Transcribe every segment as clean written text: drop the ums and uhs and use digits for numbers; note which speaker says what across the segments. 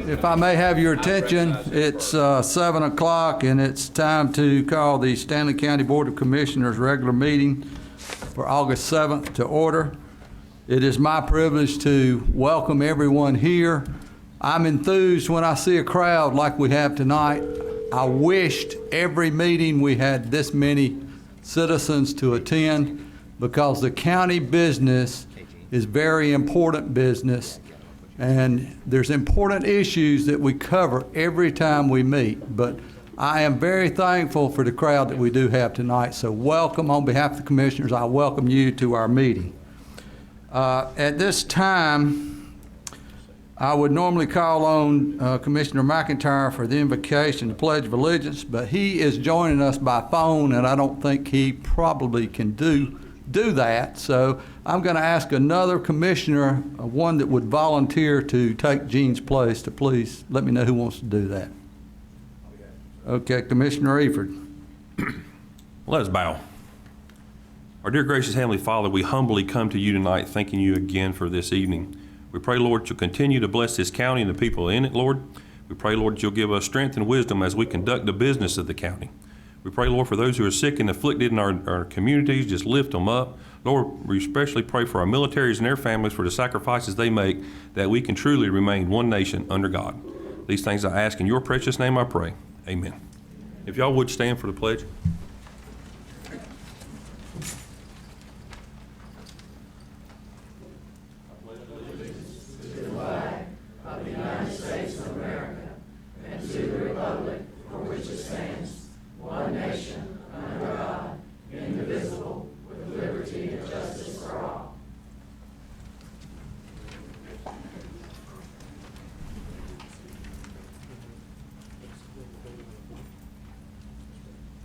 Speaker 1: If I may have your attention, it's 7 o'clock and it's time to call the Stanley County Board of Commissioners regular meeting for August 7th to order. It is my privilege to welcome everyone here. I'm enthused when I see a crowd like we have tonight. I wished every meeting we had this many citizens to attend because the county business is very important business. And there's important issues that we cover every time we meet. But I am very thankful for the crowd that we do have tonight. So welcome on behalf of the commissioners. I welcome you to our meeting. At this time, I would normally call on Commissioner McIntyre for the invocation, the Pledge of Allegiance, but he is joining us by phone, and I don't think he probably can do that. So I'm going to ask another commissioner, one that would volunteer to take Gene's place, to please let me know who wants to do that. Okay, Commissioner Eford.
Speaker 2: Let us bow. Our dear gracious Heavenly Father, we humbly come to you tonight thanking you again for this evening. We pray, Lord, you'll continue to bless this county and the people in it, Lord. We pray, Lord, you'll give us strength and wisdom as we conduct the business of the county. We pray, Lord, for those who are sick and afflicted in our communities, just lift them up. Lord, we especially pray for our militaries and their families for the sacrifices they make, that we can truly remain one nation under God. These things I ask in your precious name I pray. Amen. If y'all would stand for the pledge.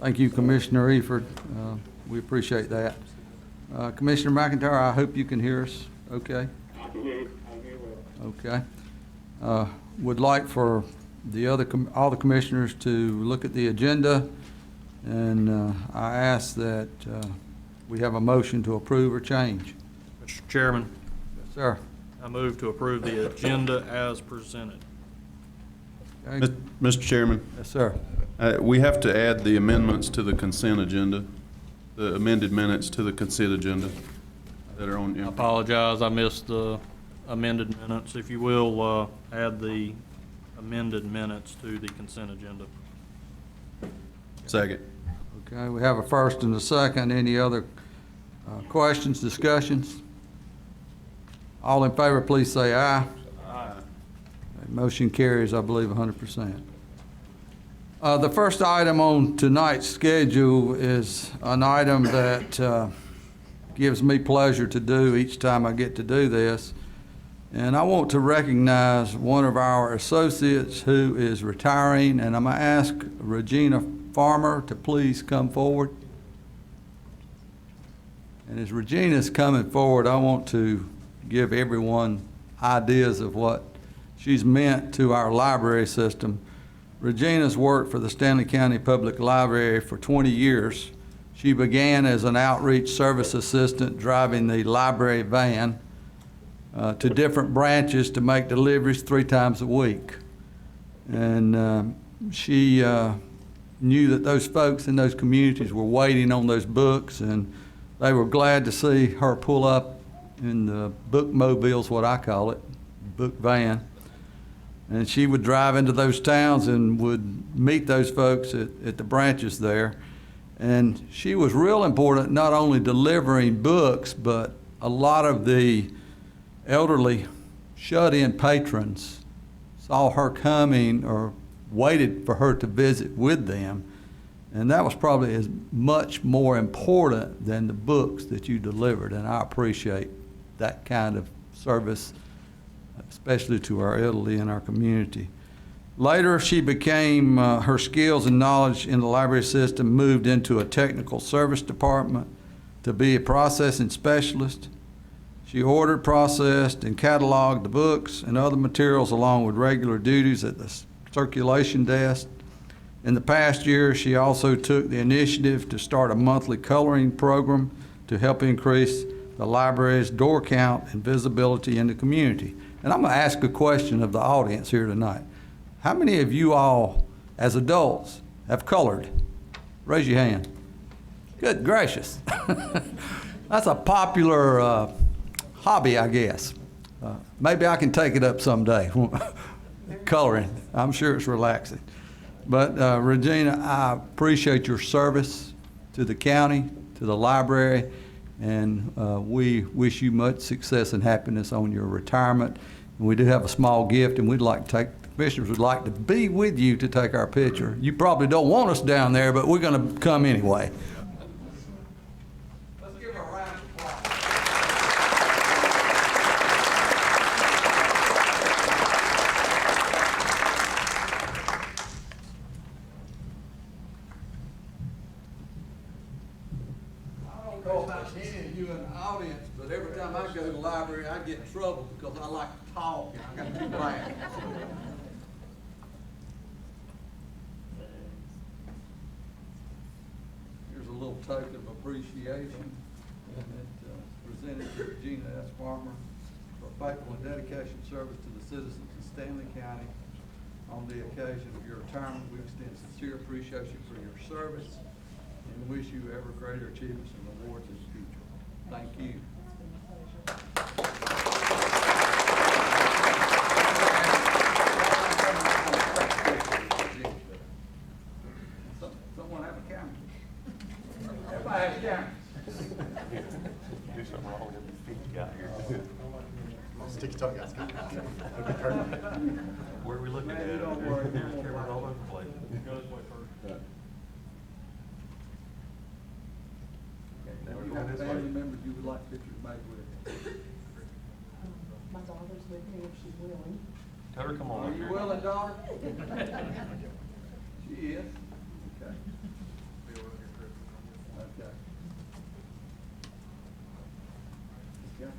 Speaker 1: Thank you, Commissioner Eford. We appreciate that. Commissioner McIntyre, I hope you can hear us okay.
Speaker 3: I can hear you well.
Speaker 1: Okay. Would like for the all the commissioners to look at the agenda, and I ask that we have a motion to approve or change.
Speaker 4: Mr. Chairman,
Speaker 1: Yes, sir.
Speaker 4: I move to approve the agenda as presented.
Speaker 1: Okay.
Speaker 5: Mr. Chairman,
Speaker 1: Yes, sir.
Speaker 5: we have to add the amendments to the consent agenda, the amended minutes to the consent agenda that are on.
Speaker 4: I apologize, I missed the amended minutes. If you will, add the amended minutes to the consent agenda.
Speaker 5: Second.
Speaker 1: Okay, we have a first and a second. Any other questions, discussions? All in favor, please say aye.
Speaker 4: Aye.
Speaker 1: Motion carries, I believe, 100%. The first item on tonight's schedule is an item that gives me pleasure to do each time I get to do this. And I want to recognize one of our associates who is retiring, and I'm going to ask Regina Farmer to please come forward. And as Regina's coming forward, I want to give everyone ideas of what she's meant to our library system. Regina's worked for the Stanley County Public Library for 20 years. She began as an outreach service assistant driving the library van to different branches to make deliveries 3 times a week. And she knew that those folks in those communities were waiting on those books, and they were glad to see her pull up in the bookmobile's what I call it, book van. And she would drive into those towns and would meet those folks at the branches there. And she was real important, not only delivering books, but a lot of the elderly shut-in patrons saw her coming or waited for her to visit with them. And that was probably as much more important than the books that you delivered. And I appreciate that kind of service, especially to our elderly in our community. Later, she became, her skills and knowledge in the library system moved into a technical service department to be a processing specialist. She ordered, processed, and cataloged the books and other materials along with regular duties at the circulation desk. In the past year, she also took the initiative to start a monthly coloring program to help increase the library's door count and visibility in the community. And I'm going to ask a question of the audience here tonight. How many of you all, as adults, have colored? Raise your hand. Good gracious. That's a popular hobby, I guess. Maybe I can take it up someday, coloring. I'm sure it's relaxing. But Regina, I appreciate your service to the county, to the library, and we wish you much success and happiness on your retirement. And we do have a small gift, and we'd like to take, the commissioners would like to be with you to take our picture. You probably don't want us down there, but we're going to come anyway. Let's give her a round of applause. I don't know about any of you in the audience, but every time I go to the library, I get in trouble because I like to talk and I got to be loud. Here's a little token of appreciation that presented to Regina S. Farmer for faithful and dedication service to the citizens of Stanley County. On the occasion of your retirement, we extend sincere appreciation for your service and wish you ever greater achievements and awards in the future. Thank you. Someone have a camera? Everybody has cameras.
Speaker 2: Do something wrong with your feet out here.
Speaker 6: Stick your tongue out.
Speaker 2: Where are we looking at?
Speaker 1: Man, don't worry.
Speaker 2: There's cameras all over the place.
Speaker 1: If you have family members you would like pictures made with.
Speaker 7: My daughter's with me if she's willing.
Speaker 2: Tell her, come on
Speaker 1: Are
Speaker 2: up
Speaker 1: you
Speaker 2: here.
Speaker 1: willing, daughter? She is. Okay. Okay. Okay.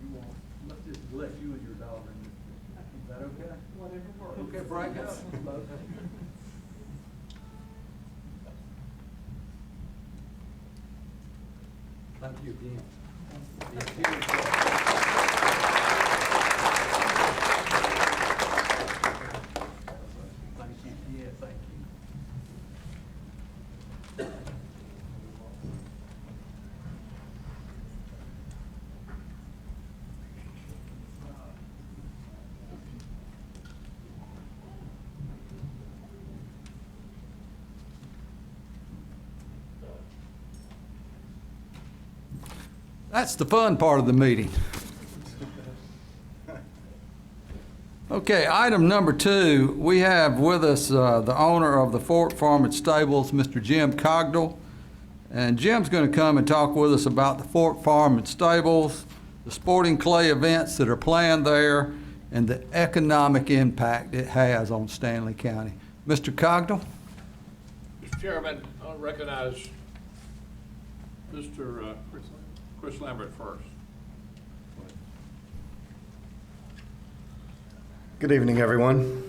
Speaker 1: You want, let's just let you and your daughter in this picture. Is that okay?
Speaker 7: Whatever works.
Speaker 1: Okay, break it up. Thank you again. Thank you, yeah, thank you. That's the fun part of the meeting. Okay, item number 2, we have with us the owner of the Fort Farm and Stables, Mr. Jim Cogdell. And Jim's going to come and talk with us about the Fort Farm and Stables, the sporting clay events that are planned there, and the economic impact it has on Stanley County. Mr. Cogdell?
Speaker 8: Mr. Chairman, I'll recognize Mr. Chris Lambert first.
Speaker 6: Good evening, everyone.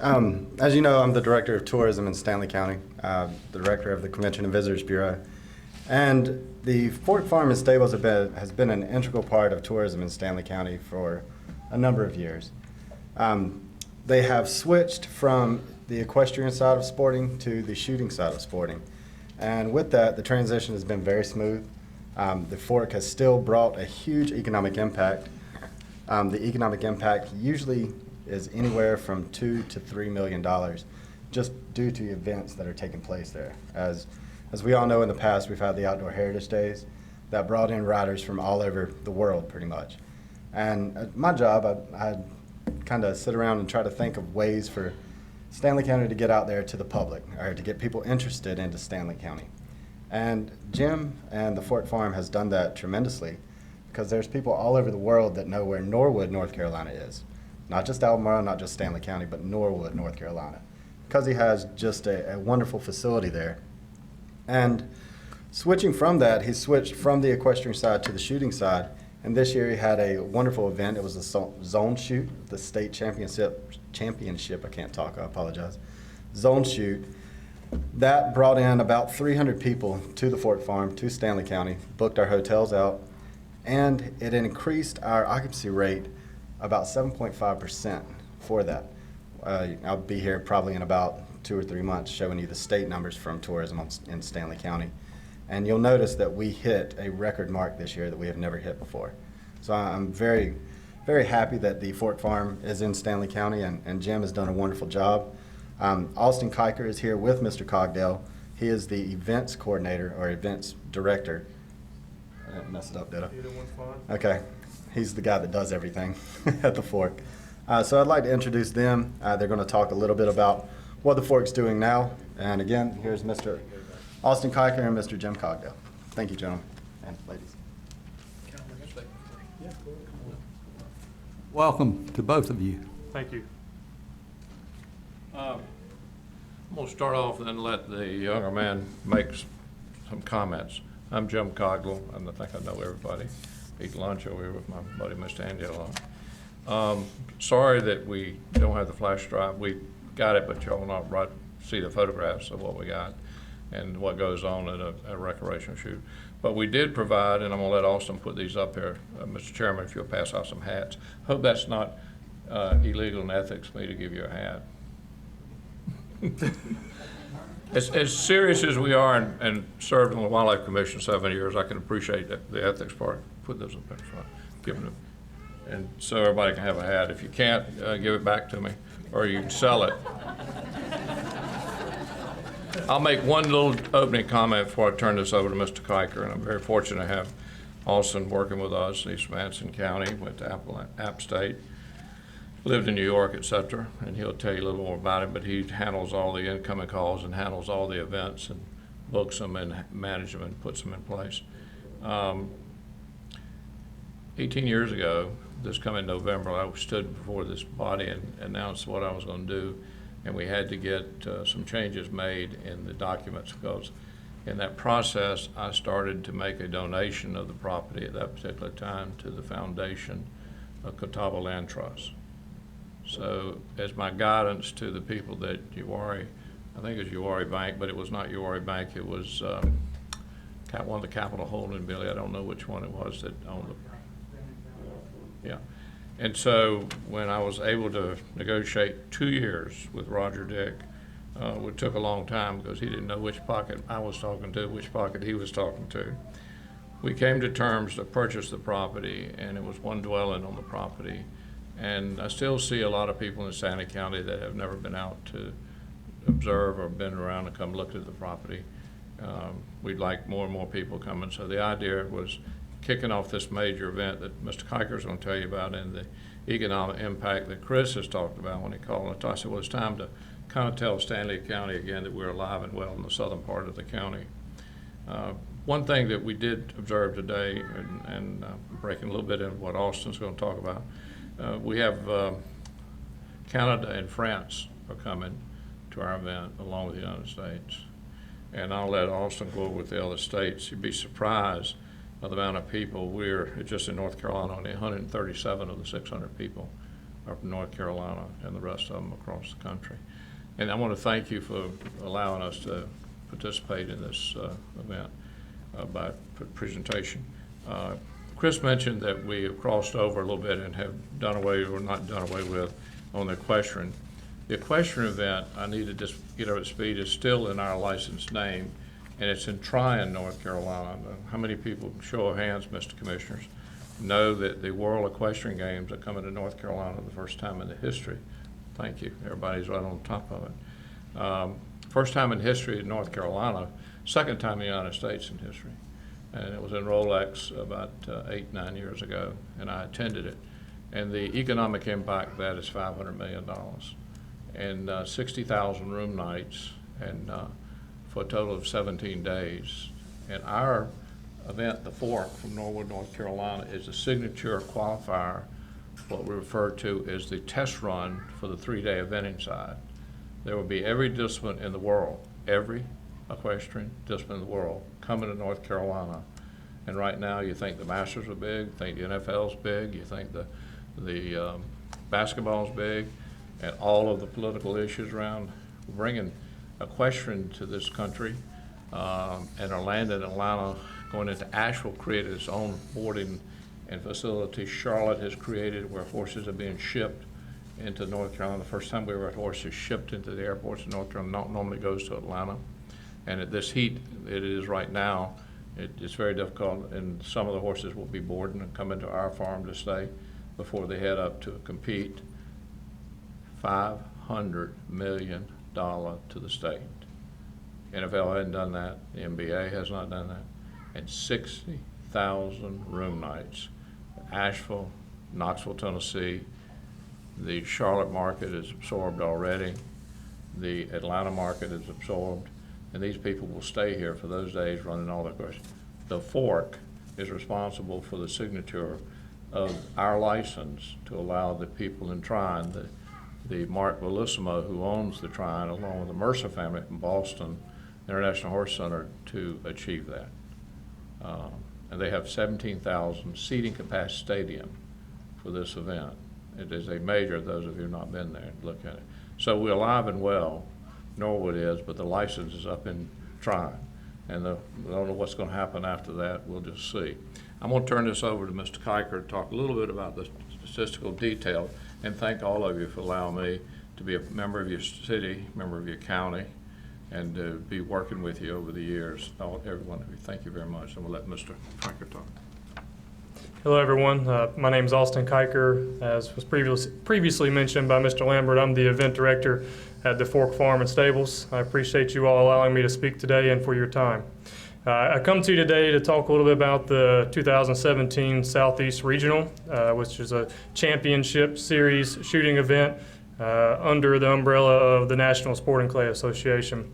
Speaker 6: As you know, I'm the Director of Tourism in Stanley County, the Director of the Convention and Visitors Bureau. And the Fort Farm and Stables has been an integral part of tourism in Stanley County for a number of years. They have switched from the equestrian side of sporting to the shooting side of sporting. And with that, the transition has been very smooth. The Fort has still brought a huge economic impact. The economic impact usually is anywhere from $2 to $3 million, just due to events that are taking place there. As we all know, in the past, we've had the Outdoor Heritage Days that brought in riders from all over the world, pretty much. And my job, I kind of sit around and try to think of ways for Stanley County to get out there to the public, or to get people interested into Stanley County. And Jim and the Fort Farm has done that tremendously, because there's people all over the world that know where Norwood, North Carolina is. Not just Albemarle, not just Stanley County, but Norwood, North Carolina. Because he has just a wonderful facility there. And switching from that, he switched from the equestrian side to the shooting side. And this year he had a wonderful event. It was the zone shoot, the state championship, I can't talk, I apologize. Zone shoot. That brought in about 300 people to the Fort Farm, to Stanley County, booked our hotels out, and it increased our occupancy rate about 7.5% for that. I'll be here probably in about 2 or 3 months showing you the state numbers from tourism in Stanley County. And you'll notice that we hit a record mark this year that we have never hit before. So I'm very, very happy that the Fort Farm is in Stanley County, and Jim has done a wonderful job. Austin Kiker is here with Mr. Cogdell. He is the events coordinator or events director. I didn't mess it up, did I? Okay. He's the guy that does everything at the Fork. So I'd like to introduce them. They're going to talk a little bit about what the Fork's doing now. And again, here's Mr. Austin Kiker and Mr. Jim Cogdell. Thank you, gentlemen and ladies.
Speaker 1: Welcome to both of you.
Speaker 4: Thank you.
Speaker 8: I'm going to start off and then let the younger man make some comments. I'm Jim Cogdell, and I think I know everybody. Eat lunch over here with my buddy, Mr. Angelo. Sorry that we don't have the flash drive. We got it, but y'all not right see the photographs of what we got and what goes on at a recreation shoot. But we did provide, and I'm gonna let Austin put these up here, Mr. Chairman, if you'll pass out some hats. Hope that's not illegal in ethics for me to give you a hat. As serious as we are and served on the Wildlife Commission 7 years, I can appreciate the ethics part. Put those up there, so give them, and so everybody can have a hat. If you can't, give it back to me, or you can sell it. I'll make one little opening comment before I turn this over to Mr. Kiker, and I'm very fortunate to have Austin working with us. He's from Anson County, went to App State, lived in New York, et cetera, and he'll tell you a little more about it, but he handles all the incoming calls and handles all the events and books them and manages them and puts them in place. 18 years ago, this coming November, I stood before this body and announced what I was going to do, and we had to get some changes made in the documents, because in that process, I started to make a donation of the property at that particular time to the foundation of Catawba Land Trust. So as my guidance to the people that Uwharrie, I think it was Uwharrie Bank, but it was not Uwharrie Bank, it was one of the Capital Holding, Billy, I don't know which one it was that owned the, yeah. And so when I was able to negotiate 2 years with Roger Dick, it took a long time because he didn't know which pocket I was talking to, which pocket he was talking to. We came to terms to purchase the property, and it was one dwelling on the property. And I still see a lot of people in Stanley County that have never been out to observe or been around to come look at the property. We'd like more and more people coming. So the idea was kicking off this major event that Mr. Kiker is going to tell you about, and the economic impact that Chris has talked about when he called it. I said, well, it's time to kind of tell Stanley County again that we're alive and well in the southern part of the county. One thing that we did observe today, and breaking a little bit into what Austin's going to talk about, we have Canada and France are coming to our event along with the United States. And I'll let Austin go over with the other states. You'd be surprised by the amount of people. We're just in North Carolina, only 137 of the 600 people are from North Carolina, and the rest of them across the country. And I want to thank you for allowing us to participate in this event by presentation. Chris mentioned that we have crossed over a little bit and have done away, or not done away with, on the equestrian. The equestrian event, I need to just get up to speed, is still in our licensed name, and it's in Tryon, North Carolina. How many people, show of hands, Mr. Commissioners, know that the World Equestrian Games are coming to North Carolina the first time in the history? Thank you. Everybody's right on top of it. First time in history in North Carolina, second time in the United States in history. And it was in Rolex about 8-9 years ago, and I attended it. And the economic impact of that is $500 million, and 60,000 room nights, and for a total of 17 days. And our event, the Fork from Norwood, North Carolina, is a signature qualifier, what we refer to as the test run for the 3-day eventing side. There will be every discipline in the world, every equestrian discipline in the world coming to North Carolina. And right now you think the Masters are big, you think the NFL's big, you think the basketball's big, and all of the political issues around bringing equestrian to this country. And our land in Atlanta, going into Asheville, created its own boarding and facility. Charlotte has created where horses are being shipped into North Carolina. The first time we ever had horses shipped into the airports in North Carolina, normally goes to Atlanta. And at this heat it is right now, it's very difficult, and some of the horses will be boarding and come into our farm to stay before they head up to compete. $500 million to the state. NFL hadn't done that, the NBA has not done that, and 60,000 room nights. Asheville, Knoxville, Tennessee, the Charlotte market is absorbed already, the Atlanta market is absorbed, and these people will stay here for those days running all their questions. The Fork is responsible for the signature of our license to allow the people in Trine, the Mark Bellissimo, who owns the Trine, along with the Mercer family from Boston International Horse Center, to achieve that. And they have 17,000 seating capacity stadium for this event. It is a major, those of you who have not been there, look at it. So we're alive and well, Norwood is, but the license is up in Trine. And I don't know what's going to happen after that. We'll just see. I'm going to turn this over to Mr. Kiker to talk a little bit about the statistical detail, and thank all of you for allowing me to be a member of your city, member of your county, and to be working with you over the years. Every one of you, thank you very much. And we'll let Mr. Kiker talk.
Speaker 9: Hello, everyone. My name is Austin Kiker. As was previously mentioned by Mr. Lambert, I'm the event director at the Fork Farm and Stables. I appreciate you all allowing me to speak today and for your time. I come to you today to talk a little bit about the 2017 Southeast Regional, which is a championship series shooting event under the umbrella of the National Sporting Clay Association.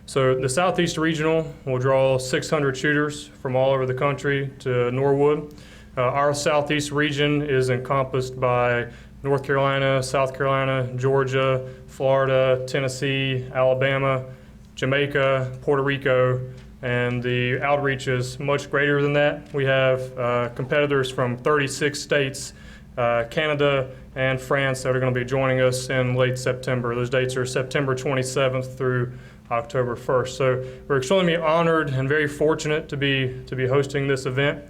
Speaker 9: So the Southeast Regional will draw 600 shooters from all over the country to Norwood. Our Southeast region is encompassed by North Carolina, South Carolina, Georgia, Florida, Tennessee, Alabama, Jamaica, Puerto Rico, and the outreach is much greater than that. We have competitors from 36 states, Canada, and France that are going to be joining us in late September. Those dates are September 27th through October 1st. So we're extremely honored and very fortunate to be hosting this event.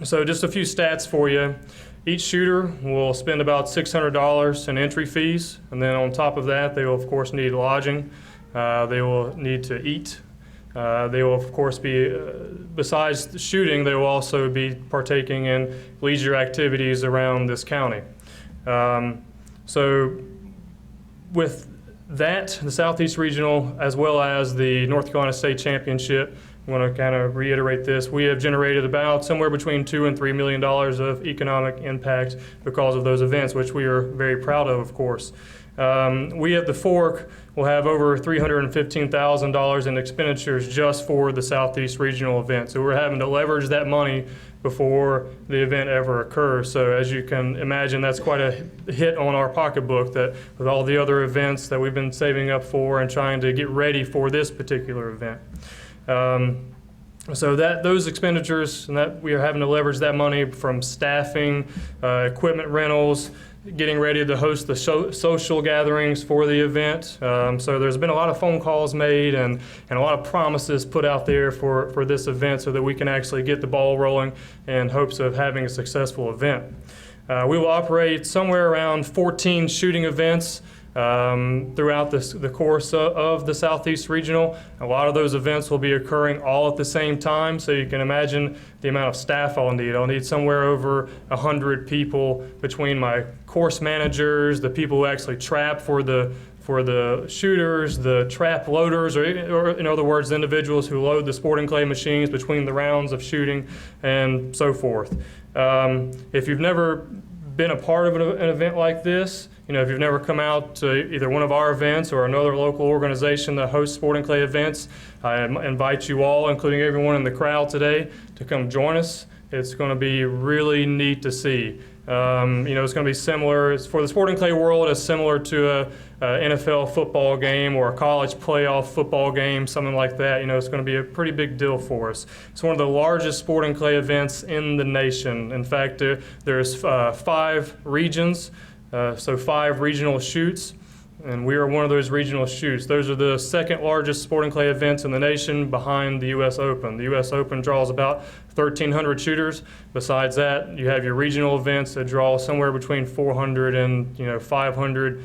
Speaker 9: So just a few stats for you. Each shooter will spend about $600 in entry fees, and then on top of that, they will of course need lodging. They will need to eat. They will of course be, besides the shooting, they will also be partaking in leisure activities around this county. So with that, the Southeast Regional, as well as the North Carolina State Championship, I want to kind of reiterate this. We have generated about somewhere between $2 and $3 million of economic impact because of those events, which we are very proud of course. We at the Fork will have over $315,000 in expenditures just for the Southeast Regional event. So we're having to leverage that money before the event ever occurs. So as you can imagine, that's quite a hit on our pocketbook, that with all the other events that we've been saving up for and trying to get ready for this particular event. So those expenditures, and that we are having to leverage that money from staffing, equipment rentals, getting ready to host the social gatherings for the event. So there's been a lot of phone calls made and a lot of promises put out there for this event so that we can actually get the ball rolling in hopes of having a successful event. We will operate somewhere around 14 shooting events throughout the course of the Southeast Regional. A lot of those events will be occurring all at the same time, so you can imagine the amount of staff I'll need. I'll need somewhere over 100 people between my course managers, the people who actually trap for the shooters, the trap loaders, or in other words, the individuals who load the sporting clay machines between the rounds of shooting, and so forth. If you've never been a part of an event like this, if you've never come out to either one of our events or another local organization that hosts sporting clay events, I invite you all, including everyone in the crowd today, to come join us. It's going to be really neat to see. It's going to be similar, for the sporting clay world, it's similar to a NFL football game or a college playoff football game, something like that. It's going to be a pretty big deal for us. It's one of the largest sporting clay events in the nation. In fact, there's 5 regions, so 5 regional shoots. and we are one of those regional shoots. Those are the second largest sporting clay events in the nation behind the U.S. Open. The U.S. Open draws about 1,300 shooters. Besides that, you have your regional events that draw somewhere between 400 and 500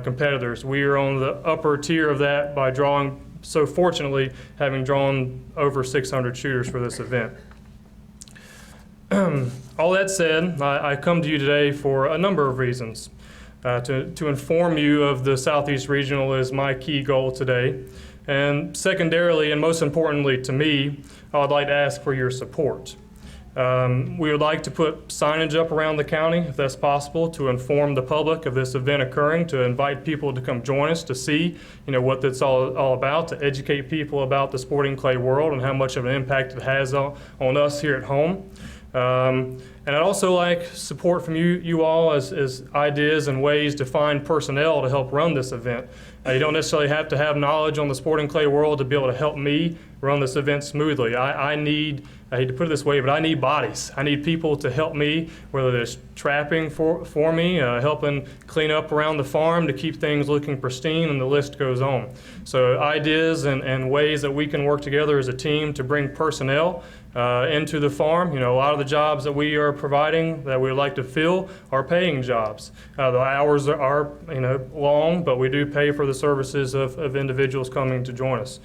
Speaker 9: competitors. We are on the upper tier of that by drawing, so fortunately, having drawn over 600 shooters for this event. All that said, I come to you today for a number of reasons. To inform you of the Southeast Regional is my key goal today. And secondarily, and most importantly to me, I would like to ask for your support. We would like to put signage up around the county, if that's possible, to inform the public of this event occurring, to invite people to come join us, to see what that's all about, to educate people about the sporting clay world and how much of an impact it has on us here at home. And I'd also like support from you all as ideas and ways to find personnel to help run this event. You don't necessarily have to have knowledge on the sporting clay world to be able to help me run this event smoothly. I hate to put it this way, but I need bodies. I need people to help me, whether it's trapping for me, helping clean up around the farm to keep things looking pristine, and the list goes on. So ideas and ways that we can work together as a team to bring personnel into the farm. A lot of the jobs that we are providing that we would like to fill are paying jobs. The hours are long, but we do pay for the services of individuals coming to join us.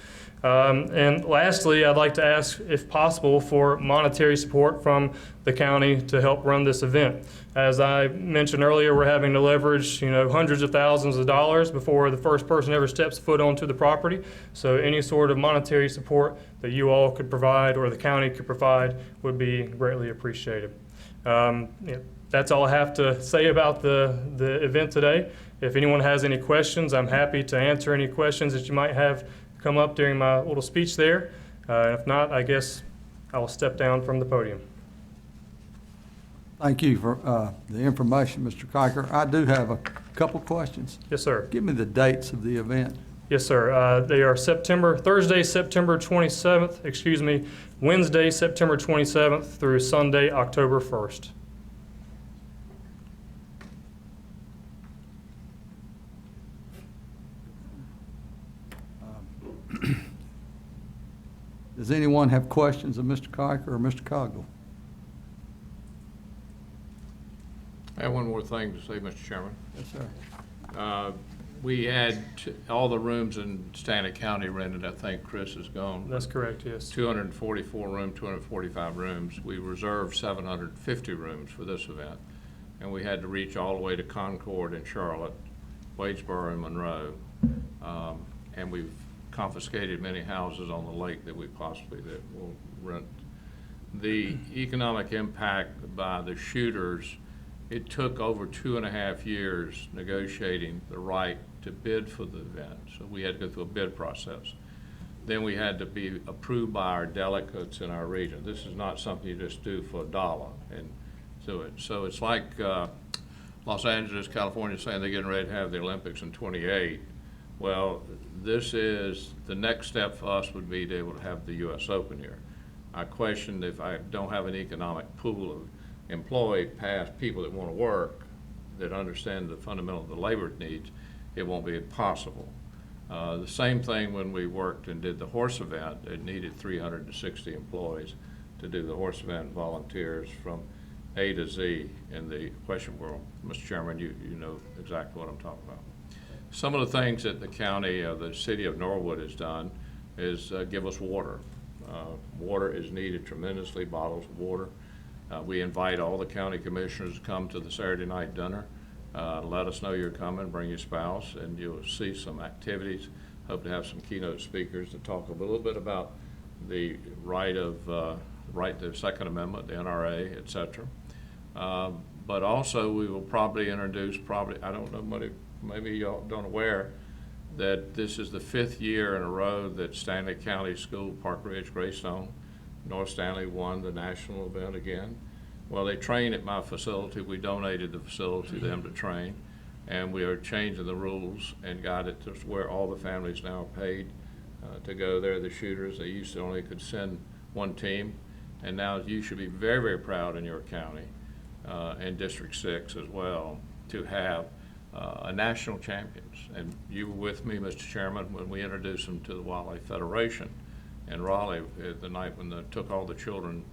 Speaker 9: And lastly, I'd like to ask, if possible, for monetary support from the county to help run this event. As I mentioned earlier, we're having to leverage, hundreds of thousands of dollars before the first person ever steps foot onto the property. So any sort of monetary support that you all could provide or the county could provide would be greatly appreciated. That's all I have to say about the event today. If anyone has any questions, I'm happy to answer any questions that you might have come up during my little speech there. If not, I guess I will step down from the podium.
Speaker 1: Thank you for the information, Mr. Kiker. I do have a couple questions.
Speaker 9: Yes, sir.
Speaker 1: Give me the dates of the event.
Speaker 9: Yes, sir. They are Thursday, September 27th, Wednesday, September 27th through Sunday, October 1st.
Speaker 1: Does anyone have questions of Mr. Kiker or Mr. Cogdill?
Speaker 8: I have one more thing to say, Mr. Chairman.
Speaker 1: Yes, sir.
Speaker 8: We had all the rooms in Stanley County rented. I think Chris is gone.
Speaker 9: That's correct, yes.
Speaker 8: 244 rooms, 245 rooms. We reserved 750 rooms for this event. And we had to reach all the way to Concord and Charlotte, Wadesboro and Monroe. And we've confiscated many houses on the lake that will rent. The economic impact by the shooters, it took over 2.5 years negotiating the right to bid for the event. So we had to go through a bid process. Then we had to be approved by our delegates in our region. This is not something you just do for $1 and do it. So it's like Los Angeles, California saying they're getting ready to have the Olympics in 28. Well, this is, the next step for us would be to be able to have the U.S. Open here. I questioned if I don't have an economic pool of employed past people that want to work, that understand the fundamental of the labor needs, it won't be possible. The same thing when we worked and did the horse event, it needed 360 employees to do the horse event, volunteers from A to Z in the equestrian world. Mr. Chairman, you know exactly what I'm talking about. Some of the things that the county, the city of Norwood has done is give us water. Water is needed tremendously, bottles of water. We invite all the county commissioners to come to the Saturday night dinner. Let us know you're coming, bring your spouse, and you'll see some activities. Hope to have some keynote speakers to talk a little bit about the right to Second Amendment, the NRA, et cetera. But also we will probably introduce, I don't know, maybe y'all don't aware that this is the 5th year in a row that Stanley County School, Park Ridge, Greystone, North Stanley won the national event again. Well, they train at my facility. We donated the facility to them to train, and we are changing the rules and got it to where all the families now are paid to go there. The shooters, they used to only could send one team, and now you should be very, very proud in your county and District 6 as well to have national champions. And you were with me, Mr. Chairman, when we introduced them to the Wildlife Federation in Raleigh the night when they took all the children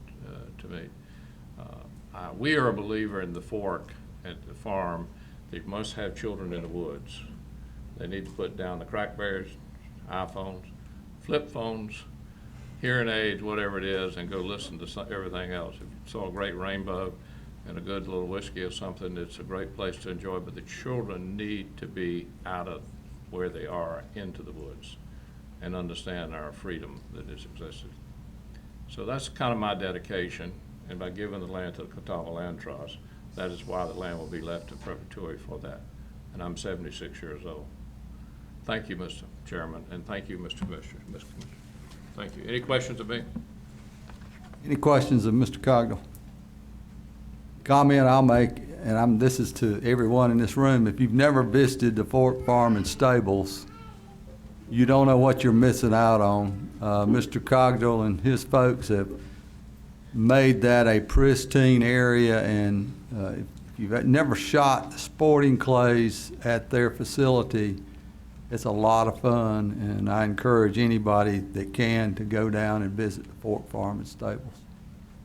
Speaker 8: to meet. We are a believer in the fork at the farm. They must have children in the woods. They need to put down the crack barriers, iPhones, flip phones, hearing aids, whatever it is, and go listen to everything else. If you saw a great rainbow and a good little whiskey or something, it's a great place to enjoy, but the children need to be out of where they are into the woods and understand our freedom that has existed. So that's kind of my dedication, and by giving the land to the Catawba Land Trust, that is why the land will be left in perpetuity for that. And I'm 76 years old. Thank you, Mr. Chairman, and thank you, Mr. Commissioner. Thank you. Any questions of me?
Speaker 1: Any questions of Mr. Cogdill? Comment I'll make, and this is to everyone in this room, if you've never visited the Fork Farm and Stables, you don't know what you're missing out on. Mr. Cogdill and his folks have made that a pristine area, and if you've never shot sporting clays at their facility, it's a lot of fun, and I encourage anybody that can to go down and visit the Fork Farm and Stables.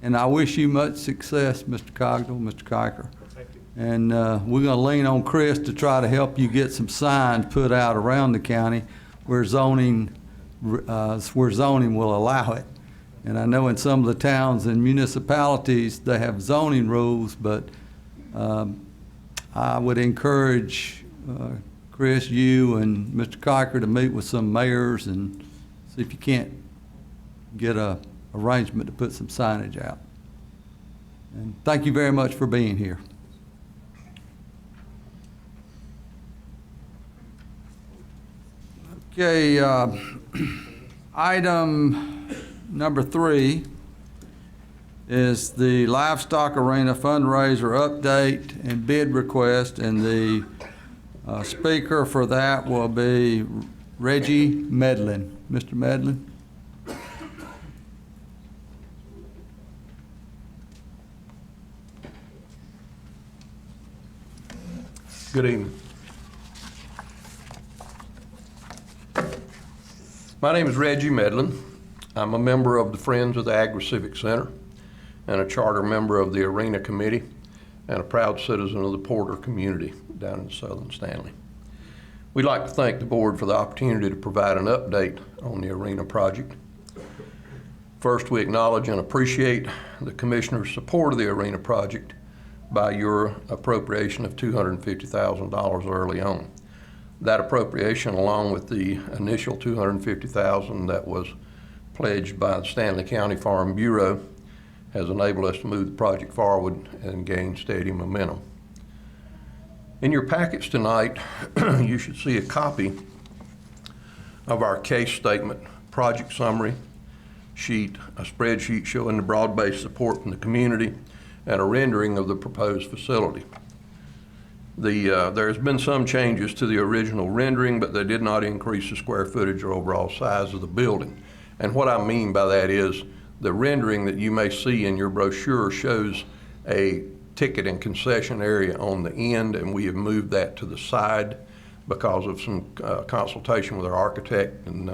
Speaker 1: And I wish you much success, Mr. Cogdill, Mr. Kiker.
Speaker 9: Thank you.
Speaker 1: And we're going to lean on Chris to try to help you get some signs put out around the county where zoning will allow it. And I know in some of the towns and municipalities, they have zoning rules, but I would encourage Chris, you and Mr. Kiker to meet with some mayors and see if you can't get a arrangement to put some signage out. And thank you very much for being here. Okay, item number 3 is the Livestock Arena fundraiser update and bid request, and the speaker for that will be Reggie Medlin. Mr. Medlin.
Speaker 10: Good evening. My name is Reggie Medlin. I'm a member of the Friends of the Agri-Civic Center and a charter member of the Arena Committee and a proud citizen of the Porter community down in southern Stanley. We'd like to thank the board for the opportunity to provide an update on the Arena project. First, we acknowledge and appreciate the Commissioner's support of the Arena project by your appropriation of $250,000 early on. That appropriation, along with the initial $250,000 that was pledged by the Stanley County Farm Bureau, has enabled us to move the project forward and gain steady momentum. In your packets tonight, you should see a copy of our case statement, project summary sheet, a spreadsheet showing the broad-based support from the community, and a rendering of the proposed facility. There's been some changes to the original rendering, but they did not increase the square footage or overall size of the building. And what I mean by that is the rendering that you may see in your brochure shows a ticket and concession area on the end, and we have moved that to the side because of some consultation with our architect and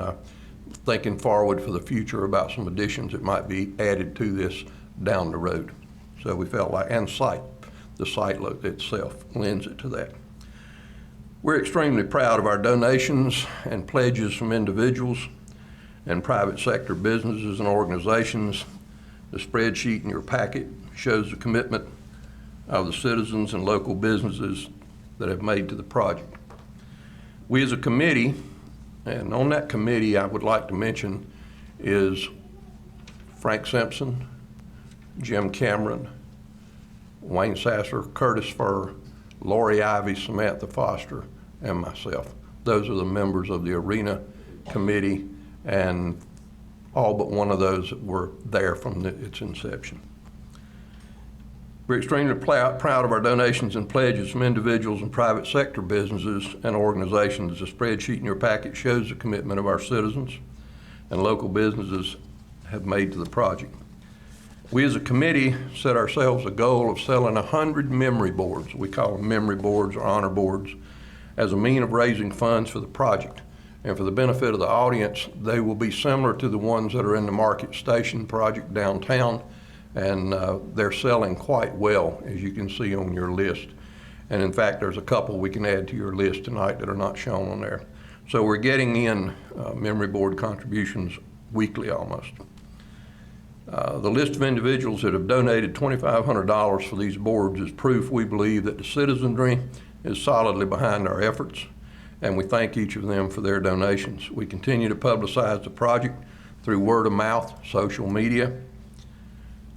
Speaker 10: thinking forward for the future about some additions that might be added to this down the road. So we felt like, and the site look itself lends it to that. We're extremely proud of our donations and pledges from individuals and private sector businesses and organizations. The spreadsheet in your packet shows the commitment of the citizens and local businesses that have made to the project. We as a committee, and on that committee I would like to mention is Frank Simpson, Jim Cameron, Wayne Sasser, Curtis Furr, Lori Ivy, Samantha Foster, and myself. Those are the members of the Arena Committee, and all but one of those were there from its inception. We're extremely proud of our donations and pledges from individuals and private sector businesses and organizations. The spreadsheet in your packet shows the commitment of our citizens and local businesses have made to the project. We as a committee set ourselves a goal of selling 100 memory boards. We call them memory boards or honor boards, as a mean of raising funds for the project. And for the benefit of the audience, they will be similar to the ones that are in the Market Station project downtown, and they're selling quite well, as you can see on your list. And in fact, there's a couple we can add to your list tonight that are not shown on there. So we're getting in memory board contributions weekly almost. The list of individuals that have donated $2,500 for these boards is proof we believe that the citizenry is solidly behind our efforts, and we thank each of them for their donations. We continue to publicize the project through word of mouth, social media,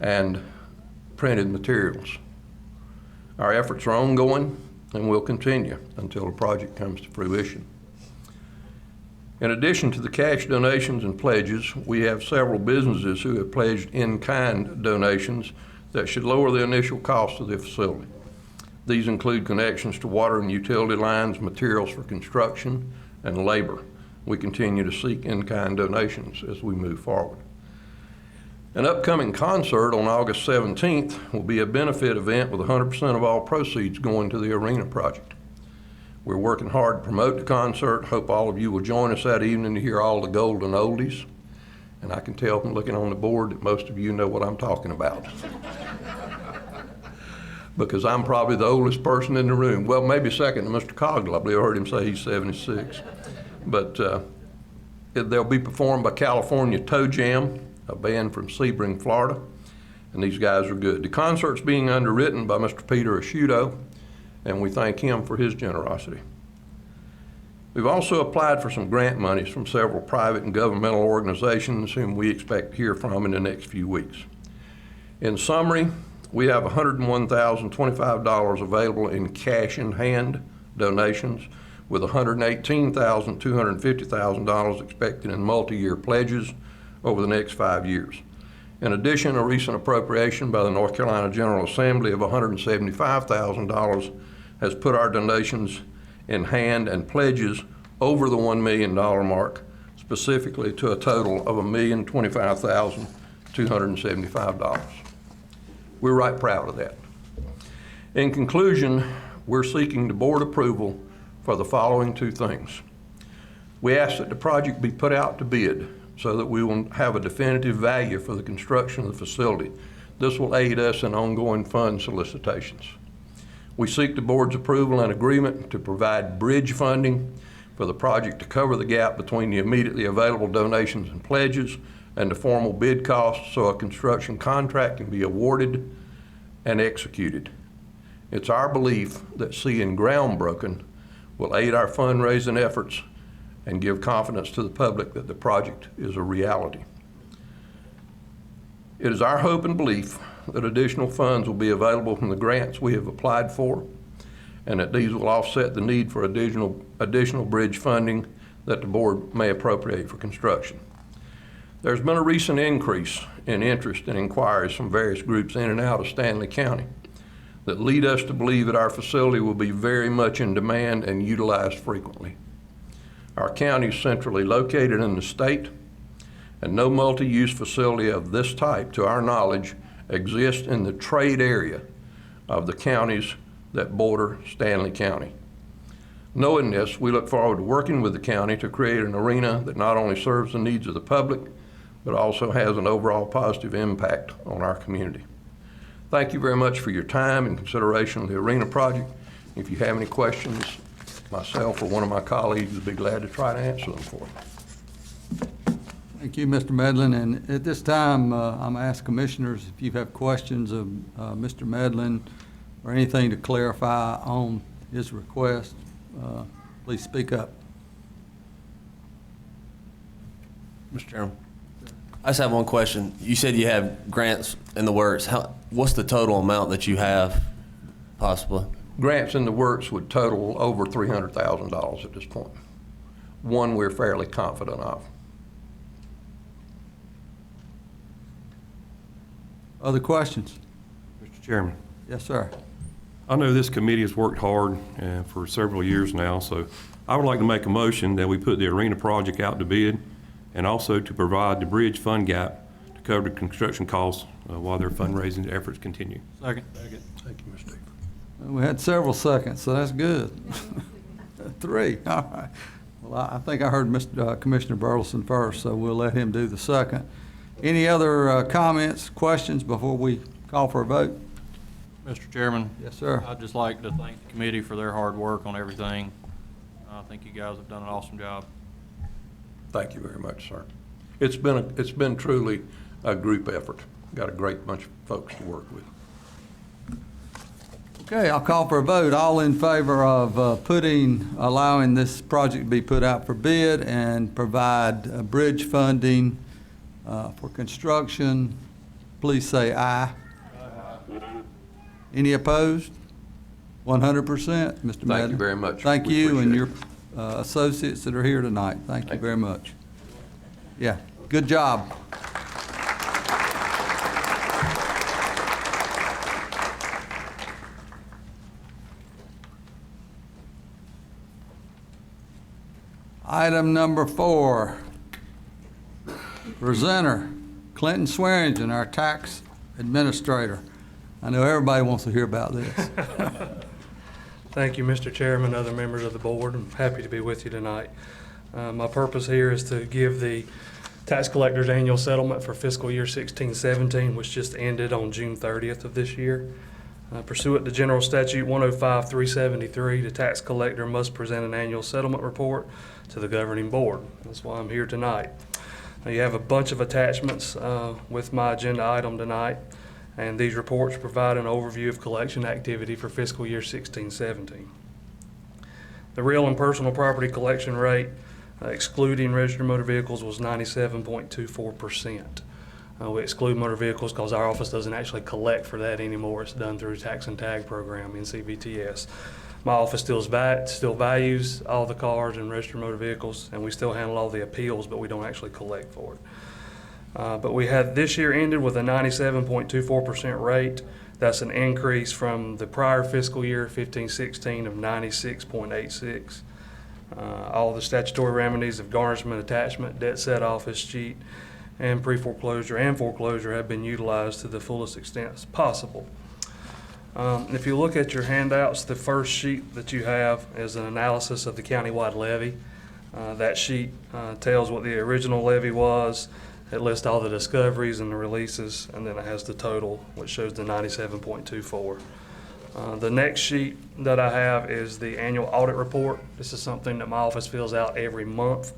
Speaker 10: and printed materials. Our efforts are ongoing and will continue until the project comes to fruition. In addition to the cash donations and pledges, we have several businesses who have pledged in-kind donations that should lower the initial cost of the facility. These include connections to water and utility lines, materials for construction, and labor. We continue to seek in-kind donations as we move forward. An upcoming concert on August 17th will be a benefit event with 100% of all proceeds going to the arena project. We're working hard to promote the concert. Hope all of you will join us that evening to hear all the golden oldies. And I can tell from looking on the board that most of you know what I'm talking about. Because I'm probably the oldest person in the room. Well, maybe second to Mr. Cogdill. I believe I heard him say he's 76. But they'll be performed by California Toe Jam, a band from Sebring, Florida. And these guys are good. The concert's being underwritten by Mr. Peter Asciuto, and we thank him for his generosity. We've also applied for some grant monies from several private and governmental organizations whom we expect to hear from in the next few weeks. In summary, we have $101,025 available in cash in hand donations, with $118,250,000 expected in multi-year pledges over the next 5 years. In addition, a recent appropriation by the North Carolina General Assembly of $175,000 has put our donations in hand and pledges over the $1 million mark, specifically to a total of $1,025,275. We're right proud of that. In conclusion, we're seeking the board approval for the following two things. We ask that the project be put out to bid so that we will have a definitive value for the construction of the facility. This will aid us in ongoing fund solicitations. We seek the board's approval and agreement to provide bridge funding for the project to cover the gap between the immediately available donations and pledges and the formal bid costs, so a construction contract can be awarded and executed. It's our belief that seeing ground broken will aid our fundraising efforts and give confidence to the public that the project is a reality. It is our hope and belief that additional funds will be available from the grants we have applied for, and that these will offset the need for additional bridge funding that the board may appropriate for construction. There's been a recent increase in interest and inquiries from various groups in and out of Stanley County that lead us to believe that our facility will be very much in demand and utilized frequently. Our county is centrally located in the state, and no multi-use facility of this type, to our knowledge, exists in the trade area of the counties that border Stanley County. Knowing this, we look forward to working with the county to create an arena that not only serves the needs of the public, but also has an overall positive impact on our community. Thank you very much for your time and consideration of the arena project. If you have any questions, myself or one of my colleagues would be glad to try to answer them for you.
Speaker 1: Thank you, Mr. Medlin. And at this time, I'm going to ask commissioners if you have questions of Mr. Medlin or anything to clarify on his request. Please speak up.
Speaker 11: Mr. Chairman, I just have one question. You said you have grants in the works. What's the total amount that you have, possibly?
Speaker 10: Grants in the works would total over $300,000 at this point. One we're fairly confident of.
Speaker 1: Other questions?
Speaker 2: Mr. Chairman,
Speaker 1: Yes, sir.
Speaker 2: I know this committee has worked hard for several years now, so I would like to make a motion that we put the arena project out to bid and also to provide the bridge fund gap to to cover the construction costs while their fundraising efforts continue.
Speaker 4: Second.
Speaker 10: Thank you, Mr. Steve.
Speaker 1: We had several seconds, so that's good. 3, all right. Well, I think I heard Commissioner Burleson first, so we'll let him do the second. Any other comments, questions before we call for a vote?
Speaker 4: Mr. Chairman?
Speaker 1: Yes, sir.
Speaker 4: I'd just like to thank the committee for their hard work on everything. I think you guys have done an awesome job.
Speaker 10: Thank you very much, sir. It's been truly a group effort. Got a great bunch of folks to work with.
Speaker 1: Okay, I'll call for a vote. All in favor of allowing this project to be put out for bid and provide bridge funding for construction, please say aye. Any opposed? 100%, Mr. Madden.
Speaker 10: Thank you very much.
Speaker 1: Thank
Speaker 10: We
Speaker 1: you and
Speaker 10: appreciate
Speaker 1: your
Speaker 10: it.
Speaker 1: associates that are here tonight. Thank you very much. Yeah, good job. Item number 4, presenter Clinton Swearingen, our tax administrator. I know everybody wants to hear about this.
Speaker 12: Thank you, Mr. Chairman, other members of the board. I'm happy to be with you tonight. My purpose here is to give the tax collector's annual settlement for fiscal year 16-17, which just ended on June 30th of this year. Pursuant to General Statute 105-373, the tax collector must present an annual settlement report to the governing board. That's why I'm here tonight. Now, you have a bunch of attachments with my agenda item tonight, and these reports provide an overview of collection activity for fiscal year 16-17. The real and personal property collection rate, excluding registered motor vehicles, was 97.24%. We exclude motor vehicles because our office doesn't actually collect for that anymore. It's done through tax and tag program in CVTS. My office still values all the cars and registered motor vehicles, and we still handle all the appeals, but we don't actually collect for it. But we had this year ended with a 97.24% rate. That's an increase from the prior fiscal year, 15-16, of 96.86. All the statutory remedies of garnishment, attachment, debt set office sheet, and pre-foreclosure and foreclosure have been utilized to the fullest extent possible. If you look at your handouts, the first sheet that you have is an analysis of the countywide levy. That sheet tells what the original levy was. It lists all the discoveries and the releases, and then it has the total, which shows the 97.24. The next sheet that I have is the annual audit report. This is something that my office fills out every month.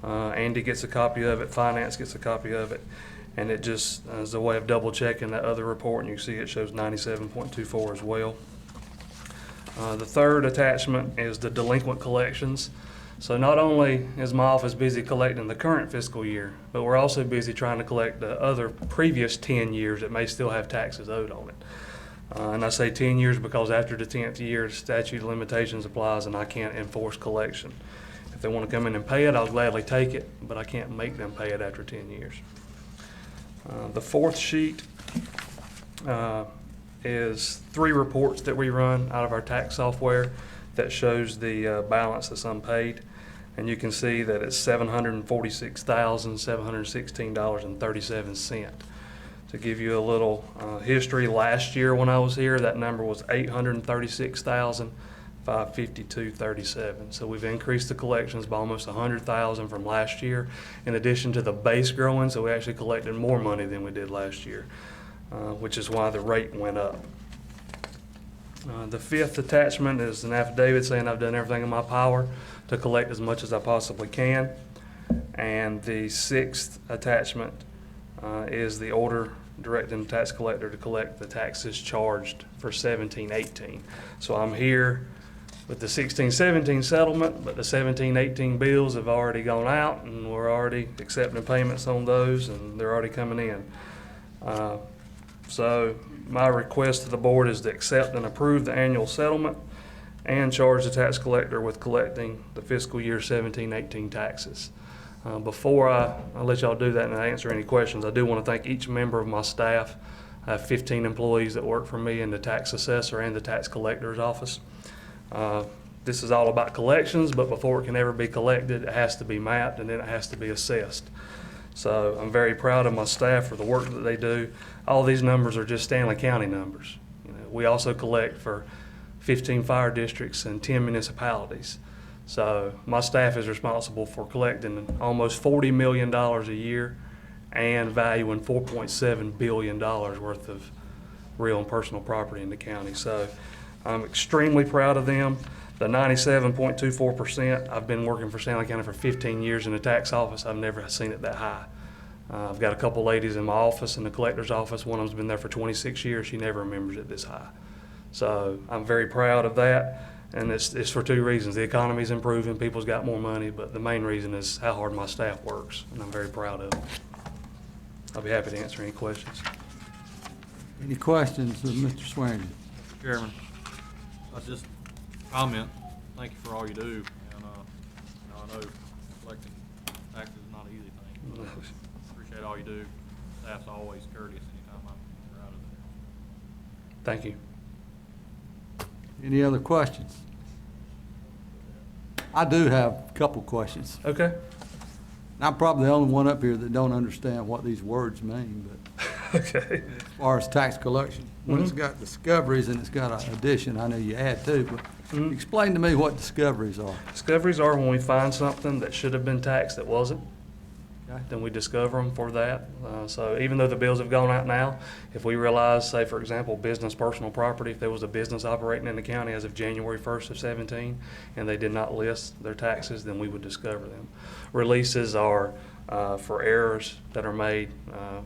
Speaker 12: Andy gets a copy of it, Finance gets a copy of it, and it just is a way of double checking that other report, and you see it shows 97.24 as well. The third attachment is the delinquent collections. So not only is my office busy collecting the current fiscal year, but we're also busy trying to collect the other previous 10 years that may still have taxes owed on it. And I say 10 years because after the 10th year, the statute of limitations applies and I can't enforce collection. If they want to come in and pay it, I'll gladly take it, but I can't make them pay it after 10 years. The fourth sheet is 3 reports that we run out of our tax software that shows the balance that's unpaid. And you can see that it's $746,716.37. To give you a little history, last year when I was here, that number was $836,552.37. So we've increased the collections by almost $100,000 from last year, in addition to the base growing, so we actually collected more money than we did last year, which is why the rate went up. The fifth attachment is an affidavit saying I've done everything in my power to collect as much as I possibly can. And the sixth attachment is the order directing the tax collector to collect the taxes charged for 17-18. So I'm here with the 16-17 settlement, but the 17-18 bills have already gone out, and we're already accepting payments on those, and they're already coming in. So my request to the board is to accept and approve the annual settlement and charge the tax collector with collecting the fiscal year 17-18 taxes. Before I let y'all do that and I answer any questions, I do want to thank each member of my staff. I have 15 employees that work for me in the tax assessor and the tax collector's office. This is all about collections, but before it can ever be collected, it has to be mapped and then it has to be assessed. So I'm very proud of my staff for the work that they do. All these numbers are just Stanley County numbers. You know, we also collect for 15 fire districts and 10 municipalities. So my staff is responsible for collecting almost $40 million a year and valuing $4.7 billion worth of real and personal property in the county. So I'm extremely proud of them. The 97.24%, I've been working for Stanley County for 15 years in the tax office. I've never seen it that high. I've got a couple ladies in my office, in the collector's office. One of them's been there for 26 years. She never remembers it this high. So I'm very proud of that. And it's for two reasons. The economy's improving, people's got more money, but the main reason is how hard my staff works, and I'm very proud of it. I'll be happy to answer any questions.
Speaker 1: Any questions of Mr. Swearingen?
Speaker 4: Mr. Chairman, I just comment, thank you for all you do, and, you know, I know collecting taxes is not an easy thing. Appreciate all you do. Staff's always courteous anytime I'm out of there.
Speaker 12: Thank you.
Speaker 1: Any other questions? I do have a couple questions.
Speaker 12: Okay.
Speaker 1: I'm probably the only one up here that don't understand what these words mean, but
Speaker 12: Okay.
Speaker 1: as far as tax collection, when it's got discoveries and it's got an addition, I know you add too, but explain to me what discoveries are.
Speaker 12: Discoveries are when we find something that should have been taxed that wasn't. Then we discover them for that. So even though the bills have gone out now, if we realize, say, for example, business personal property, if there was a business operating in the county as of January 1st of 17 and they did not list their taxes, then we would discover them. Releases are for errors that are made.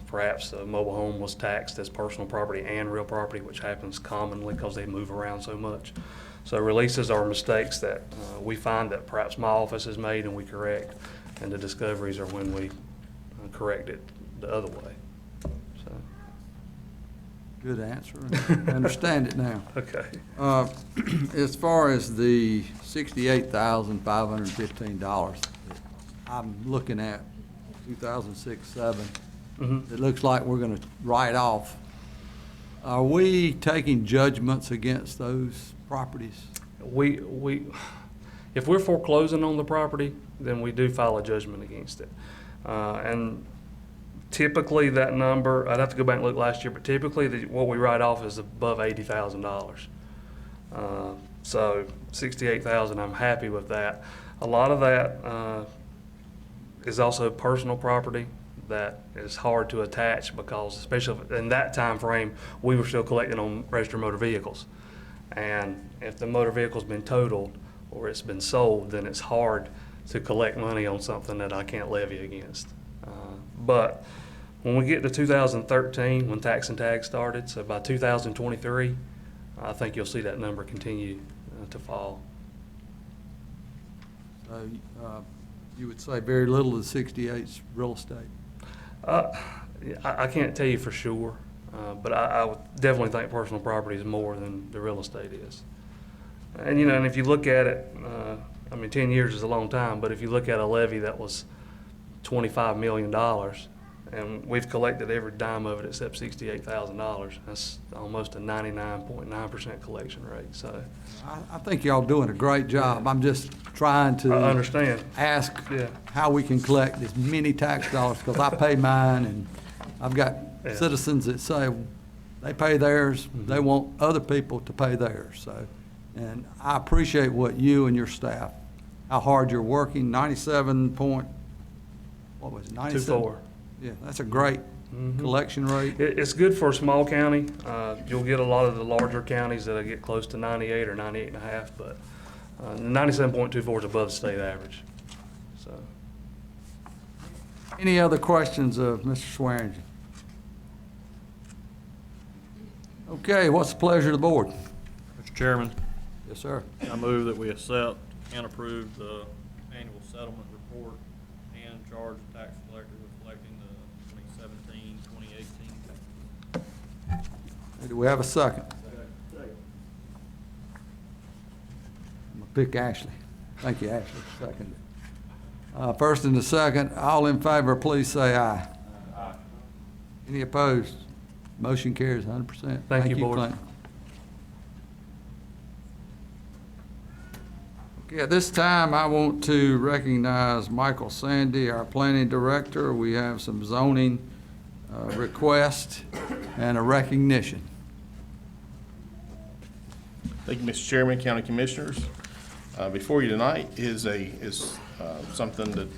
Speaker 12: Perhaps a mobile home was taxed as personal property and real property, which happens commonly because they move around so much. So releases are mistakes that we find that perhaps my office has made and we correct. And the discoveries are when we correct it the other way. So.
Speaker 1: Good answer. I understand it now.
Speaker 12: Okay.
Speaker 1: As far as the $68,515, I'm looking at 2006-07. It looks like we're going to write off. Are we taking judgments against those properties?
Speaker 12: If we're foreclosing on the property, then we do file a judgment against it. And typically that number, I'd have to go back and look last year, but typically what we write off is above $80,000. So $68,000, I'm happy with that. A lot of that is also personal property that is hard to attach because, especially in that time frame, we were still collecting on registered motor vehicles. And if the motor vehicle's been totaled or it's been sold, then it's hard to collect money on something that I can't levy against. But when we get to 2013, when tax and tag started, so by 2023, I think you'll see that number continue to fall.
Speaker 1: So you would say very little of the 68's real estate?
Speaker 12: I can't tell you for sure, but I would definitely think personal property is more than the real estate is. And, you know, and if you look at it, I mean, 10 years is a long time, but if you look at a levy that was $25 million, and we've collected every dime of it except $68,000, that's almost a 99.9% collection rate, so.
Speaker 1: I think y'all doing a great job. I'm just trying to
Speaker 12: I understand.
Speaker 1: ask
Speaker 12: Yeah.
Speaker 1: how we can collect as many tax dollars, because I pay mine, and I've got
Speaker 12: Yeah.
Speaker 1: citizens that say they pay theirs, they want other people to pay theirs, so. And I appreciate what you and your staff, how hard you're working,
Speaker 12: 2.4.
Speaker 1: Yeah, that's a great collection rate.
Speaker 12: It's good for a small county. You'll get a lot of the larger counties that'll get close to 98 or 98.5, but 97.24 is above the state average. So,
Speaker 1: Any other questions of Mr. Swearingen? Okay, what's the pleasure of the board?
Speaker 4: Mr. Chairman,
Speaker 1: Yes, sir.
Speaker 4: I move that we accept and approve the annual settlement report and charge the tax collector with collecting the 2017, 2018 taxes.
Speaker 1: Do we have a second? I'm gonna pick Ashley. Thank you, Ashley. Second. First and the second, all in favor, please say aye. Aye. Any opposed? Motion carries 100%.
Speaker 12: Thank you, Board.
Speaker 1: Clinton. Okay, at this time, I want to recognize Michael Sandy, our planning director. We have some zoning requests and a recognition.
Speaker 13: Thank you, Mr. Chairman, County Commissioners. Before you tonight is something that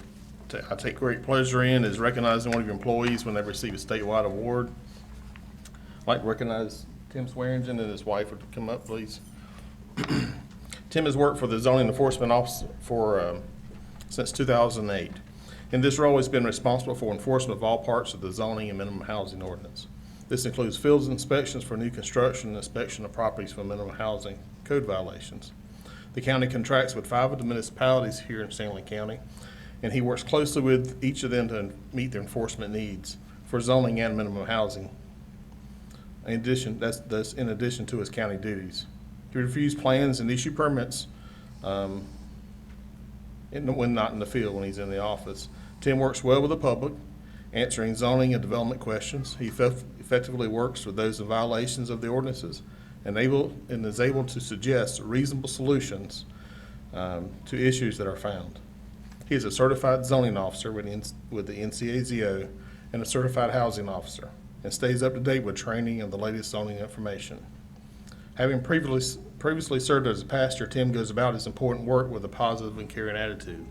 Speaker 13: I take great pleasure in, is recognizing one of your employees when they receive a statewide award. I'd like to recognize Tim Swearingen and his wife. Would come up, please. Tim has worked for the Zoning Enforcement Office since 2008. In this role, he's been responsible for enforcement of all parts of the zoning and minimum housing ordinance. This includes field inspections for new construction and inspection of properties for minimum housing code violations. The county contracts with 5 of the municipalities here in Stanley County, and he works closely with each of them to meet their enforcement needs for zoning and minimum housing. In addition, that's in addition to his county duties. He reviews plans and issue permits when not in the field, when he's in the office. Tim works well with the public, answering zoning and development questions. He effectively works with those in violations of the ordinances and is able to suggest reasonable solutions to issues that are found. He is a certified zoning officer with the NCAZO and a certified housing officer, and stays up to date with training and the latest zoning information. Having previously served as a pastor, Tim goes about his important work with a positive and caring attitude.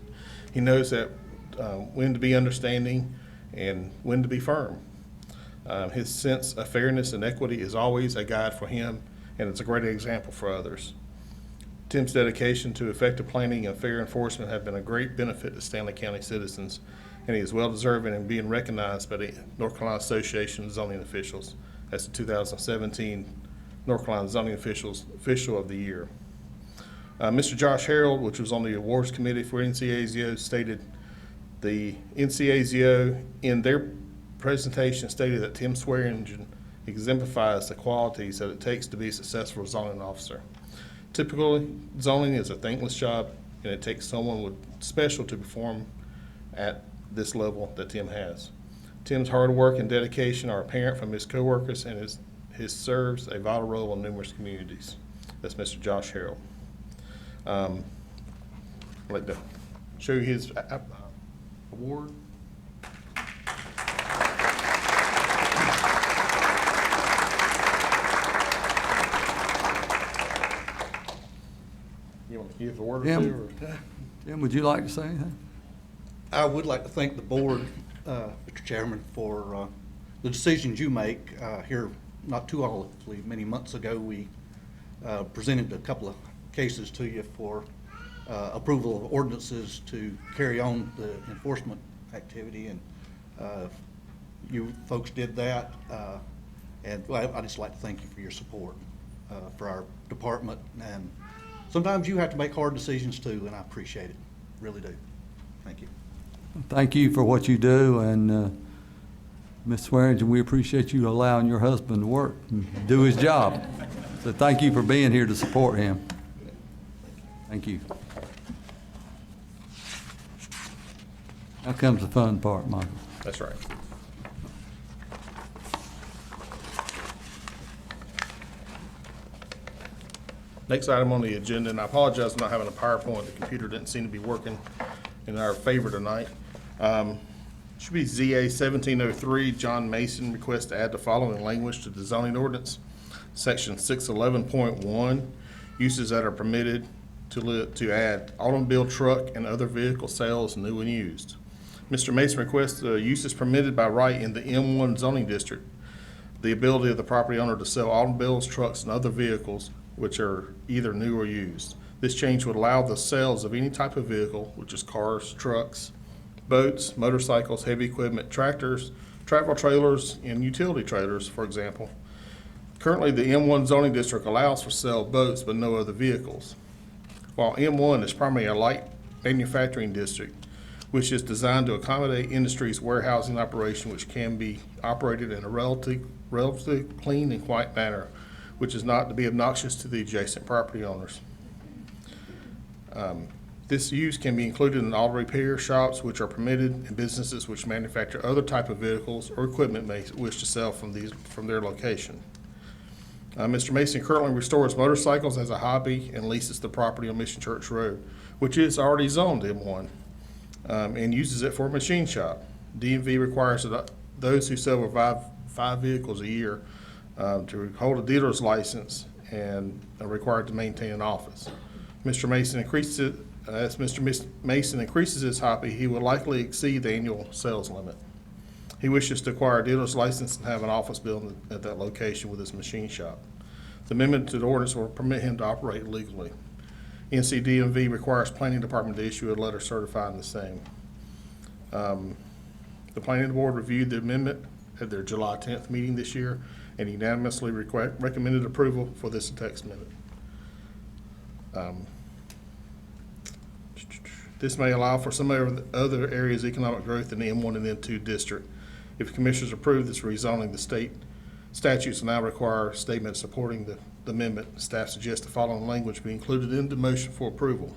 Speaker 13: He knows that when to be understanding and when to be firm. His sense of fairness and equity is always a guide for him, and it's a great example for others. Tim's dedication to effective planning and fair enforcement have been a great benefit to Stanley County citizens, and he is well deserving in being recognized by the North Carolina Association of Zoning Officials as the 2017 North Carolina Zoning Official of the Year. Mr. Josh Harold, which was on the awards committee for NCAZO, stated the NCAZO in their presentation stated that Tim Swearingen exemplifies the qualities that it takes to be a successful zoning officer. Typically, zoning is a thankless job, and it takes someone special to perform at this level that Tim has. Tim's hard work and dedication are apparent from his coworkers, and he serves a vital role in numerous communities. That's Mr. Josh Harold. I'd like to show you his award. You want to give the word or two?
Speaker 1: Jim, would you like to say anything?
Speaker 14: I would like to thank the board, Mr. Chairman, for the decisions you make. Here, not too awfully many months ago, we presented a couple of cases to you for approval of ordinances to carry on the enforcement activity, and you folks did that. And I'd just like to thank you for your support for our department. And sometimes you have to make hard decisions too, and I appreciate it, really do. Thank you.
Speaker 1: Thank you for what you do, and Ms. Swearingen, we appreciate you allowing your husband to work and do his job. So thank you for being here to support him. Thank you. Now comes the fun part, Michael.
Speaker 13: That's right. Next item on the agenda, and I apologize for not having a PowerPoint. The computer didn't seem to be working in our favor tonight. Should be ZA 1703. John Mason requests to add the following language to the zoning ordinance. Section 611.1, uses that are permitted to add automobile, truck, and other vehicle sales, new and used. Mr. Mason requests uses permitted by right in the M1 zoning district, the ability of the property owner to sell automobiles, trucks, and other vehicles which are either new or used. This change would allow the sales of any type of vehicle, which is cars, trucks, boats, motorcycles, heavy equipment, tractors, travel trailers, and utility trailers, for example. Currently, the M1 zoning district allows for sale of boats but no other vehicles. While M1 is primarily a light manufacturing district, which is designed to accommodate industry's warehousing operation, which can be operated in a relatively clean and quiet manner, which is not to be obnoxious to the adjacent property owners. This use can be included in auto repair shops, which are permitted, and businesses which manufacture other type of vehicles or equipment may wish to sell from their location. Mr. Mason currently restores motorcycles as a hobby and leases the property on Mission Church Road, which is already zoned M1, and uses it for a machine shop. DMV requires that those who sell five vehicles a year to hold a dealer's license and are required to maintain an office. Mr. Mason increases it, as Mr. Mason increases his hobby, he will likely exceed the annual sales limit. He wishes to acquire a dealer's license and have an office building at that location with his machine shop. The amendment to the ordinance will permit him to operate legally. NCDMV requires Planning Department to issue a letter certifying the same. The Planning Board reviewed the amendment at their July 10th meeting this year and unanimously recommended approval for this text amendment. This may allow for some other areas' economic growth in the M1 and M2 district. If commissioners approve this rezoning, the state statutes now require statements supporting the amendment. Staff suggests the following language be included in the motion for approval.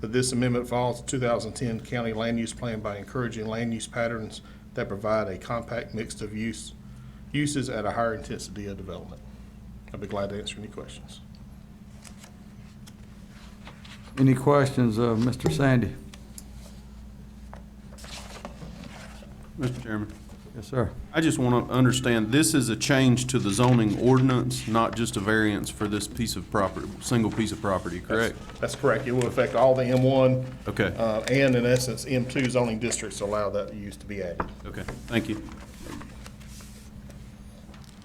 Speaker 13: That this amendment follows the 2010 county land use plan by encouraging land use patterns that provide a compact mix of uses at a higher intensity of development. I'd be glad to answer any questions.
Speaker 1: Any questions of Mr. Sandy?
Speaker 5: Mr. Chairman,
Speaker 1: Yes, sir.
Speaker 5: I just want to understand, this is a change to the zoning ordinance, not just a variance for this piece of property, single piece of property, correct?
Speaker 13: That's correct. It will affect all the M1.
Speaker 5: Okay.
Speaker 13: And in essence, M2 zoning districts allow that use to be added.
Speaker 5: Okay, thank you.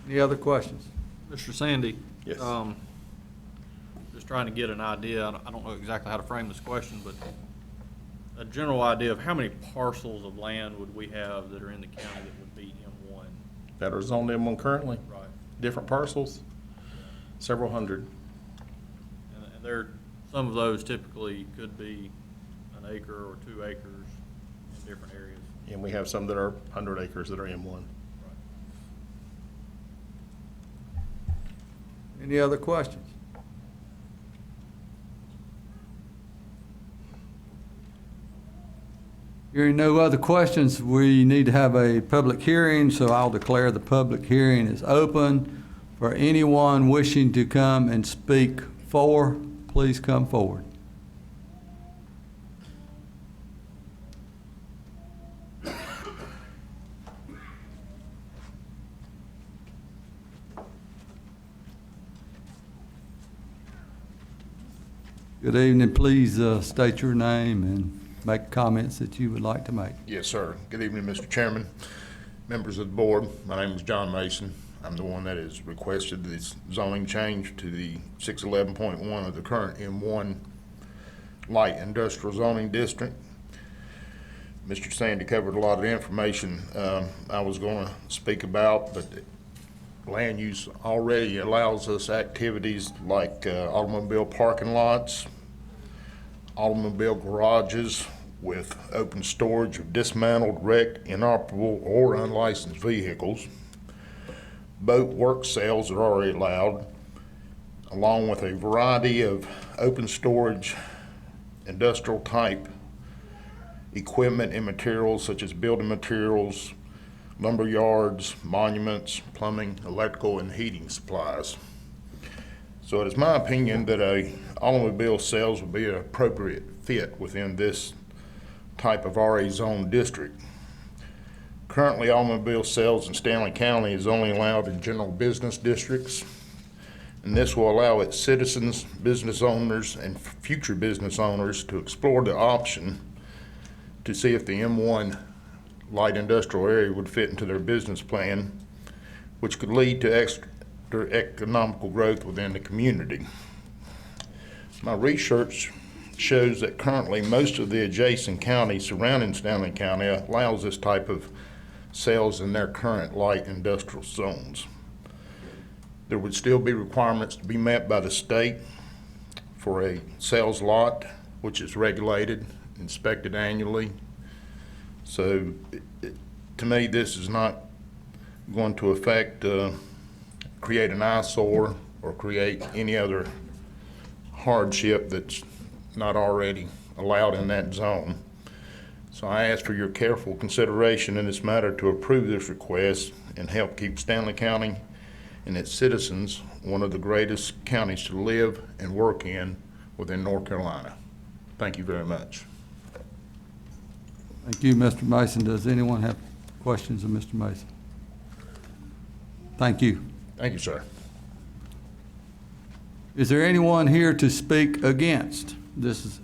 Speaker 1: Any other questions?
Speaker 4: Mr. Sandy?
Speaker 13: Yes.
Speaker 4: Just trying to get an idea, I don't know exactly how to frame this question, but a general idea of how many parcels of land would we have that are in the county that would be M1?
Speaker 13: That are zoned M1 currently,
Speaker 4: Right.
Speaker 13: different parcels, several hundred.
Speaker 4: And there, some of those typically could be an acre or 2 acres in different areas.
Speaker 13: And we have some that are 100 acres that are M1.
Speaker 1: Any other questions? Hearing no other questions, we need to have a public hearing, so I'll declare the public hearing is open. For anyone wishing to come and speak for, please come forward. Good evening. Please state your name and make comments that you would like to make.
Speaker 15: Yes, sir. Good evening, Mr. Chairman, members of the board. My name is John Mason. I'm the one that has requested this zoning change to the 611.1 of the current M1 light industrial zoning district. Mr. Sandy covered a lot of the information I was going to speak about, but land use already allows us activities like automobile parking lots, automobile garages with open storage of dismantled, wrecked, inoperable, or unlicensed vehicles. Boat work sales are already allowed, along with a variety of open storage, industrial type equipment and materials such as building materials, lumber yards, monuments, plumbing, electrical, and heating supplies. So it is my opinion that automobile sales would be an appropriate fit within this type of RA zone district. Currently, automobile sales in Stanley County is only allowed in general business districts, and this will allow its citizens, business owners, and future business owners to explore the option to see if the M1 light industrial area would fit into their business plan, which could lead to extra economical growth within the community. My research shows that currently most of the adjacent counties surrounding Stanley County allows this type of sales in their current light industrial zones. There would still be requirements to be met by the state for a sales lot, which is regulated, inspected annually. So to me, this is not going to affect, create an eyesore or create any other hardship that's not already allowed in that zone. So I ask for your careful consideration in this matter to approve this request and help keep Stanley County and its citizens one of the greatest counties to live and work in within North Carolina. Thank you very much.
Speaker 1: Thank you, Mr. Mason. Does anyone have questions of Mr. Mason? Thank you.
Speaker 15: Thank you, sir.
Speaker 1: Is there anyone here to speak against this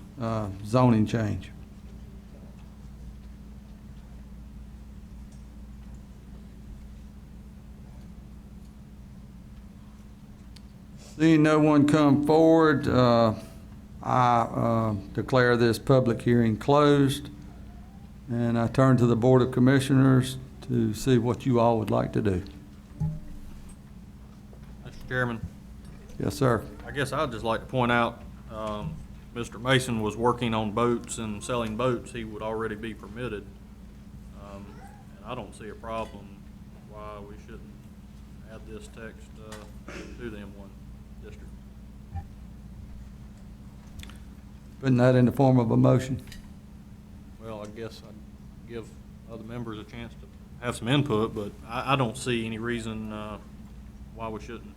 Speaker 1: zoning change? Seeing no one come forward, I declare this public hearing closed, and I turn to the Board of Commissioners to see what you all would like to do.
Speaker 4: Mr. Chairman,
Speaker 1: Yes, sir.
Speaker 4: I guess I'd just like to point out, Mr. Mason was working on boats and selling boats. He would already be permitted. And I don't see a problem why we shouldn't add this text to the M1 district.
Speaker 1: Putting that in the form of a motion.
Speaker 4: Well, I guess I'd give other members a chance to have some input, but I don't see any reason why we shouldn't.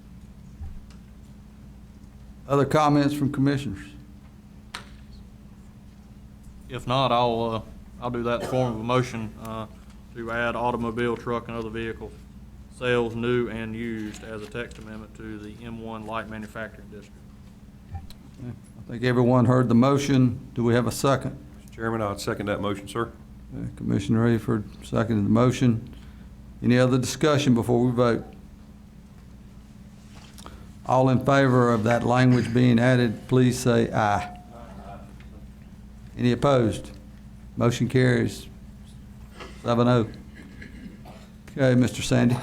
Speaker 1: Other comments from commissioners?
Speaker 4: If not, I'll do that in the form of a motion to add automobile, truck, and other vehicle sales, new and used, as a text amendment to the M1 light manufacturing district.
Speaker 1: I think everyone heard the motion. Do we have a second?
Speaker 2: Mr. Chairman, I'd second that motion, sir.
Speaker 1: Commissioner Rayford seconded the motion. Any other discussion before we vote? All in favor of that language being added, please say aye. Any opposed? Motion carries 7-0. Okay, Mr. Sandy.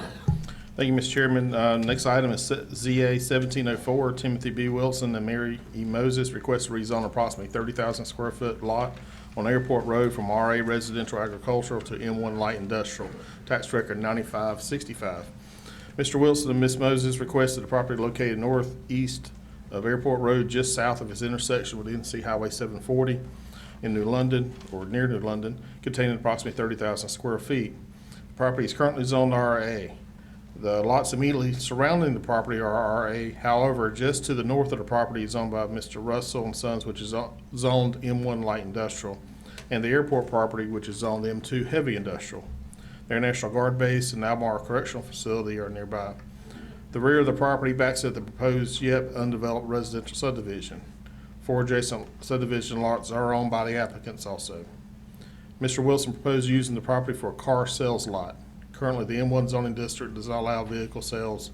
Speaker 13: Thank you, Mr. Chairman. Next item is ZA 1704, Timothy B. Wilson and Mary E. Moses request to rezone approximately 30,000 square foot lot on Airport Road from RA Residential Agricultural to M1 Light Industrial, tax record 9565. Mr. Wilson and Ms. Moses requested a property located northeast of Airport Road, just south of its intersection with NC Highway 740 in New London, or near New London, containing approximately 30,000 square feet. The property is currently zoned RA. The lots immediately surrounding the property are RA. However, just to the north of the property is owned by Mr. Russell and Sons, which is zoned M1 Light Industrial, and the airport property, which is zoned M2 Heavy Industrial. The Air National Guard Base and Albemarle Correctional Facility are nearby. The rear of the property backs at the proposed yet undeveloped residential subdivision. 4 adjacent subdivision lots are owned by the applicants also. Mr. Wilson proposed using the property for a car sales lot. Currently, the M1 zoning district does not allow vehicle sales.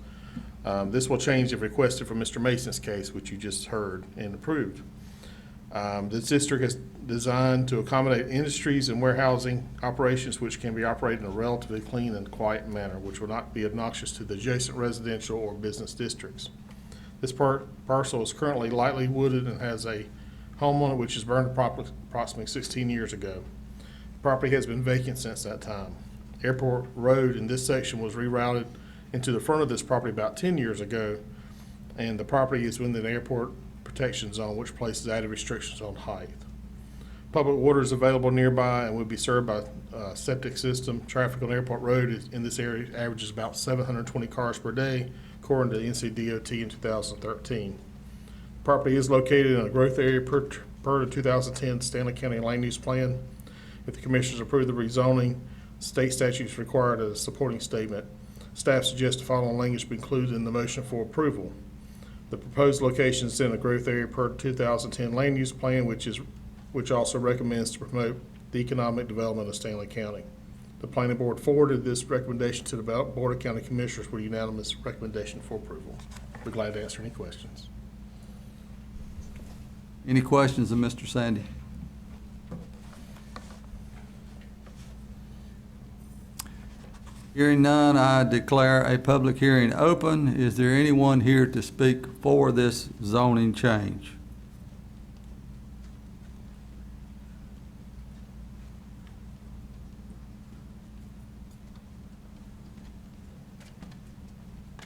Speaker 13: This will change if requested for Mr. Mason's case, which you just heard and approved. This district is designed to accommodate industries and warehousing operations which can be operated in a relatively clean and quiet manner, which will not be obnoxious to the adjacent residential or business districts. This parcel is currently lightly wooded and has a home on it which was burned approximately 16 years ago. The property has been vacant since that time. Airport Road in this section was rerouted into the front of this property about 10 years ago, and the property is within the airport protection zone, which places added restrictions on height. Public water is available nearby and would be served by a septic system. Traffic on Airport Road in this area averages about 720 cars per day, according to NCDOT in 2013. The property is located in a growth area per the 2010 Stanley County Land Use Plan. If the commissioners approve the rezoning, state statutes require a supporting statement. Staff suggests the following language be included in the motion for approval. The proposed location is in a growth area per 2010 Land Use Plan, which also recommends to promote the economic development of Stanley County. The Planning Board forwarded this recommendation to the Board of County Commissioners with unanimous recommendation for approval. We're glad to answer any questions.
Speaker 1: Any questions of Mr. Sandy? Hearing none, I declare a public hearing open. Is there anyone here to speak for this zoning change?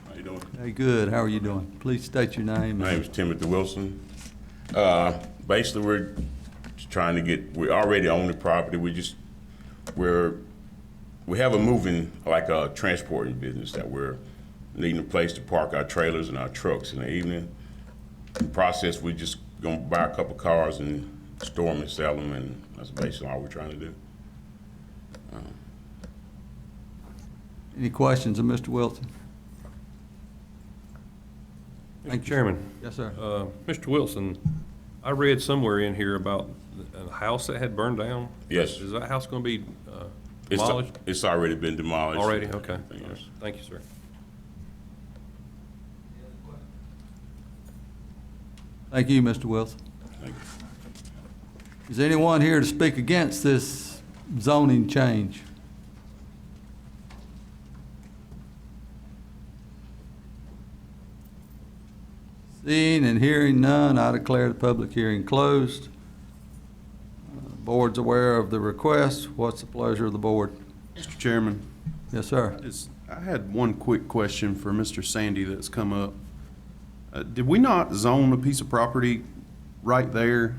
Speaker 16: How you doing?
Speaker 1: Hey, good. How are you doing? Please state your name.
Speaker 16: My name is Timothy Wilson. Basically, we're just trying to we already own the property. We have a moving, like a transporting business that we're needing a place to park our trailers and our trucks in the evening. In the process, we're just gonna buy a couple cars and store them and sell them, and that's basically all we're trying to do.
Speaker 1: Any questions of Mr. Wilson?
Speaker 2: Mr. Chairman.
Speaker 1: Yes, sir.
Speaker 2: Mr. Wilson, I read somewhere in here about a house that had burned down.
Speaker 16: Yes.
Speaker 2: Is that house going to be
Speaker 16: It's,
Speaker 2: demolished?
Speaker 16: it's already been demolished.
Speaker 2: Already? Okay.
Speaker 16: Yes.
Speaker 2: Thank you, sir.
Speaker 1: Thank you, Mr. Wilson.
Speaker 16: Thank you.
Speaker 1: Is anyone here to speak against this zoning change? Seeing and hearing none, I declare the public hearing closed. Board's aware of the request. What's the pleasure of the board?
Speaker 5: Mr. Chairman,
Speaker 1: Yes, sir.
Speaker 5: I had one quick question for Mr. Sandy that's come up. Did we not zone a piece of property right there?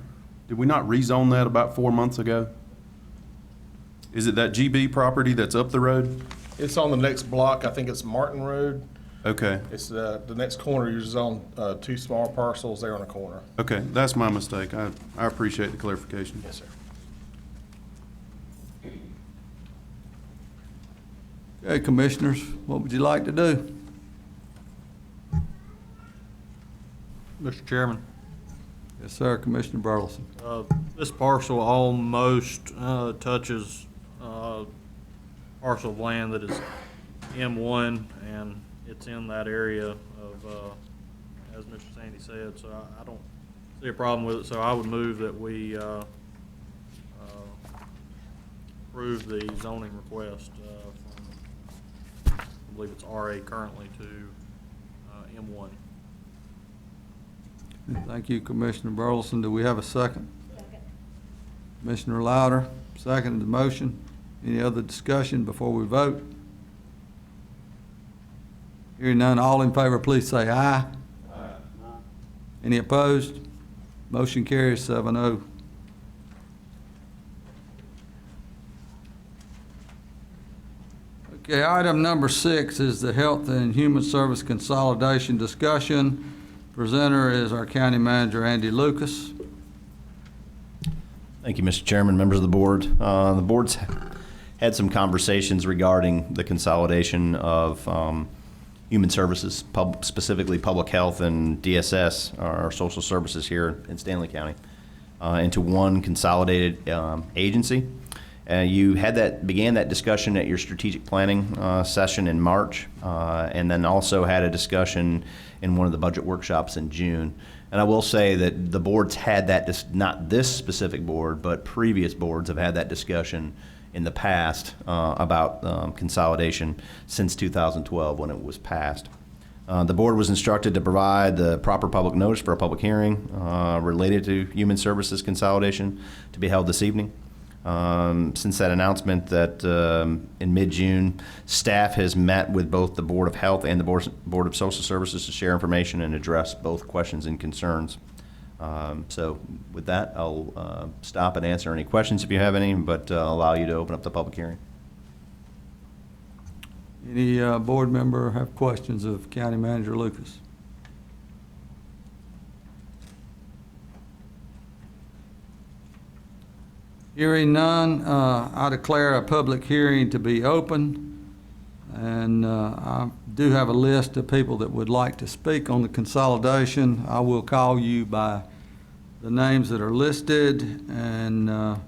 Speaker 5: Did we not rezone that about 4 months ago? Is it that GB property that's up the road?
Speaker 13: It's on the next block. I think it's Martin Road.
Speaker 5: Okay,
Speaker 13: It's the next corner. You're zone two small parcels there on the corner.
Speaker 5: okay, that's my mistake. I appreciate the clarification.
Speaker 13: Yes, sir.
Speaker 1: Okay, commissioners, what would you like to do?
Speaker 4: Mr. Chairman,
Speaker 1: Yes, sir, Commissioner Burleson.
Speaker 4: this parcel almost touches parcel of land that is M1, and it's in that area of, as Mr. Sandy said, so I don't see a problem with it, so I would move that we approve the zoning request from, I believe it's RA currently, to M1.
Speaker 1: Thank you, Commissioner Burleson. Do we have a second? Second. Commissioner Louder, seconded the motion. Any other discussion before we vote? Hearing none, all in favor, please say aye. Aye. Any opposed? Motion carries 7-0. Okay, item number 6 is the Health and Human Service Consolidation discussion. Presenter is our County Manager, Andy Lucas.
Speaker 17: Thank you, Mr. Chairman, members of the board. The board's had some conversations regarding the consolidation of human services, specifically public health and DSS, our social services here in Stanley County, into one consolidated agency. You began that discussion at your strategic planning session in March, and then also had a discussion in one of the budget workshops in June. And I will say that the board's had that, not this specific board, but previous boards have had that discussion in the past about consolidation since 2012 when it was passed. The board was instructed to provide the proper public notice for a public hearing related to human services consolidation to be held this evening. Since that announcement that in mid-June, staff has met with both the Board of Health and the Board of Social Services to share information and address both questions and concerns. So with that, I'll stop and answer any questions if you have any, but allow you to open up the public hearing.
Speaker 1: Any board member have questions of County Manager Lucas? Hearing none, I declare a public hearing to be open. And I do have a list of people that would like to speak on the consolidation. I will call you by the names that are listed, and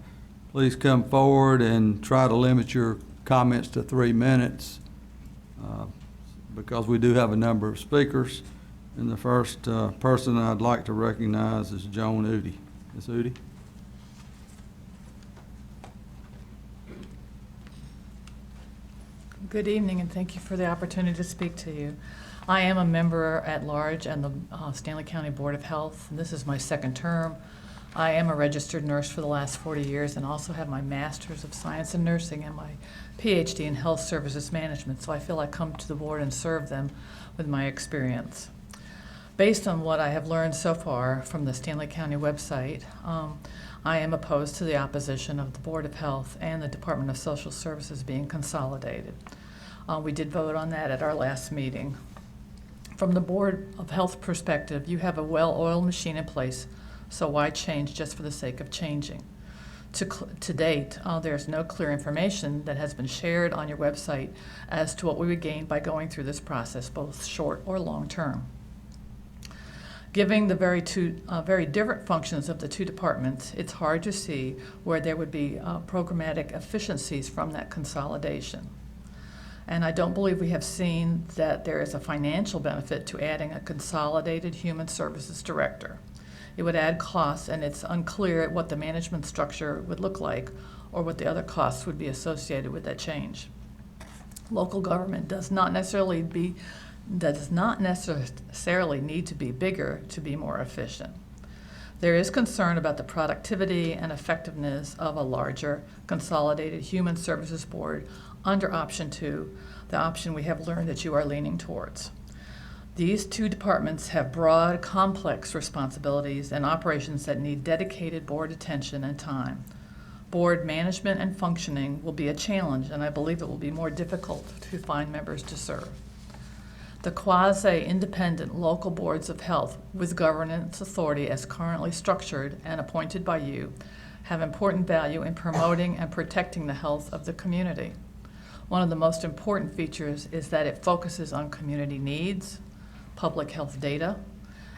Speaker 1: please come forward and try to limit your comments to 3 minutes because we do have a number of speakers. And the first person I'd like to recognize is Joan Udi. Ms. Udi?
Speaker 18: Good evening, and thank you for the opportunity to speak to you. I am a member at large on the Stanley County Board of Health, and this is my second term. I am a registered nurse for the last 40 years and also have my Master's of Science in Nursing and my PhD in Health Services Management, so I feel I come to the board and serve them with my experience. Based on what I have learned so far from the Stanley County website, I am opposed to the opposition of the Board of Health and the Department of Social Services being consolidated. We did vote on that at our last meeting. From the Board of Health perspective, you have a well-oiled machine in place So why change just for the sake of changing? To date, there's no clear information that has been shared on your website as to what we would gain by going through this process, both short or long term. Given the very different functions of the two departments, it's hard to see where there would be programmatic efficiencies from that consolidation. And I don't believe we have seen that there is a financial benefit to adding a consolidated human services director. It would add costs, and it's unclear what the management structure would look like or what the other costs would be associated with that change. Local government does not necessarily need to be bigger to be more efficient. There is concern about the productivity and effectiveness of a larger consolidated human services board under option 2, the option we have learned that you are leaning towards. These two departments have broad, complex responsibilities and operations that need dedicated board attention and time. Board management and functioning will be a challenge, and I believe it will be more difficult to find members to serve. The quasi-independent local boards of health with governance authority as currently structured and appointed by you have important value in promoting and protecting the health of the community. One of the most important features is that it focuses on community needs, public health data,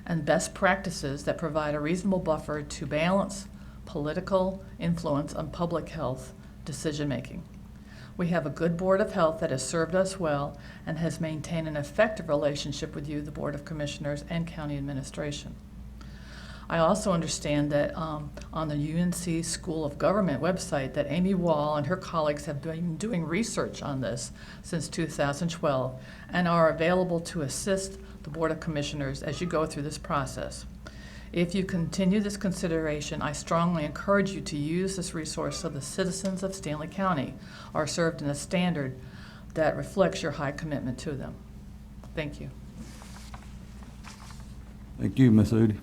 Speaker 18: and best practices that provide a reasonable buffer to balance political influence on public health decision-making. We have a good Board of Health that has served us well and has maintained an effective relationship with you, the Board of Commissioners, and County Administration. I also understand that on the UNC School of Government website that Amy Wall and her colleagues have been doing research on this since 2012 and are available to assist the Board of Commissioners as you go through this process. If you continue this consideration, I strongly encourage you to use this resource so the citizens of Stanley County are served in a standard that reflects your high commitment to them. Thank you.
Speaker 1: Thank you, Ms. Udi.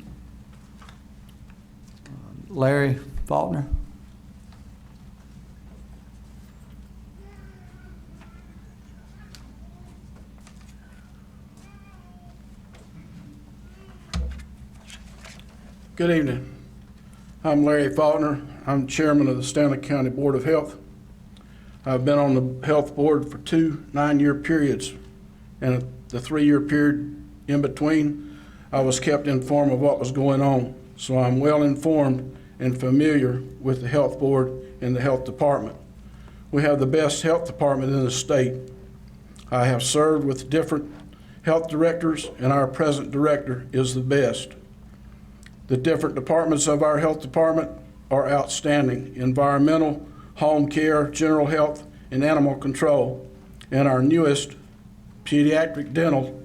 Speaker 1: Larry Faulkner.
Speaker 19: Good evening. I'm Larry Faulkner. I'm chairman of the Stanley County Board of Health. I've been on the health board for 2 9-year periods, and the 3-year period in between, I was kept informed of what was going on. So I'm well informed and familiar with the health board and the health department. We have the best health department in the state. I have served with different health directors, and our present director is the best. The different departments of our health department are outstanding: environmental, home care, general health, and animal control. And our newest, pediatric dental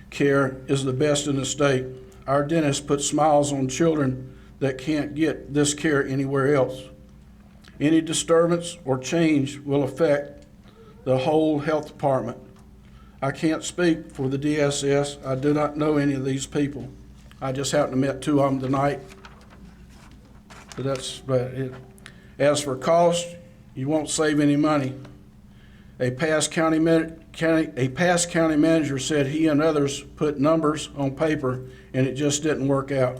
Speaker 19: care, is the best in the state. Our dentist puts smiles on children that can't get this care anywhere else. Any disturbance or change will affect the whole health department. I can't speak for the DSS. I do not know any of these people. I just happened to meet 2 of them tonight. But that's about it. As for cost, you won't save any money. A past county manager said he and others put numbers on paper and it just didn't work out.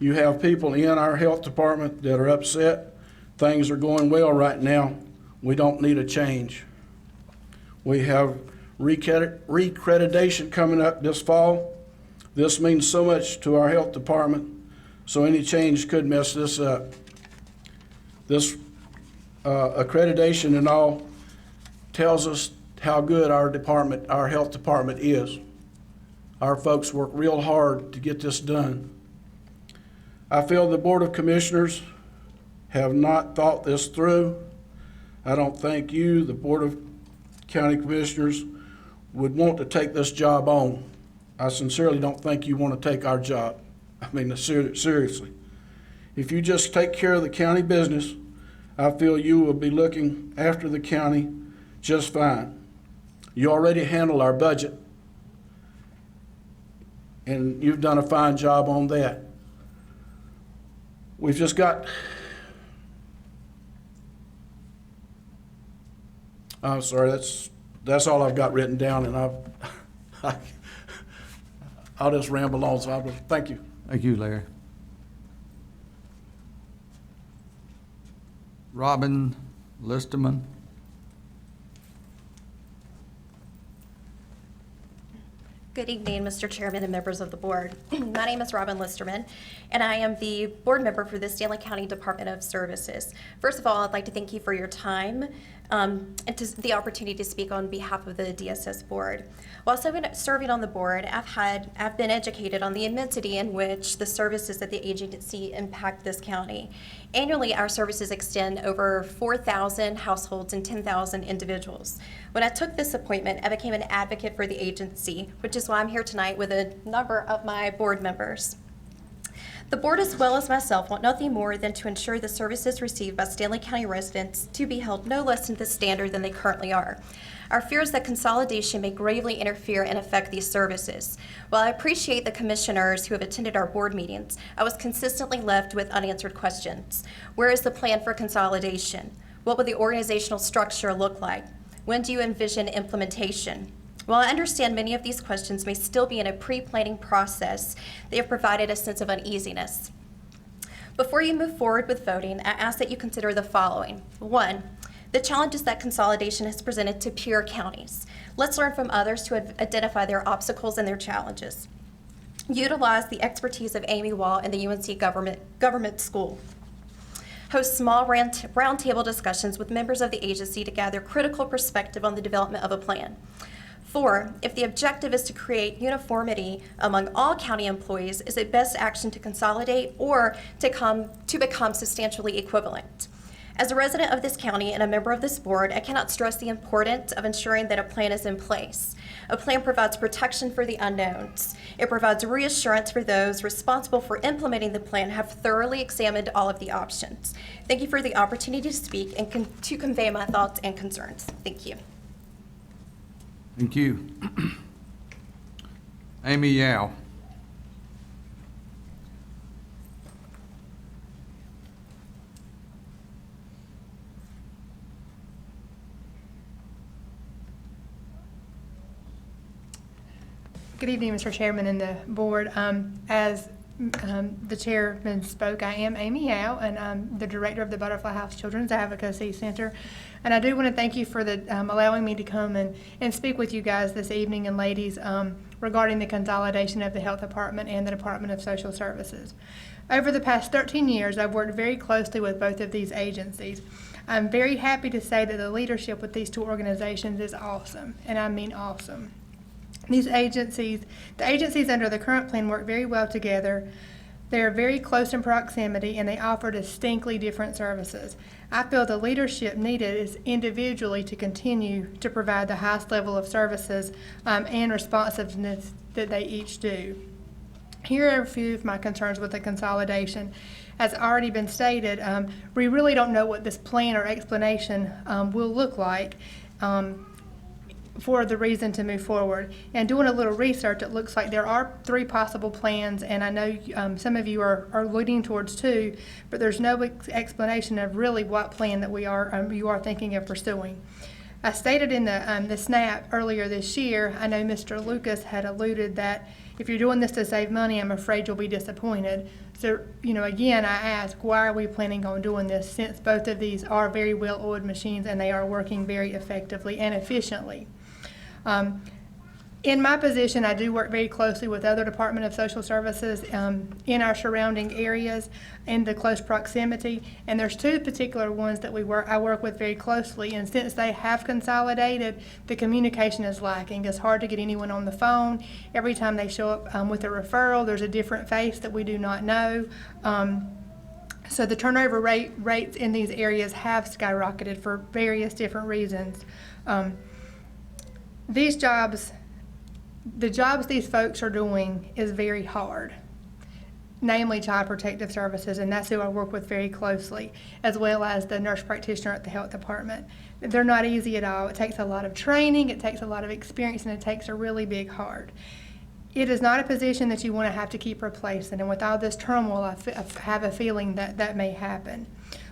Speaker 19: You have people in our health department that are upset. Things are going well right now. We don't need a change. We have recreditation coming up this fall. This means so much to our health department, so any change could mess this up. This accreditation and all tells us how good our health department is. Our folks work real hard to get this done. I feel the Board of Commissioners have not thought this through. I don't think you, the Board of County Commissioners, would want to take this job on. I sincerely don't think you want to take our job. I mean, seriously. If you just take care of the county business, I feel you will be looking after the county just fine. You already handle our budget, and you've done a fine job on that. We've just got, I'm sorry, that's all I've got written down, and I'll just ramble on, so thank you.
Speaker 1: Thank you, Larry. Robin Listerman.
Speaker 20: Good evening, Mr. Chairman and members of the board. My name is Robin Listerman, and I am the board member for the Stanley County Department of Services. First of all, I'd like to thank you for your time and the opportunity to speak on behalf of the DSS board. While serving on the board, I've been educated on the immensity in which the services at the agency impact this county. Annually, our services extend over 4,000 households and 10,000 individuals. When I took this appointment, I became an advocate for the agency, which is why I'm here tonight with a number of my board members. The board, as well as myself, want nothing more than to ensure the services received by Stanley County residents to be held no less to the standard than they currently are. Our fear is that consolidation may gravely interfere and affect these services. While I appreciate the commissioners who have attended our board meetings, I was consistently left with unanswered questions. Where is the plan for consolidation? What will the organizational structure look like? When do you envision implementation? While I understand many of these questions may still be in a pre-planning process, they have provided a sense of uneasiness. Before you move forward with voting, I ask that you consider the following. 1, the challenges that consolidation has presented to peer counties. Let's learn from others to identify their obstacles and their challenges. Utilize the expertise of Amy Wall and the UNC Government School. Host small roundtable discussions with members of the agency to gather critical perspective on the development of a plan. 4, if the objective is to create uniformity among all county employees, is it best action to consolidate or to become substantially equivalent? As a resident of this county and a member of this board, I cannot stress the importance of ensuring that a plan is in place. A plan provides protection for the unknowns. It provides reassurance for those responsible for implementing the plan have thoroughly examined all of the options. Thank you for the opportunity to speak and to convey my thoughts and concerns. Thank you.
Speaker 1: Thank you. Amy Yao.
Speaker 21: Good evening, Mr. Chairman and the board. As the chairman spoke, I am Amy Yao, and I'm the director of the Butterfly House Children's Advocacy Center. And I do want to thank you for allowing me to come and speak with you guys this evening and ladies regarding the consolidation of the Health Department and the Department of Social Services. Over the past 13 years, I've worked very closely with both of these agencies. I'm very happy to say that the leadership with these two organizations is awesome, and I mean awesome. The agencies under the current plan work very well together. They are very close in proximity, and they offer distinctly different services. I feel the leadership needed is individually to continue to provide the highest level of services and responsiveness that they each do. Here are a few of my concerns with the consolidation. As already been stated, we really don't know what this plan or explanation will look like for the reason to move forward. And doing a little research, it looks like there are 3 possible plans, and I know some of you are leaning towards 2, but there's no explanation of really what plan that you are thinking of pursuing. I stated in the SNAP earlier this year, I know Mr. Lucas had alluded that if you're doing this to save money, I'm afraid you'll be disappointed. So, again, I ask, why are we planning on doing this, since both of these are very well-oiled machines and they are working very effectively and efficiently? In my position, I do work very closely with other Department of Social Services in our surrounding areas in the close proximity, and there's 2 particular ones that I work with very closely, and since they have consolidated, the communication is lacking. It's hard to get anyone on the phone. Every time they show up with a referral, there's a different face that we do not know. So the turnover rates in these areas have skyrocketed for various different reasons. The jobs these folks are doing is very hard, namely Child Protective Services, and that's who I work with very closely, as well as the nurse practitioner at the Health Department. They're not easy at all. It takes a lot of training, it takes a lot of experience, and it takes a really big heart. It is not a position that you want to have to keep replacing, and with all this turmoil, I have a feeling that may happen.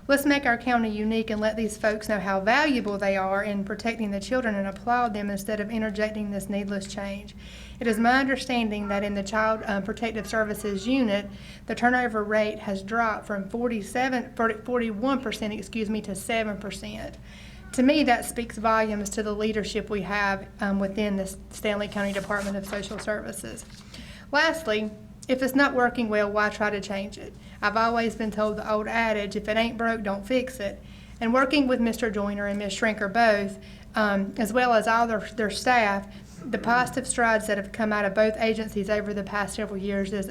Speaker 21: Let's make our county unique and let these folks know how valuable they are in protecting the children and applaud them instead of interjecting this needless change. It is my understanding that in the Child Protective Services unit, the turnover rate has dropped from 41% to 7%. To me, that speaks volumes to the leadership we have within the Stanley County Department of Social Services. Lastly, if it's not working well, why try to change it? I've always been told the old adage, if it ain't broke, don't fix it. And working with Mr. Joyner and Ms. Shrinker both, as well as all their staff, the positive strides that have come out of both agencies over the past several years has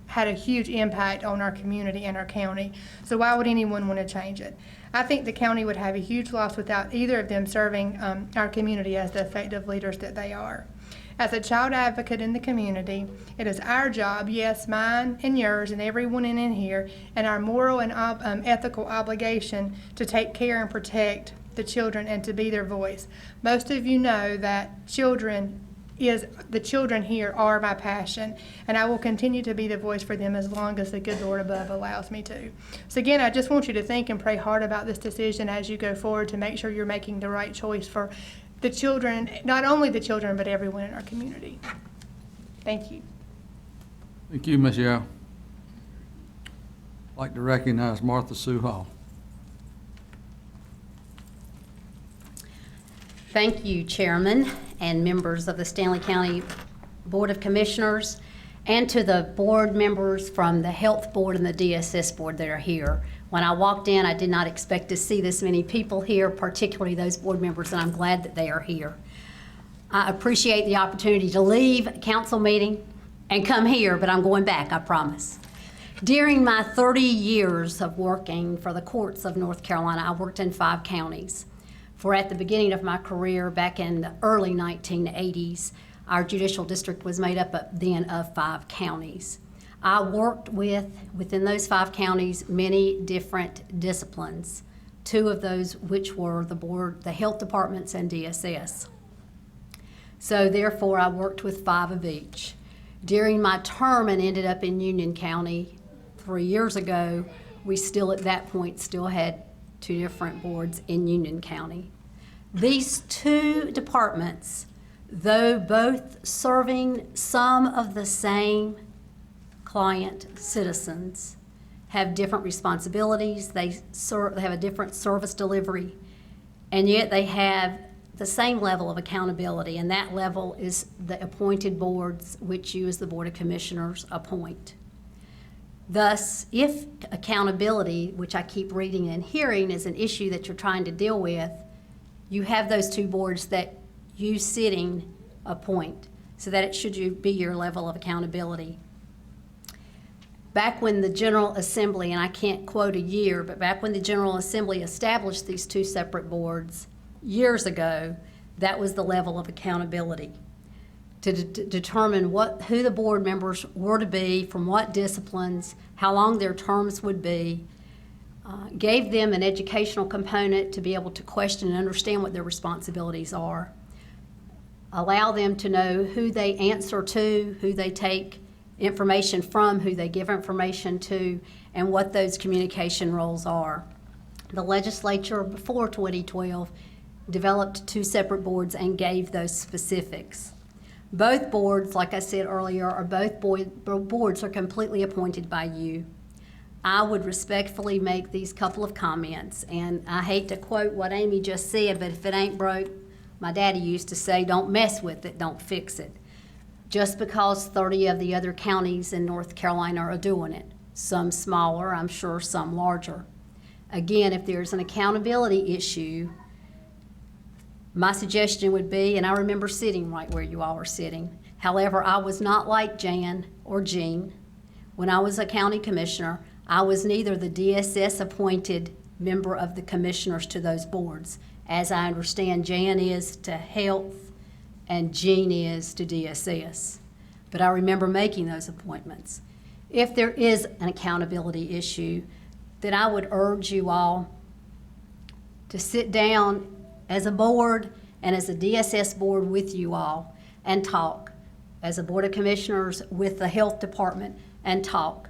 Speaker 21: had a huge impact on our community and our county. So why would anyone want to change it? I think the county would have a huge loss without either of them serving our community as the effective leaders that they are. As a child advocate in the community, it is our job, yes, mine and yours and everyone in here, and our moral and ethical obligation to take care and protect the children and to be their voice. Most of you know that the children here are my passion, and I will continue to be the voice for them as long as the good Lord above allows me to. So again, I just want you to think and pray hard about this decision as you go forward to make sure you're making the right choice for the children, not only the children, but everyone in our community. Thank you.
Speaker 1: Thank you, Ms. Yao. I'd like to recognize Martha Sue Hall.
Speaker 3: Thank you, Chairman and members of the Stanley County Board of Commissioners, and to the board members from the Health Board and the DSS Board that are here. When I walked in, I did not expect to see this many people here, particularly those board members, and I'm glad that they are here. I appreciate the opportunity to leave a council meeting and come here, but I'm going back, I promise. During my 30 years of working for the courts of North Carolina, I worked in 5 counties. For at the beginning of my career, back in the early 1980s, our judicial district was made up of 5 counties. I worked within those 5 counties, many different disciplines, 2 of those which were the health departments and DSS. So therefore, I worked with 5 of each. During my term and ended up in Union County 3 years ago, we still at that point still had 2 different boards in Union County. These 2 departments, though both serving some of the same client citizens, have different responsibilities, they have a different service delivery, and yet they have the same level of accountability, and that level is the appointed boards which you as the Board of Commissioners appoint. Thus, if accountability, which I keep reading and hearing, is an issue that you're trying to deal with, you have those 2 boards that you sitting appoint, so that it should be your level of accountability. Back when the General Assembly, and I can't quote a year, but back when the General Assembly established these 2 separate boards years ago, that was the level of accountability to determine who the board members were to be, from what disciplines, how long their terms would be, gave them an educational component to be able to question and understand what their responsibilities are, allow them to know who they answer to, who they take information from, who they give information to, and what those communication roles are. The legislature before 2012 developed 2 separate boards and gave those specifics. Both boards, like I said earlier, boards are completely appointed by you. I would respectfully make these couple of comments, and I hate to quote what Amy just said, but if it ain't broke, my daddy used to say, don't mess with it, don't fix it. Just because 30 of the other counties in North Carolina are doing it, some smaller, I'm sure some larger. Again, if there's an accountability issue, my suggestion would be, and I remember sitting right where you all are sitting. However, I was not like Jan or Jean. When I was a county commissioner, I was neither the DSS appointed member of the commissioners to those boards. As I understand, Jan is to health and Jean is to DSS. But I remember making those appointments. If there is an accountability issue, then I would urge you all to sit down as a board and as a DSS board with you all and talk, as a Board of Commissioners with the Health Department and talk,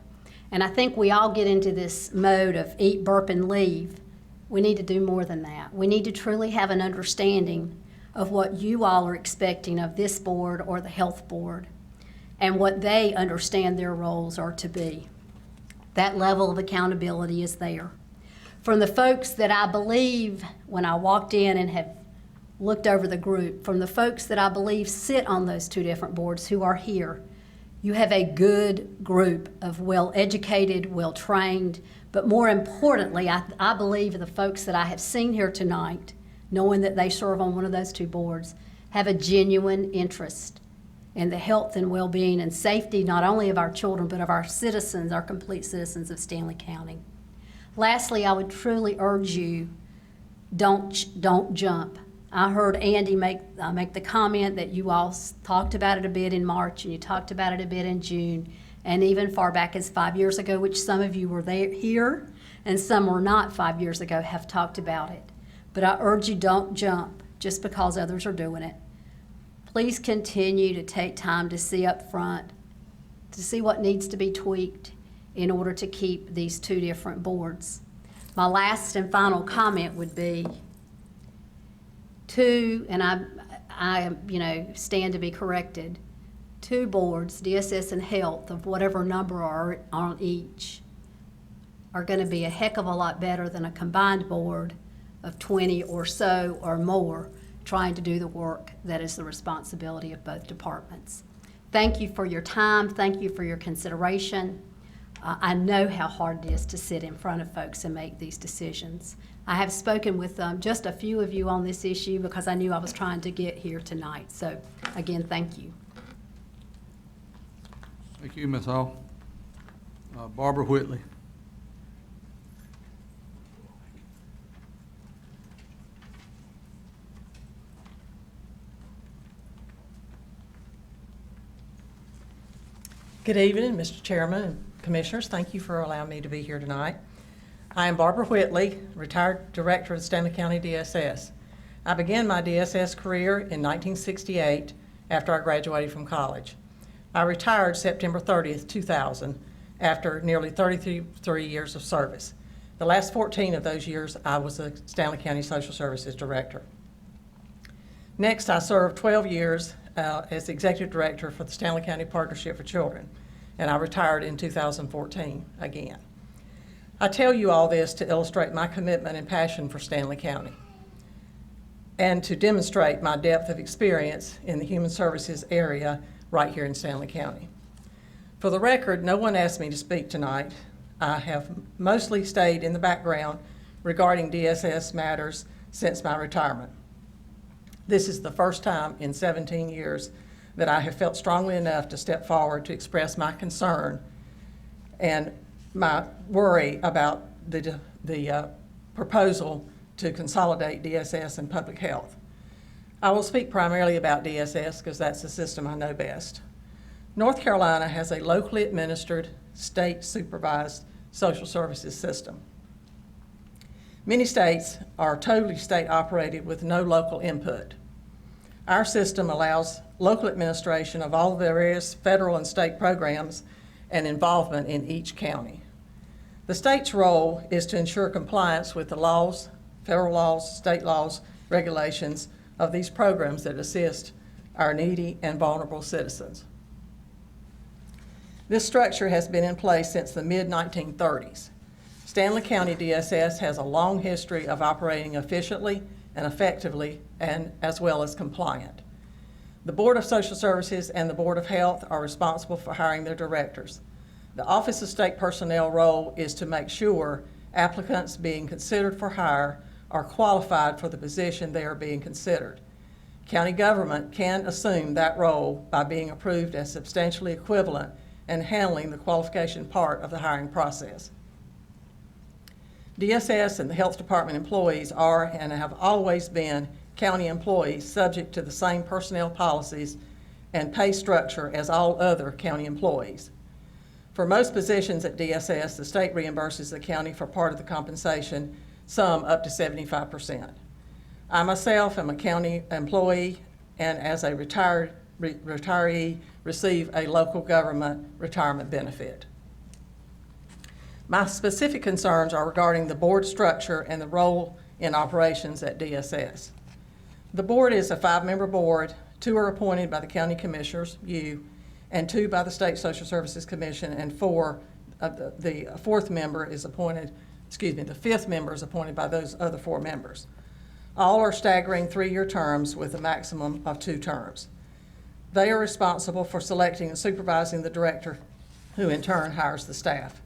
Speaker 3: And I think we all get into this mode of eat, burp, and leave. We need to do more than that. We need to truly have an understanding of what you all are expecting of this board or the health board and what they understand their roles are to be. That level of accountability is there. From the folks that I believe, when I walked in and have looked over the group, from the folks that I believe sit on those two different boards who are here, you have a good group of well-educated, well-trained, but more importantly, I believe the folks that I have seen here tonight, knowing that they serve on one of those two boards, have a genuine interest in the health and well-being and safety not only of our children, but of our citizens, our complete citizens of Stanley County. Lastly, I would truly urge you, don't jump. I heard Andy make the comment that you all talked about it a bit in March and you talked about it a bit in June, and even far back as 5 years ago, which some of you were here and some were not 5 years ago, have talked about it. But I urge you, don't jump just because others are doing it. Please continue to take time to see up front, to see what needs to be tweaked in order to keep these two different boards. My last and final comment would be and I stand to be corrected, two boards, DSS and Health, of whatever number are on each, are going to be a heck of a lot better than a combined board of 20 or so or more trying to do the work that is the responsibility of both departments. Thank you for your time. Thank you for your consideration. I know how hard it is to sit in front of folks and make these decisions. I have spoken with just a few of you on this issue because I knew I was trying to get here tonight. So again, thank you.
Speaker 1: Thank you, Ms. Hall. Barbara Whitley.
Speaker 7: Good evening, Mr. Chairman and Commissioners. Thank you for allowing me to be here tonight. I am Barbara Whitley, retired director of the Stanley County DSS. I began my DSS career in 1968 after I graduated from college. I retired September 30th, 2000, after nearly 33 years of service. The last 14 of those years, I was the Stanley County Social Services Director. Next, I served 12 years as Executive Director for the Stanley County Partnership for Children, and I retired in 2014 again. I tell you all this to illustrate my commitment and passion for Stanley County and to demonstrate my depth of experience in the human services area right here in Stanley County. For the record, no one asked me to speak tonight. I have mostly stayed in the background regarding DSS matters since my retirement. This is the first time in 17 years that I have felt strongly enough to step forward to express my concern and my worry about the proposal to consolidate DSS and public health. I will speak primarily about DSS because that's the system I know best. North Carolina has a locally administered, state-supervised social services system. Many states are totally state-operated with no local input. Our system allows local administration of all the various federal and state programs and involvement in each county. The state's role is to ensure compliance with the laws, federal laws, state laws, regulations of these programs that assist our needy and vulnerable citizens. This structure has been in place since the mid-1930s. Stanley County DSS has a long history of operating efficiently and effectively, and as well as compliant. The Board of Social Services and the Board of Health are responsible for hiring their directors. The Office of State Personnel role is to make sure applicants being considered for hire are qualified for the position they are being considered. County government can assume that role by being approved as substantially equivalent and handling the qualification part of the hiring process. DSS and the Health Department employees are and have always been county employees subject to the same personnel policies and pay structure as all other county employees. For most positions at DSS, the state reimburses the county for part of the compensation, some up to 75%. I myself am a county employee and as a retiree receive a local government retirement benefit. My specific concerns are regarding the board structure and the role in operations at DSS. The board is a 5-member board. 2 are appointed by the county commissioners, you, and 2 by the State Social Services Commission, and 4, the 4th member is appointed, the 5th member is appointed by those other 4 members. All are staggering 3-year terms with a maximum of 2 terms. They are responsible for selecting and supervising the director, who in turn hires the staff.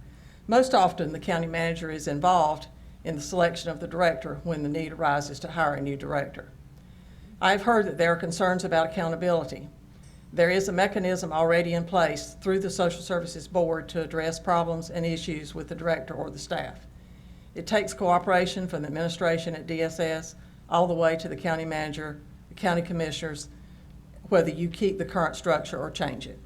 Speaker 7: Most often, the county manager is involved in the selection of the director when the need arises to hire a new director. I've heard that there are concerns about accountability. There is a mechanism already in place through the Social Services Board to address problems and issues with the director or the staff. It takes cooperation from the administration at DSS all the way to the county manager, the county commissioners, whether you keep the current structure or change it.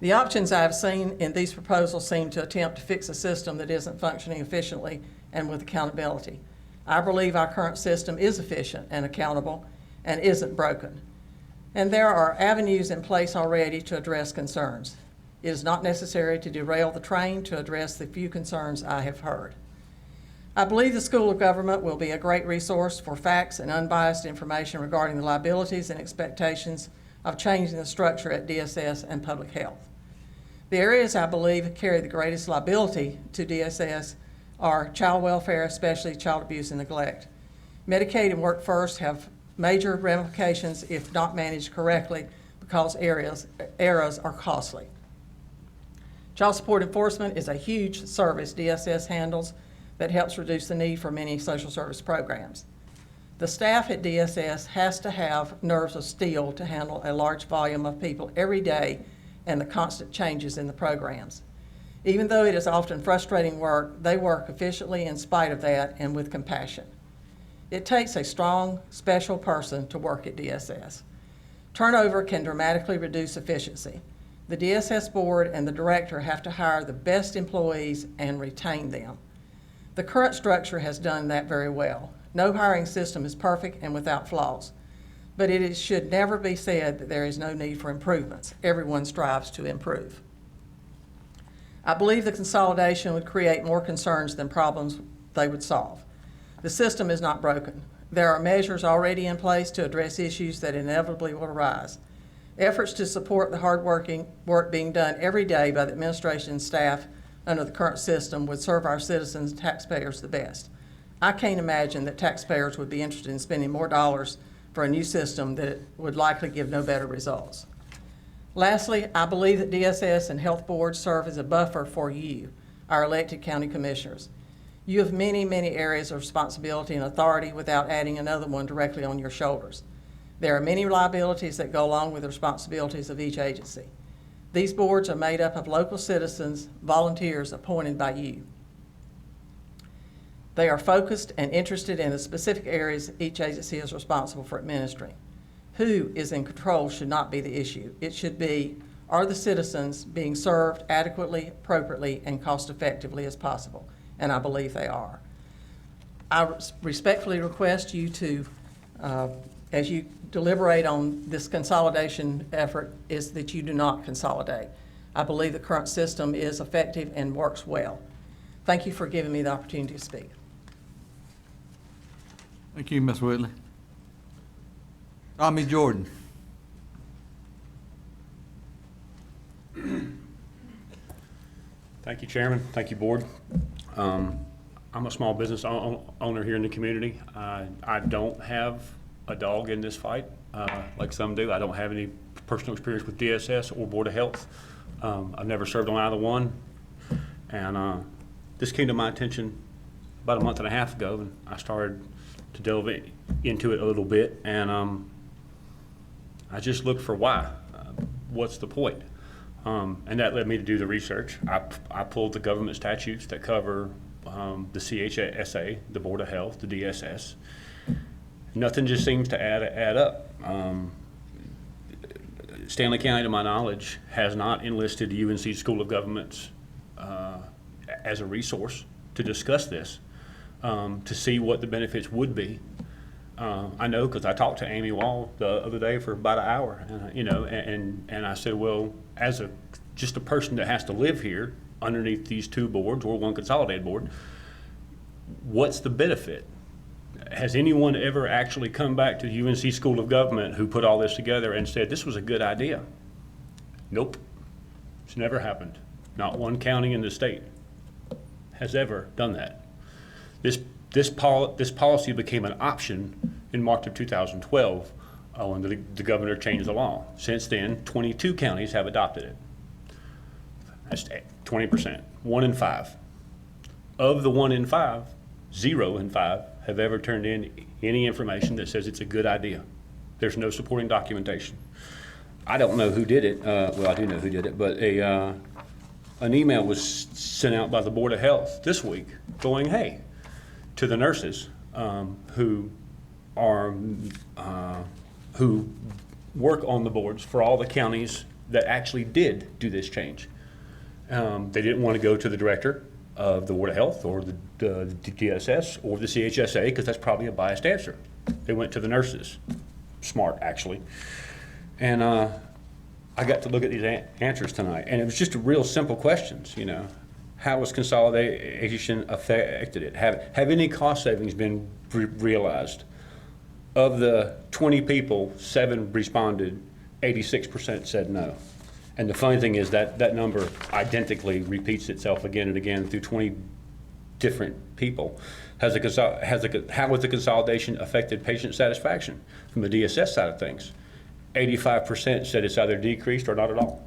Speaker 7: The options I have seen in these proposals seem to attempt to fix a system that isn't functioning efficiently and with accountability. I believe our current system is efficient and accountable and isn't broken. And there are avenues in place already to address concerns. It is not necessary to derail the train to address the few concerns I have heard. I believe the School of Government will be a great resource for facts and unbiased information regarding the liabilities and expectations of changing the structure at DSS and public health. The areas I believe carry the greatest liability to DSS are child welfare, especially child abuse and neglect. Medicaid and Work First have major ramifications if not managed correctly because errors are costly. Child support enforcement is a huge service DSS handles that helps reduce the need for many social service programs. The staff at DSS has to have nerves of steel to handle a large volume of people every day and the constant changes in the programs. Even though it is often frustrating work, they work efficiently in spite of that and with compassion. It takes a strong, special person to work at DSS. Turnover can dramatically reduce efficiency. The DSS board and the director have to hire the best employees and retain them. The current structure has done that very well. No hiring system is perfect and without flaws, but it should never be said that there is no need for improvements. Everyone strives to improve. I believe the consolidation would create more concerns than problems they would solve. The system is not broken. There are measures already in place to address issues that inevitably will arise. Efforts to support the hard work being done every day by the administration and staff under the current system would serve our citizens and taxpayers the best. I can't imagine that taxpayers would be interested in spending more dollars for a new system that would likely give no better results. Lastly, I believe that DSS and health boards serve as a buffer for you, our elected county commissioners. You have many, many areas of responsibility and authority without adding another one directly on your shoulders. There are many liabilities that go along with the responsibilities of each agency. These boards are made up of local citizens, volunteers appointed by you. They are focused and interested in the specific areas each agency is responsible for administering. Who is in control should not be the issue. It should be, are the citizens being served adequately, appropriately, and cost-effectively as possible? And I believe they are. I respectfully request you to, as you deliberate on this consolidation effort, is that you do not consolidate. I believe the current system is effective and works well. Thank you for giving me the opportunity to speak.
Speaker 1: Thank you, Ms. Whitley. Tommy Jordan.
Speaker 6: Thank you, Chairman. Thank you, Board. I'm a small business owner here in the community. I don't have a dog in this fight like some do. I don't have any personal experience with DSS or Board of Health. I've never served on either one. And this came to my attention about a month and a half ago, and I started to delve into it a little bit. And I just looked for why. What's the point? And that led me to do the research. I pulled the government statutes that cover the CHSA, the Board of Health, the DSS. Nothing just seems to add up. Stanley County, to my knowledge, has not enlisted the UNC School of Governments as a resource to discuss this, to see what the benefits would be. I know because I talked to Amy Wall the other day for about an hour, and I said, well, as just a person that has to live here, underneath these two boards or one consolidated board, what's the benefit? Has anyone ever actually come back to the UNC School of Government who put all this together and said, this was a good idea? Nope. It's never happened. Not one county in the state has ever done that. This policy became an option in March of 2012 when the governor changed the law. Since then, 22 counties have adopted it. That's 20%, 1 in 5. Of the 1 in 5, 0 in 5 have ever turned in any information that says it's a good idea. There's no supporting documentation. I don't know who did it. Well, I do know who did it, but an email was sent out by the Board of Health this week going, hey, to the nurses who work on the boards for all the counties that actually did do this change. They didn't want to go to the director of the Board of Health or the DSS or the CHSA because that's probably a biased answer. They went to the nurses. Smart, actually. And I got to look at these answers tonight, and it was just real simple questions, you know. How has consolidation affected it? Have any cost savings been realized? Of the 20 people, 7 responded, 86% said no. And the funny thing is that number identically repeats itself again and again through 20 different people. How has the consolidation affected patient satisfaction? From the DSS side of things, 85% said it's either decreased or not at all.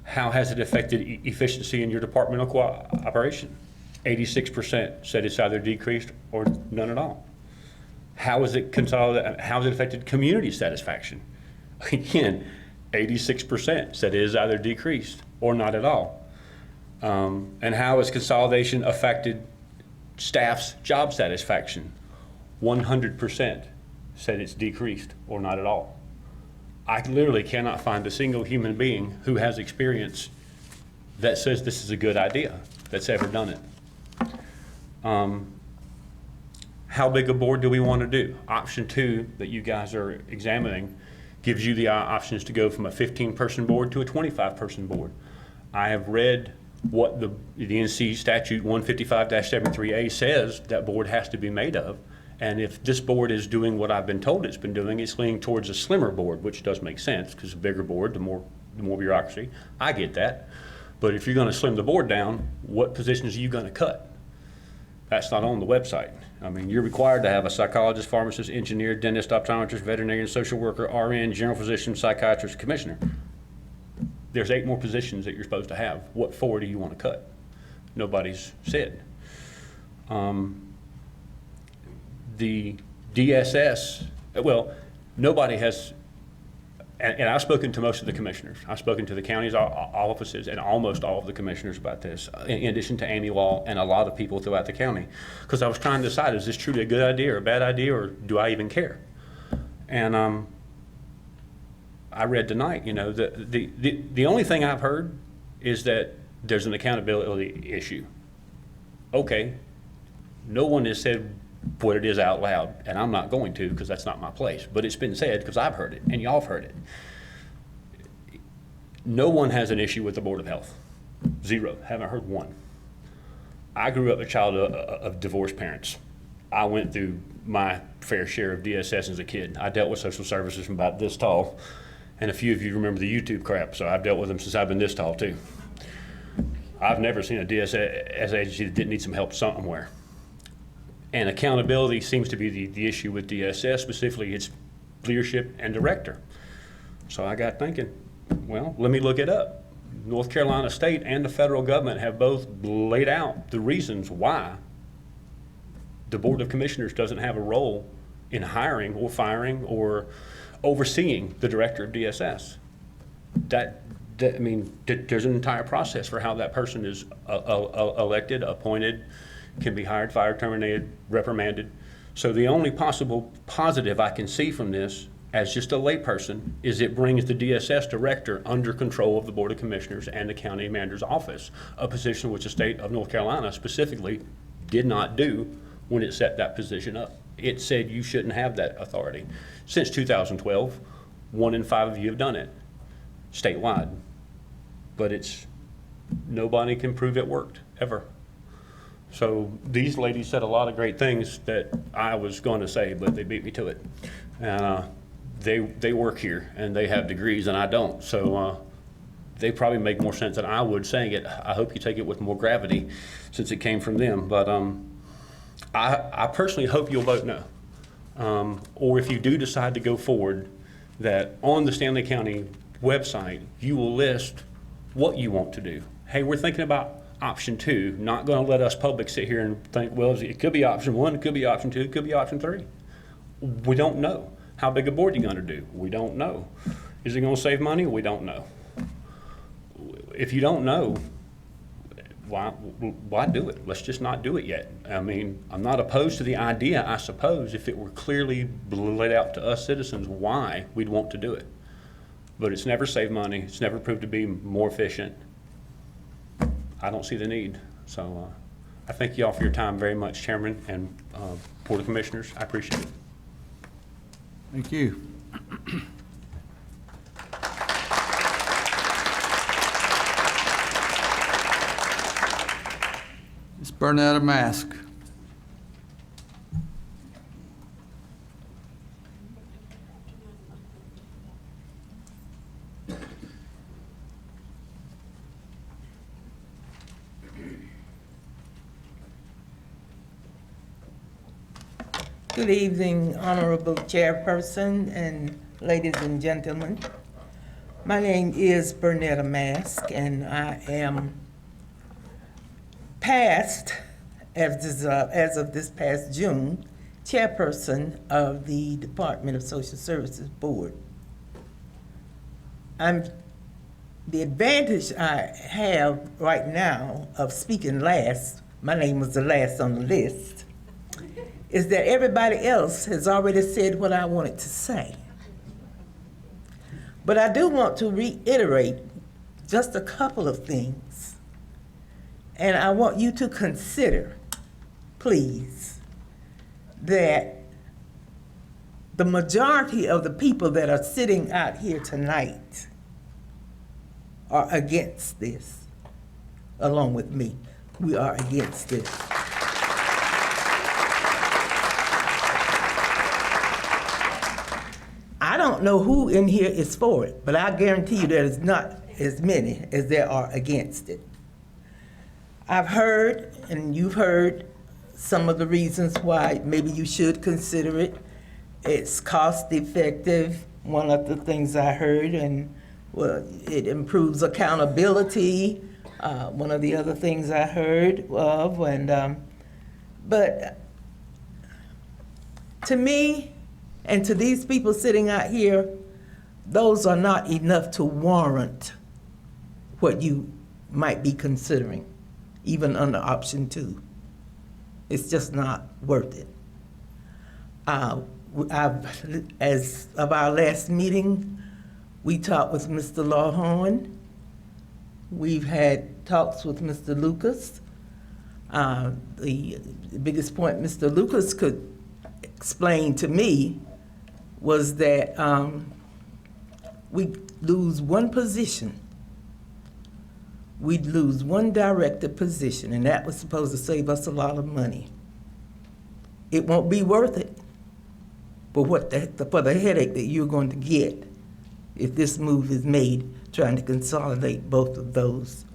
Speaker 6: How has it affected efficiency in your departmental cooperation? 86% said it's either decreased or none at all. How has it affected community satisfaction? Again, 86% said it is either decreased or not at all. And how has consolidation affected staff's job satisfaction? 100% said it's decreased or not at all. I literally cannot find a single human being who has experience that says this is a good idea that's ever done it. How big a board do we want to do? Option 2 that you guys are examining gives you the options to go from a 15-person board to a 25-person board. I have read what the NC statute 155-73A says that board has to be made of. And if this board is doing what I've been told it's been doing, it's leaning towards a slimmer board, which does make sense because a bigger board, the more bureaucracy. I get that. But if you're going to slim the board down, what positions are you going to cut? That's not on the website. I mean, you're required to have a psychologist, pharmacist, engineer, dentist, optometrist, veterinarian, social worker, RN, general physician, psychiatrist, commissioner. There's 8 more positions that you're supposed to have. What 4 do you want to cut? Nobody's said. The DSS, well, nobody has, and I've spoken to most of the commissioners. I've spoken to the county's offices and almost all of the commissioners about this, in addition to Amy Wall and a lot of people throughout the county. Because I was trying to decide, is this truly a good idea or a bad idea, or do I even care? And I read tonight, you know, the only thing I've heard is that there's an accountability issue. Okay, no one has said what it is out loud, and I'm not going to because that's not my place, but it's been said because I've heard it and y'all have heard it. No one has an issue with the Board of Health. 0, haven't heard one. I grew up a child of divorced parents. I went through my fair share of DSS as a kid. I dealt with social services from about this tall, and a few of you remember the YouTube crap, so I've dealt with them since I've been this tall too. I've never seen a DSS agency that didn't need some help somewhere. And accountability seems to be the issue with DSS, specifically its leadership and director. So I got thinking, well, let me look it up. North Carolina State and the federal government have both laid out the reasons why the Board of Commissioners doesn't have a role in hiring or firing or overseeing the director of DSS. I mean, there's an entire process for how that person is elected, appointed, can be hired, fired, terminated, reprimanded. So the only possible positive I can see from this as just a layperson is it brings the DSS director under control of the Board of Commissioners and the county manager's office, a position which the state of North Carolina specifically did not do when it set that position up. It said you shouldn't have that authority. Since 2012, 1 in 5 of you have done it statewide, but it's nobody can prove it worked, ever. So these ladies said a lot of great things that I was going to say, but they beat me to it. And they work here, and they have degrees, and I don't. So they probably make more sense than I would saying it. I hope you take it with more gravity since it came from them. But I personally hope you'll vote no. Or if you do decide to go forward, that on the Stanley County website, you will list what you want to do. Hey, we're thinking about option 2, not going to let us public sit here and think, well, it could be option 1, it could be option 2, it could be option 3. We don't know. How big a board you going to do? We don't know. Is it going to save money? We don't know. If you don't know, why do it? Let's just not do it yet. I mean, I'm not opposed to the idea, I suppose, if it were clearly laid out to us citizens why we'd want to do it. But it's never saved money. It's never proved to be more efficient. I don't see the need. So I thank you all for your time very much, Chairman and Board of Commissioners. I appreciate it.
Speaker 1: Thank you. Ms. Bernetta Mask.
Speaker 8: Good evening, Honorable Chairperson and ladies and gentlemen. My name is Bernetta Mask, and I am past, as of this past June, chairperson of the Department of Social Services Board. The advantage I have right now of speaking last, my name was the last on the list, is that everybody else has already said what I wanted to say. But I do want to reiterate just a couple of things. And I want you to consider, please, that the majority of the people that are sitting out here tonight are against this, along with me. We are against this. I don't know who in here is for it, but I guarantee you there is not as many as there are against it. I've heard, and you've heard, some of the reasons why maybe you should consider it. It's cost effective, one of the things I heard, and well, it improves accountability, one of the other things I heard of, and but to me, and to these people sitting out here, those are not enough to warrant what you might be considering, even under option 2. It's just not worth it. As of our last meeting, we talked with Mr. Lawhorn. We've had talks with Mr. Lucas. The biggest point Mr. Lucas could explain to me was that we'd lose one position. We'd lose one director position, and that was supposed to save us a lot of money. It won't be worth it for for the headache that you're going to get if this move is made trying to consolidate both of those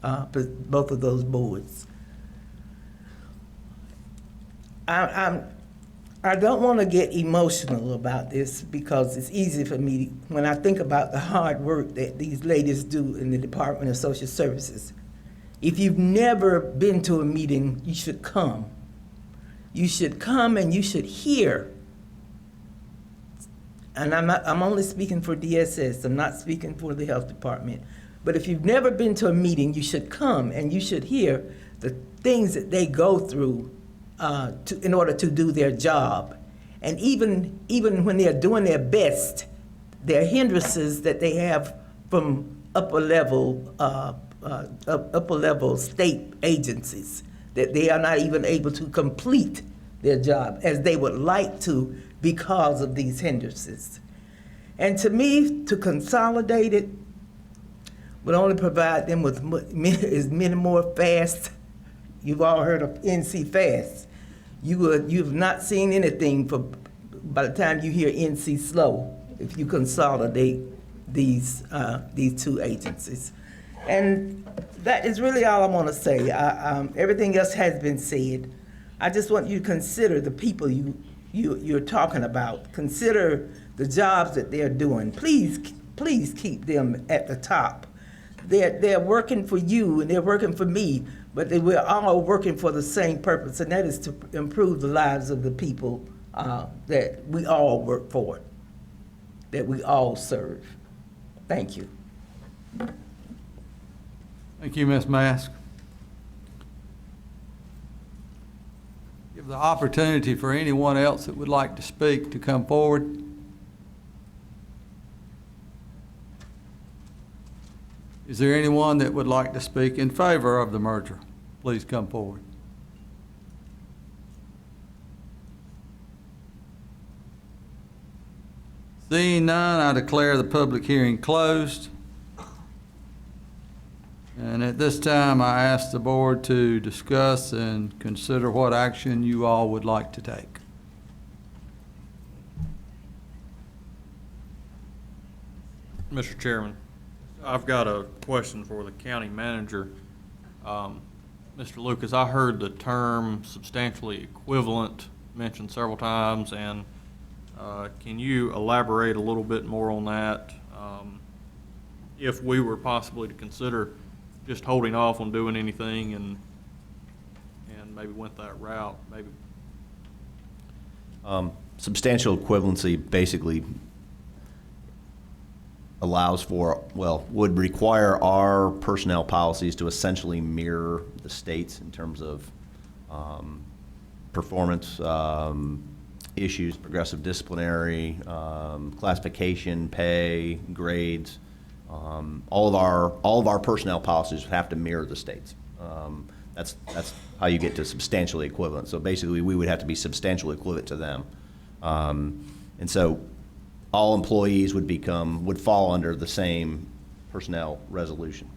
Speaker 8: boards. I don't want to get emotional about this because it's easy for me when I think about the hard work that these ladies do in the Department of Social Services. If you've never been to a meeting, you should come. You should come and you should hear. And I'm only speaking for DSS, I'm not speaking for the health department. But if you've never been to a meeting, you should come and you should hear the things that they go through in order to do their job. And even when they're doing their best, there are hindrances that they have from upper level state agencies that they are not even able to complete their job as they would like to because of these hindrances. And to me, to consolidate it, would only provide them with as many more fast. You've all heard of NC Fast. You've not seen anything by the time you hear NC Slow if you consolidate these two agencies. And that is really all I want to say. Everything else has been said. I just want you to consider the people you're talking about. Consider the jobs that they're doing. Please keep them at the top. They're working for you and they're working for me, but we're all working for the same purpose, and that is to improve the lives of the people that we all work for, that we all serve. Thank you.
Speaker 1: Thank you, Ms. Mask. Give the opportunity for anyone else that would like to speak to come forward. Is there anyone that would like to speak in favor of the merger? Please come forward. Seeing none, I declare the public hearing closed. And at this time, I ask the board to discuss and consider what action you all would like to take.
Speaker 4: Mr. Chairman, I've got a question for the county manager. Mr. Lucas, I heard the term substantially equivalent mentioned several times, and can you elaborate a little bit more on that? If we were possibly to consider just holding off on doing anything and maybe went that route, maybe.
Speaker 17: Substantial equivalency basically allows for, well, would require our personnel policies to essentially mirror the state's in terms of performance issues, progressive disciplinary, classification, pay, grades. All of our personnel policies have to mirror the state's. That's how you get to substantially equivalent. So basically, we would have to be substantially equivalent to them, and so all employees would fall under the same personnel resolution.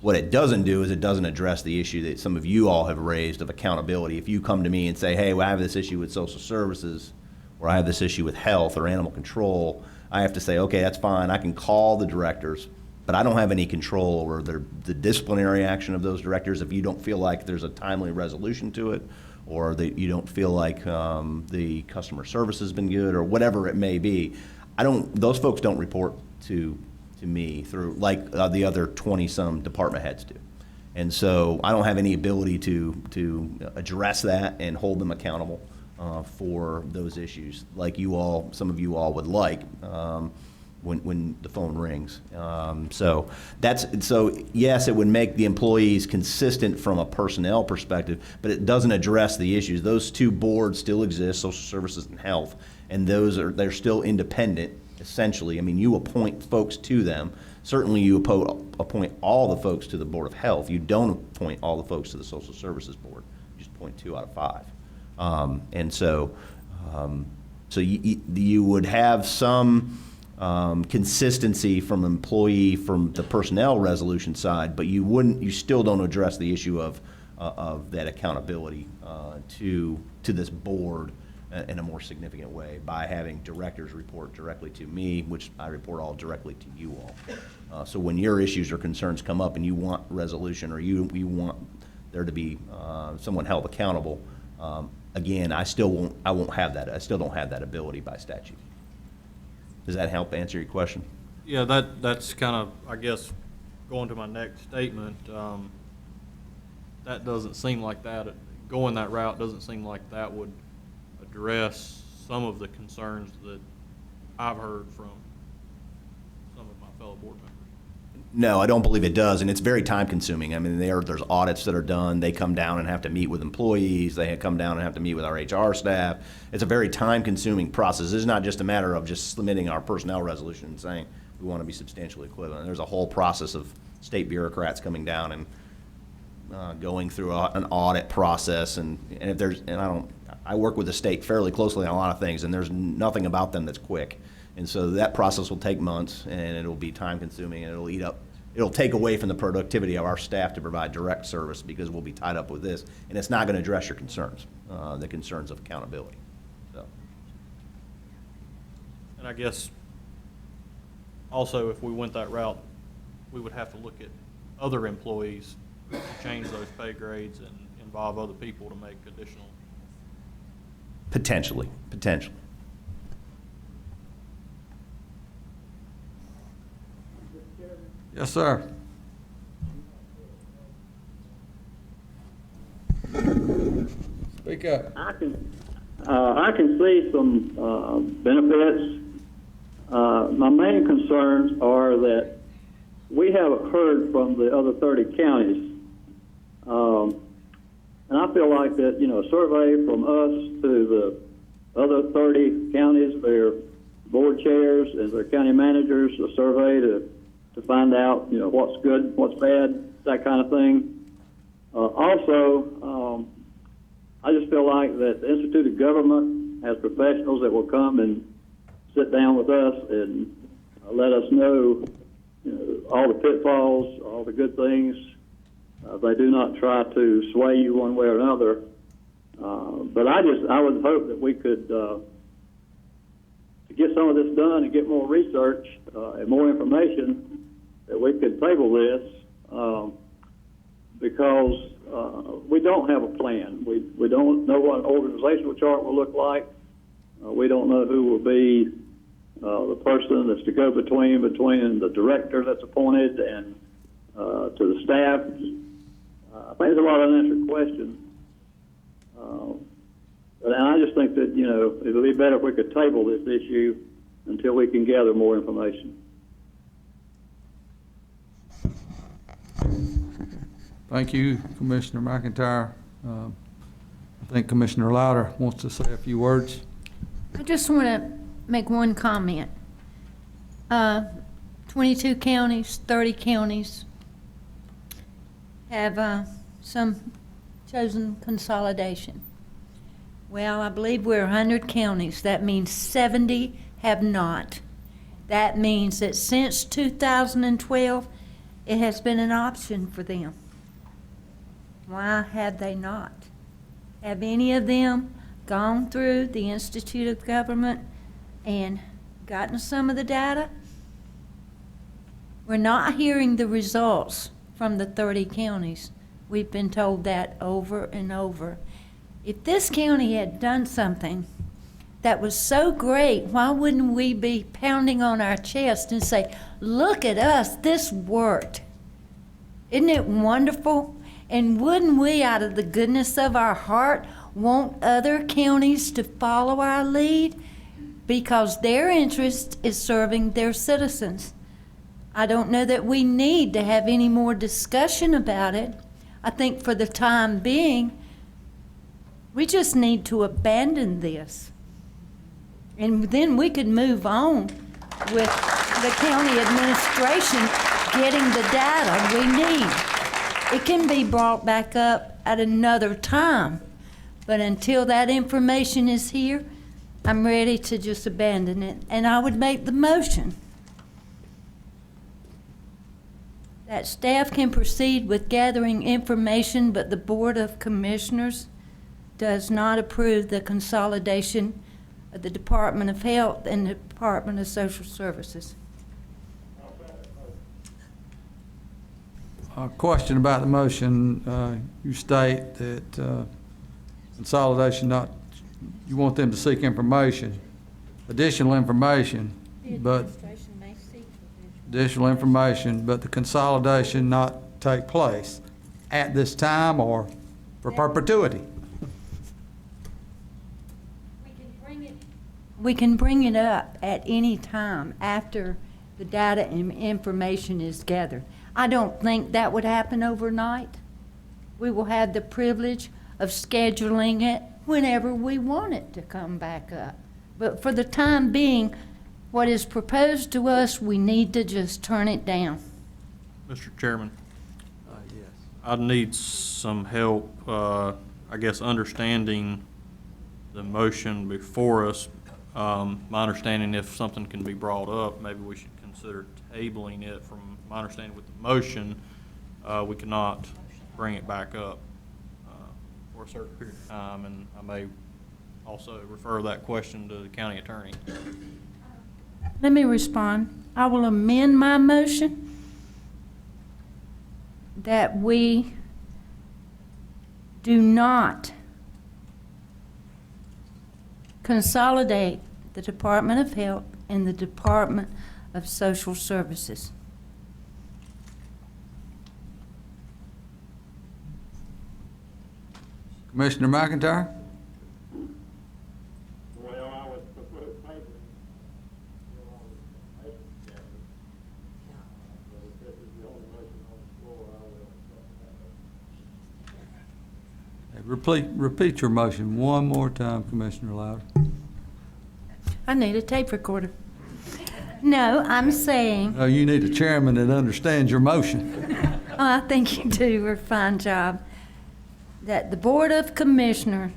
Speaker 17: What it doesn't do is it doesn't address the issue that some of you all have raised of accountability. If you come to me and say, hey, well, I have this issue with social services, or I have this issue with health or animal control, I have to say, okay, that's fine. I can call the directors, but I don't have any control over the disciplinary action of those directors if you don't feel like there's a timely resolution to it, or that you don't feel like the customer service has been good, or whatever it may be. Those folks don't report to me through like the other 20-some department heads do. And so I don't have any ability to address that and hold them accountable for those issues like some of you all would like when the phone rings. So yes, it would make the employees consistent from a personnel perspective, but it doesn't address the issues. Those two boards still exist, social services and health, and they're still independent, essentially. I mean, you appoint folks to them. Certainly you appoint all the folks to the Board of Health. You don't appoint all the folks to the Social Services Board. You just appoint 2 out of 5. And so you would have some consistency from employee from the personnel resolution side, but you still don't address the issue of that accountability to this board in a more significant way by having directors report directly to me, which I report all directly to you all. So when your issues or concerns come up and you want resolution, or you want there to be someone held accountable, again, I won't have that. I still don't have that ability by statute. Does that help answer your question?
Speaker 4: Yeah, that's kind of, I guess, going to my next statement. That doesn't seem like that. Going that route doesn't seem like that would address some of the concerns that I've heard from some of my fellow board members.
Speaker 17: No, I don't believe it does, and it's very time consuming. I mean, there's audits that are done. They come down and have to meet with employees. They come down and have to meet with our HR staff. It's a very time consuming process. It's not just a matter of just submitting our personnel resolution and saying we want to be substantially equivalent. There's a whole process of state bureaucrats coming down and going through an audit process, I work with the state fairly closely on a lot of things, and there's nothing about them that's quick. And so that process will take months, and it'll be time consuming, and it'll eat up it'll take away from the productivity of our staff to provide direct service because we'll be tied up with this, and it's not going to address your concerns, the concerns of accountability. So,
Speaker 4: And I guess also if we went that route, we would have to look at other employees to change those pay grades and involve other people to make additional.
Speaker 17: potentially.
Speaker 1: Yes, sir. Speak up.
Speaker 9: I can see some benefits. My main concerns are that we haven't heard from the other 30 counties. And I feel like that, a survey from us to the other 30 counties, their board chairs and their county managers, a survey to find out, what's good, what's bad, that kind of thing. Also, I just feel like that the Institute of Government has professionals that will come and sit down with us and let us know, all the pitfalls, all the good things. They do not try to sway you one way or another. But I would hope that we could get some of this done and get more research and more information, that we could table this because we don't have a plan. We don't know what an organizational chart will look like. We don't know who will be the person that's to go between the director that's appointed and to the staff. I think there's a lot of unanswered questions. And I just think that, it would be better if we could table this issue until we can gather more information.
Speaker 1: Thank you, Commissioner McIntyre. I think Commissioner Louder wants to say a few words.
Speaker 22: I just want to make one comment. 22 counties, 30 counties have some chosen consolidation. Well, I believe we're 100 counties. That means 70 have not. That means that since 2012, it has been an option for them. Why have they not? Have any of them gone through the Institute of Government and gotten some of the data? We're not hearing the results from the 30 counties. We've been told that over and over. If this county had done something that was so great, why wouldn't we be pounding on our chest and say, look at us, this worked. Isn't it wonderful? And wouldn't we, out of the goodness of our heart, want other counties to follow our lead? Because their interest is serving their citizens. I don't know that we need to have any more discussion about it. I think for the time being, we just need to abandon this. And then we could move on with the county administration getting the data we need. It can be brought back up at another time, but until that information is here, I'm ready to just abandon it, and I would make the motion that staff can proceed with gathering information, but the Board of Commissioners does not approve the consolidation of the Department of Health and the Department of Social Services.
Speaker 1: A question about the motion. You state that consolidation you want them to seek information, additional information, but the consolidation not take place at this time or for perpetuity.
Speaker 22: We can bring it up at any time after the data and information is gathered. I don't think that would happen overnight. We will have the privilege of scheduling it whenever we want it to come back up. But for the time being, what is proposed to us, we need to just turn it down.
Speaker 4: Mr. Chairman?
Speaker 1: Yes.
Speaker 4: I'd need some help, I guess, understanding the motion before us. My understanding, if something can be brought up, maybe we should consider consider tabling it. From my understanding with the motion, we cannot bring it back up for a certain period of time, and I may also refer that question to the county attorney.
Speaker 22: Let me respond. I will amend my motion that we do not consolidate the Department of Health and the Department of Social Services.
Speaker 1: Commissioner McIntyre? Repeat your motion one more time, Commissioner Louder.
Speaker 22: I need a tape recorder. No, I'm saying,
Speaker 1: Oh, you need a chairman that understands your motion.
Speaker 22: oh, I think you do a fine job, that the Board of Commissioners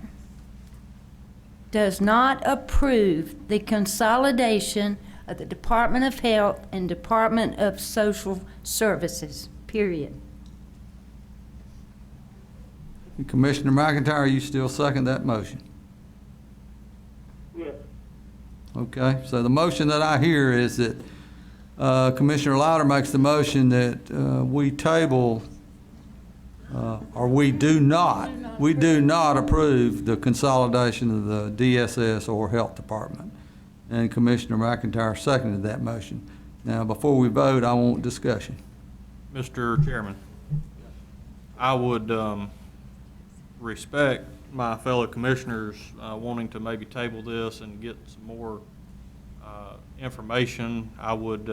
Speaker 22: does not approve the consolidation of the Department of Health and Department of Social Services, period.
Speaker 1: Commissioner McIntyre, you still second that motion?
Speaker 9: Yes.
Speaker 1: Okay, so the motion that I hear is that Commissioner Louder makes the motion that we table, or we do not approve the consolidation of the DSS or Health Department. And Commissioner McIntyre seconded that motion. Now, before we vote, I want discussion.
Speaker 4: Mr. Chairman, I would respect my fellow commissioners wanting to maybe table this and get some more information. I would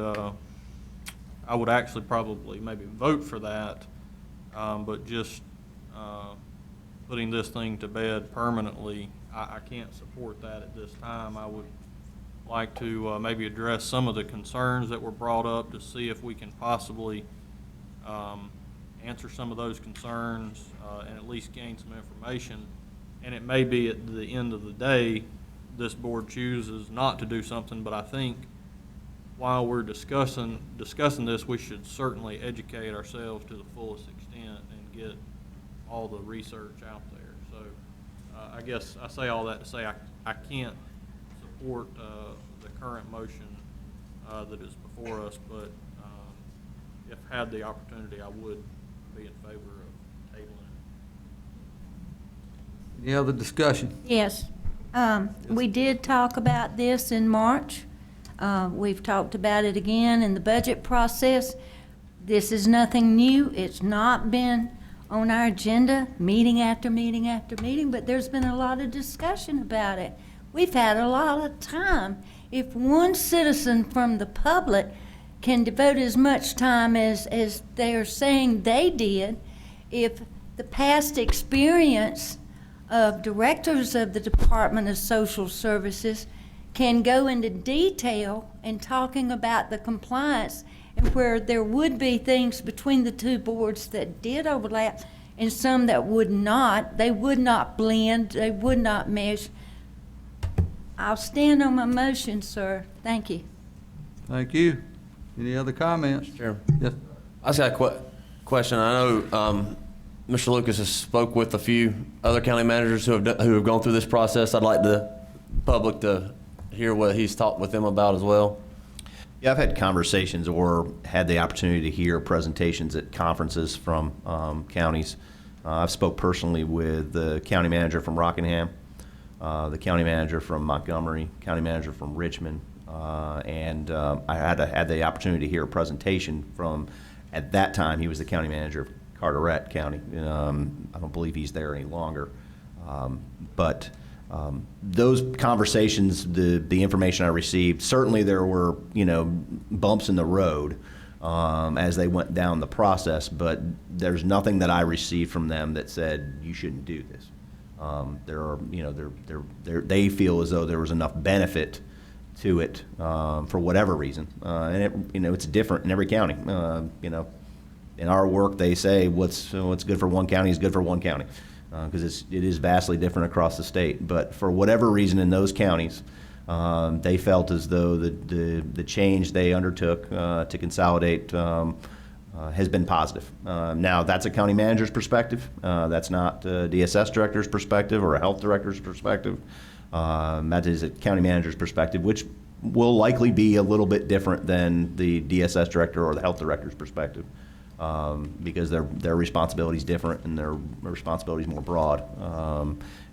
Speaker 4: actually probably maybe vote for that, but just putting this thing to bed permanently, I can't support that at this time. I would like to maybe address some of the concerns that were brought up to see if we can possibly answer some of those concerns and at least gain some information. And it may be at the end of the day, this board chooses not to do something, but I think while we're discussing this, we should certainly educate ourselves to the fullest extent and get all the research out there. So I guess I say all that to say I can't support the current motion that is before us, but if had the opportunity, I would be in favor of tabling it.
Speaker 1: Any other discussion?
Speaker 22: Yes. We did talk about this in March. We've talked about it again in the budget process. This is nothing new. It's not been on our agenda, meeting after meeting after meeting, but there's been a lot of discussion about it. We've had a lot of time. If one citizen from the public can devote as much time as they are saying they did, if the past experience of directors of the Department of Social Services can go into detail in talking about the compliance and where there would be things between the two boards that did overlap and some that would not, they would not blend, they would not mesh. I'll stand on my motion, sir. Thank you.
Speaker 1: Thank you. Any other comments?
Speaker 10: Chairman.
Speaker 1: Yes.
Speaker 10: I just got a question. I know Mr. Lucas has spoke with a few other county managers who have gone through this process. I'd like the public to hear what he's talked with them about as well.
Speaker 17: Yeah, I've had conversations or had the opportunity to hear presentations at conferences from counties. I've spoke personally with the county manager from Rockingham, the county manager from Montgomery, county manager from Richmond, and I had the opportunity to hear a presentation from, at that time, he was the county manager of Carteret County. I don't believe he's there any longer. But those conversations, the information I received, certainly there were, bumps in the road as they went down the process, but there's nothing that I received from them that said you shouldn't do this. They feel as though there was enough benefit to it for whatever reason, and it's different in every county. In our work, they say what's good for one county is good for one county, because it is vastly different across the state. But for whatever reason, in those counties, They felt as though the change they undertook to consolidate has been positive. Now, that's a county manager's perspective. That's not a DSS director's perspective or a health director's perspective. That is a county manager's perspective, which will likely be a little bit different than the DSS director or the health director's perspective, because their responsibility is different and their responsibility is more broad.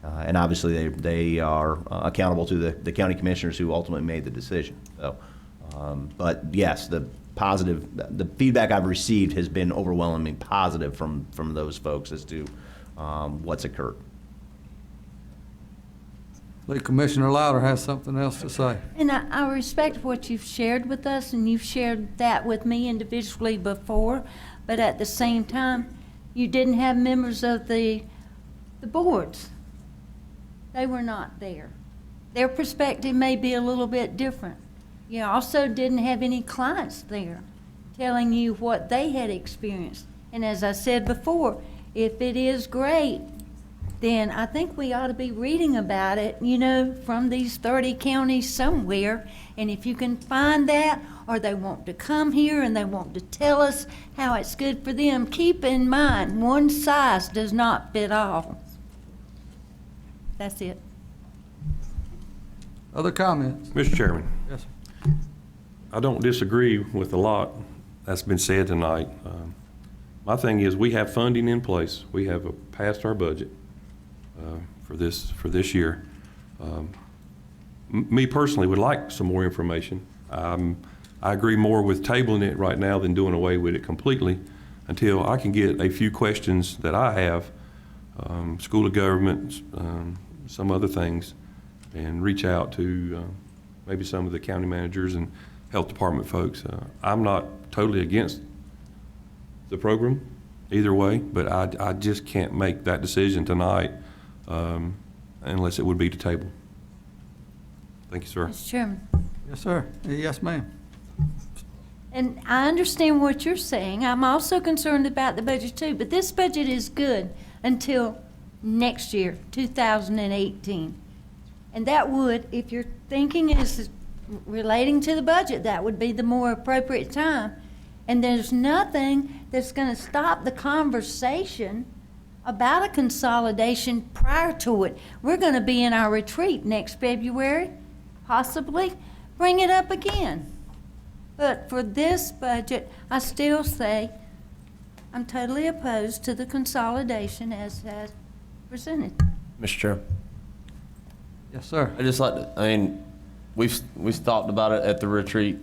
Speaker 17: And obviously, they are accountable to the county commissioners who ultimately made the decision. So, but yes, the feedback I've received has been overwhelmingly positive from those folks as to what's occurred.
Speaker 1: I believe Commissioner Louder has something else to say.
Speaker 22: And I respect what you've shared with us, and you've shared that with me individually before, but at the same time, you didn't have members of the boards. They were not there. Their perspective may be a little bit different. You also didn't have any clients there telling you what they had experienced. And as I said before, if it is great, then I think we ought to be reading about it, from these 30 counties somewhere. And if you can find that, or they want to come here and they want to tell us how it's good for them, keep in mind, one size does not fit all. That's it.
Speaker 1: Other comments?
Speaker 2: Mr. Chairman,
Speaker 1: Yes, sir.
Speaker 2: I don't disagree with a lot that's been said tonight. My thing is, we have funding in place. We have passed our budget for this year. Me personally would like some more information. I agree more with tabling it right now than doing away with it completely until I can get a few questions that I have, school of government, some other things, and reach out to maybe some of the county managers and health department folks. I'm not totally against the program either way, but I just can't make that decision tonight unless it would be to table. Thank you, sir.
Speaker 22: Mr. Chairman.
Speaker 1: Yes, sir. Yes, ma'am.
Speaker 22: And I understand what you're saying. I'm also concerned about the budget too, but this budget is good until next year, 2018. And that would, if your thinking is relating to the budget, that would be the more appropriate time. And there's nothing that's going to stop the conversation about a consolidation prior to it. We're going to be in our retreat next February, possibly bring it up again. But for this budget, I still say I'm totally opposed to the consolidation as presented.
Speaker 10: Mr. Chair.
Speaker 1: Yes, sir.
Speaker 10: I just like to, we've talked about it at the retreat.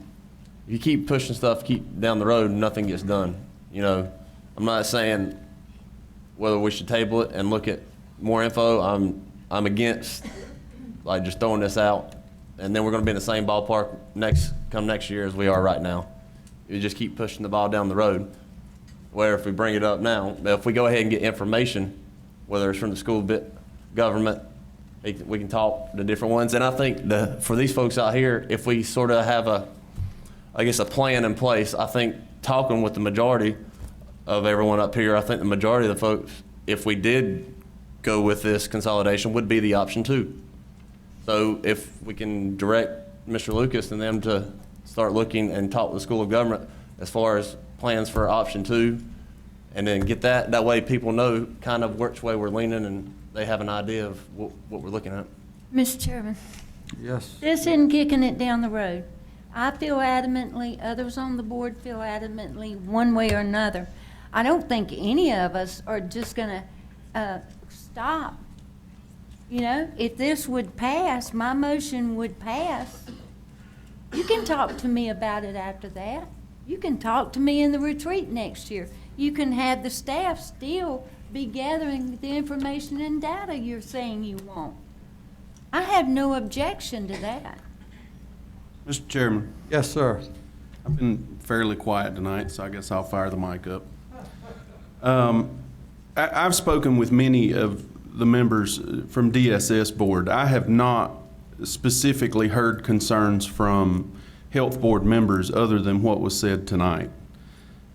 Speaker 10: If you keep pushing stuff, keep down the road, nothing gets done. I'm not saying whether we should table it and look at more info. I'm against just throwing this out, and then we're going to be in the same ballpark come next year as we are right now. You just keep pushing the ball down the road. Where if we bring it up now, if we go ahead and get information, whether it's from the school government, we can talk to different ones. And I think for these folks out here, if we sort of have a plan in place, I think talking with the majority of everyone up here, I think the majority of the folks, if we did go with this consolidation, would be the option too. So if we can direct Mr. Lucas and them to start looking and talk with the School of Government as far as plans for option 2, and then get that way people know kind of which way we're leaning and they have an idea of what we're looking at.
Speaker 22: Mr. Chairman.
Speaker 1: Yes.
Speaker 22: This isn't kicking it down the road. I feel adamantly, others on the board feel adamantly one way or another. I don't think any of us are just going to stop. If this would pass, my motion would pass. You can talk to me about it after that. You can talk to me in the retreat next year. You can have the staff still be gathering the information and data you're saying you want. I have no objection to that.
Speaker 5: Mr. Chairman.
Speaker 1: Yes, sir.
Speaker 5: I've been fairly quiet tonight, so I guess I'll fire the mic up. I've spoken with many of the members from DSS board. I have not specifically heard concerns from health board members other than what was said tonight.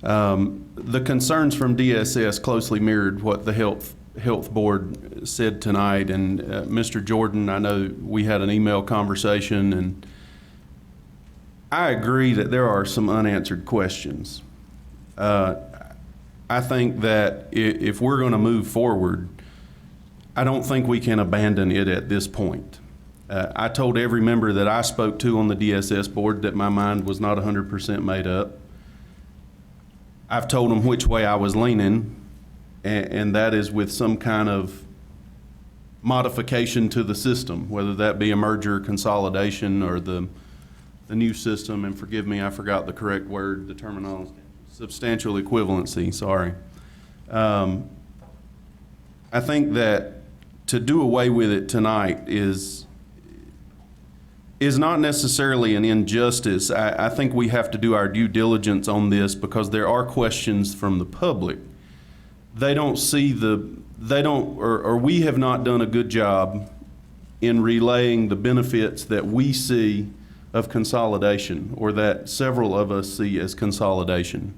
Speaker 5: The concerns from DSS closely mirrored what the health Health Board said tonight, and Mr. Jordan, I know we had an email conversation, and I agree that there are some unanswered questions. I think that if we're going to move forward, I don't think we can abandon it at this point. I told every member that I spoke to on the DSS board that my mind was not 100% made up. I've told them which way I was leaning, and that is with some kind of modification to the system, whether that be a merger, consolidation, or the new system, and forgive me, I forgot the correct word, the terminology. Substantial equivalency, sorry. I think that to do away with it tonight is not necessarily an injustice. I think we have to do our due diligence on this because there are questions from the public. They don't see or we have not done a good job in relaying the benefits that we see of consolidation, or that several of us see as consolidation.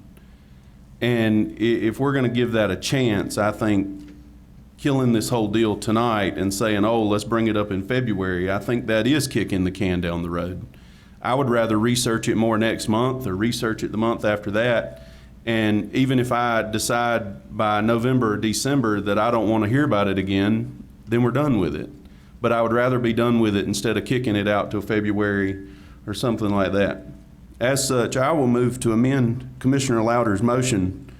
Speaker 5: And if we're going to give that a chance, I think killing this whole deal tonight and saying, oh, let's bring it up in February, I think that is kicking the can down the road. I would rather research it more next month or research it the month after that. And even if I decide by November or December that I don't want to hear about it again, then we're done with it. But I would rather be done with it instead of kicking it out till February or something like that. As such, I will move to amend Commissioner Louder's motion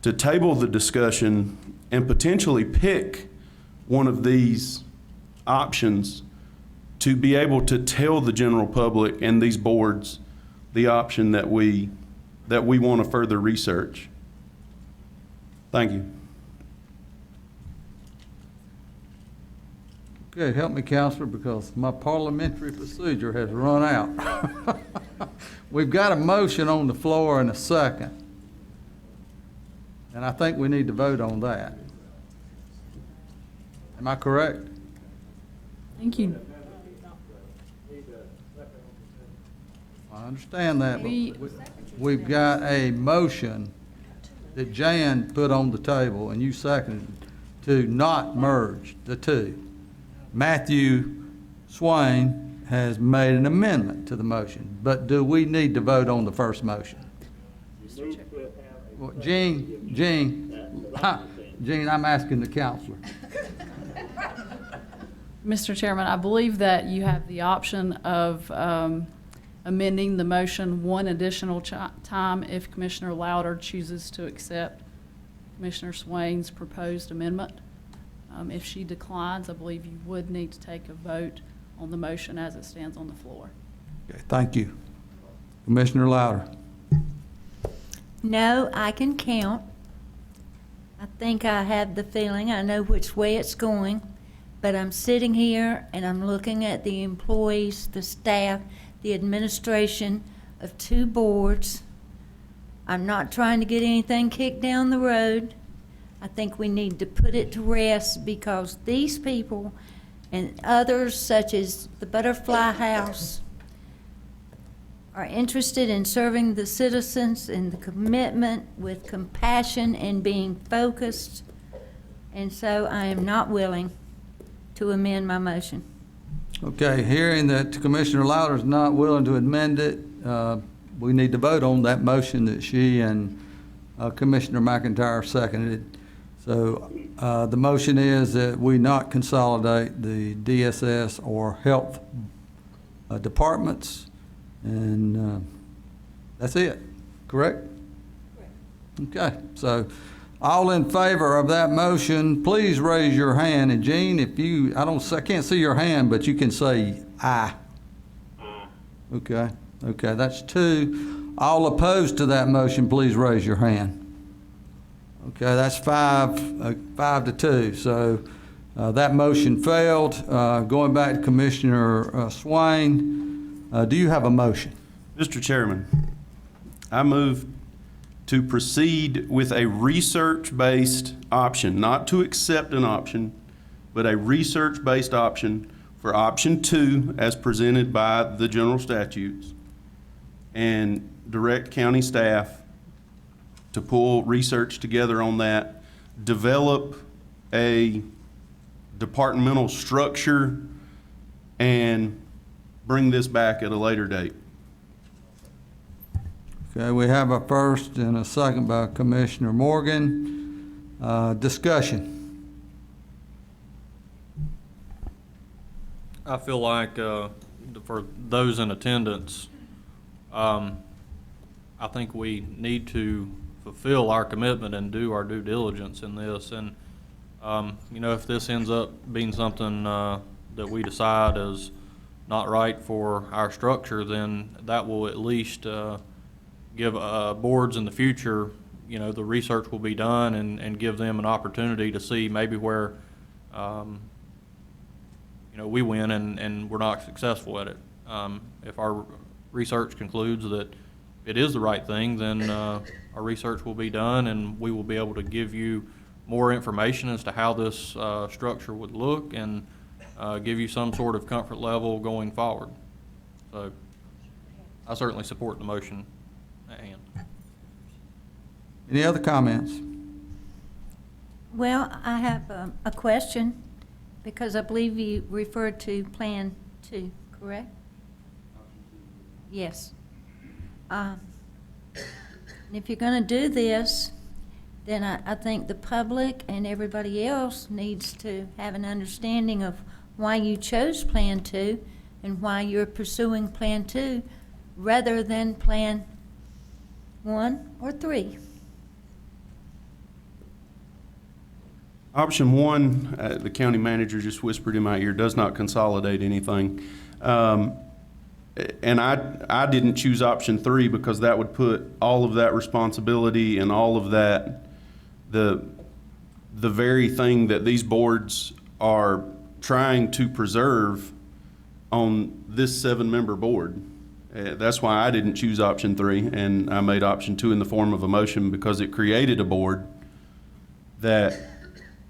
Speaker 5: to table the discussion and potentially pick one of these options to be able to tell the general public and these boards the option that we want to further research. Thank you.
Speaker 1: Okay, help me, Counselor, because my parliamentary procedure has run out. We've got a motion on the floor and a second. And I think we need to vote on that. Am I correct?
Speaker 11: Thank you.
Speaker 1: I understand that, but we've got a motion that Jan put on the table and you seconded to not merge the two. Matthew Swain has made an amendment to the motion, but do we need to vote on the first motion? Well, Gene, I'm asking the counselor.
Speaker 11: Mr. Chairman, I believe that you have the option of amending the motion one additional time if Commissioner Louder chooses to accept Commissioner Swain's proposed amendment. If she declines, I believe you would need to take a vote on the motion as it stands on the floor.
Speaker 1: Okay, thank you. Commissioner Louder.
Speaker 22: No, I can count. I think I have the feeling, I know which way it's going, but I'm sitting here and I'm looking at the employees, the staff, the administration of two boards. I'm not trying to get anything kicked down the road. I think we need to put it to rest because these people and others such as the Butterfly House are interested in serving the citizens and the commitment with compassion and being focused. And so I am not willing to amend my motion.
Speaker 1: Okay, hearing that Commissioner Louder is not willing to amend it, we need to vote on that motion that she and Commissioner McIntyre seconded. So the motion is that we not consolidate the DSS or health departments, and that's it, correct? Okay, so all in favor of that motion, please raise your hand. And Gene, if you, I can't see your hand, but you can say aye. Aye. Okay, that's two. All opposed to that motion, please raise your hand. Okay, that's 5-2. So that motion failed. Going back to Commissioner Swain, do you have a motion?
Speaker 5: Mr. Chairman, I move to proceed with a research-based option, not to accept an option, but a research-based option for option 2 as presented by the general statutes, and direct county staff to pull research together on that, develop a departmental structure and bring this back at a later date.
Speaker 1: Okay, we have a first and a second by Commissioner Morgan. Discussion.
Speaker 4: I feel like, for those in attendance, I think we need to fulfill our commitment and do our due diligence in this. And, you know, if this ends up being something, that we decide is not right for our structure, then that will at least, give, boards in the future, you know, the research will be done and give them an opportunity to see maybe where, you know, we win and we're not successful at it. If our research concludes that it is the right thing, then our research will be done and we will be able to give you more information as to how this structure would look and give you some sort of comfort level going forward. So I certainly support the motion at hand.
Speaker 1: Any other comments?
Speaker 22: Well, I have a question, because I believe you referred to Plan 2, correct? Yes. And if you're going to do this, then I think the public and everybody else needs to have an understanding of why you chose Plan 2 and why you're pursuing Plan 2 rather than Plan 1 or 3.
Speaker 5: Option 1, the county manager just whispered in my ear, does not consolidate anything. And I didn't choose option 3 because that would put all of that responsibility and all of that, the very thing that these boards are trying to preserve on this 7-member board. That's why I didn't choose option 3, and I made option 2 in the form of a motion, because it created a board that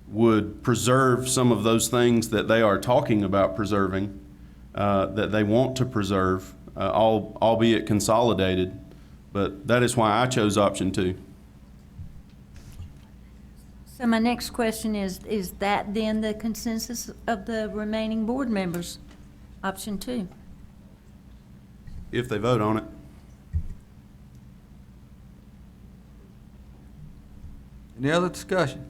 Speaker 5: would preserve some of those things that they are talking about preserving, that they want to preserve, albeit consolidated. But that is why I chose option 2.
Speaker 22: So my next question is that then the consensus of the remaining board members, option 2?
Speaker 5: If they vote on it.
Speaker 1: Any other discussion?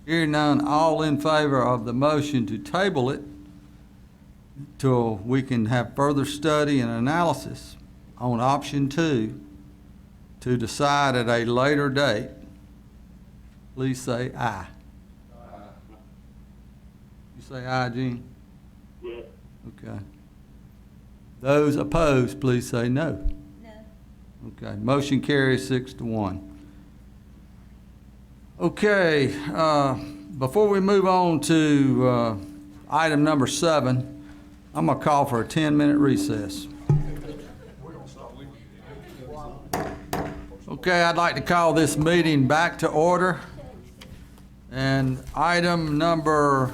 Speaker 1: Hearing none, all in favor of the motion to table it till we can have further study and analysis on option 2 to decide at a later date, please say aye. You say aye, Gene?
Speaker 9: Yes.
Speaker 1: Okay. Those opposed, please say no.
Speaker 22: No.
Speaker 1: Okay, motion carries 6-1. Okay, before we move on to item number 7, I'm gonna call for a 10-minute recess. Okay, I'd like to call this meeting back to order. And item number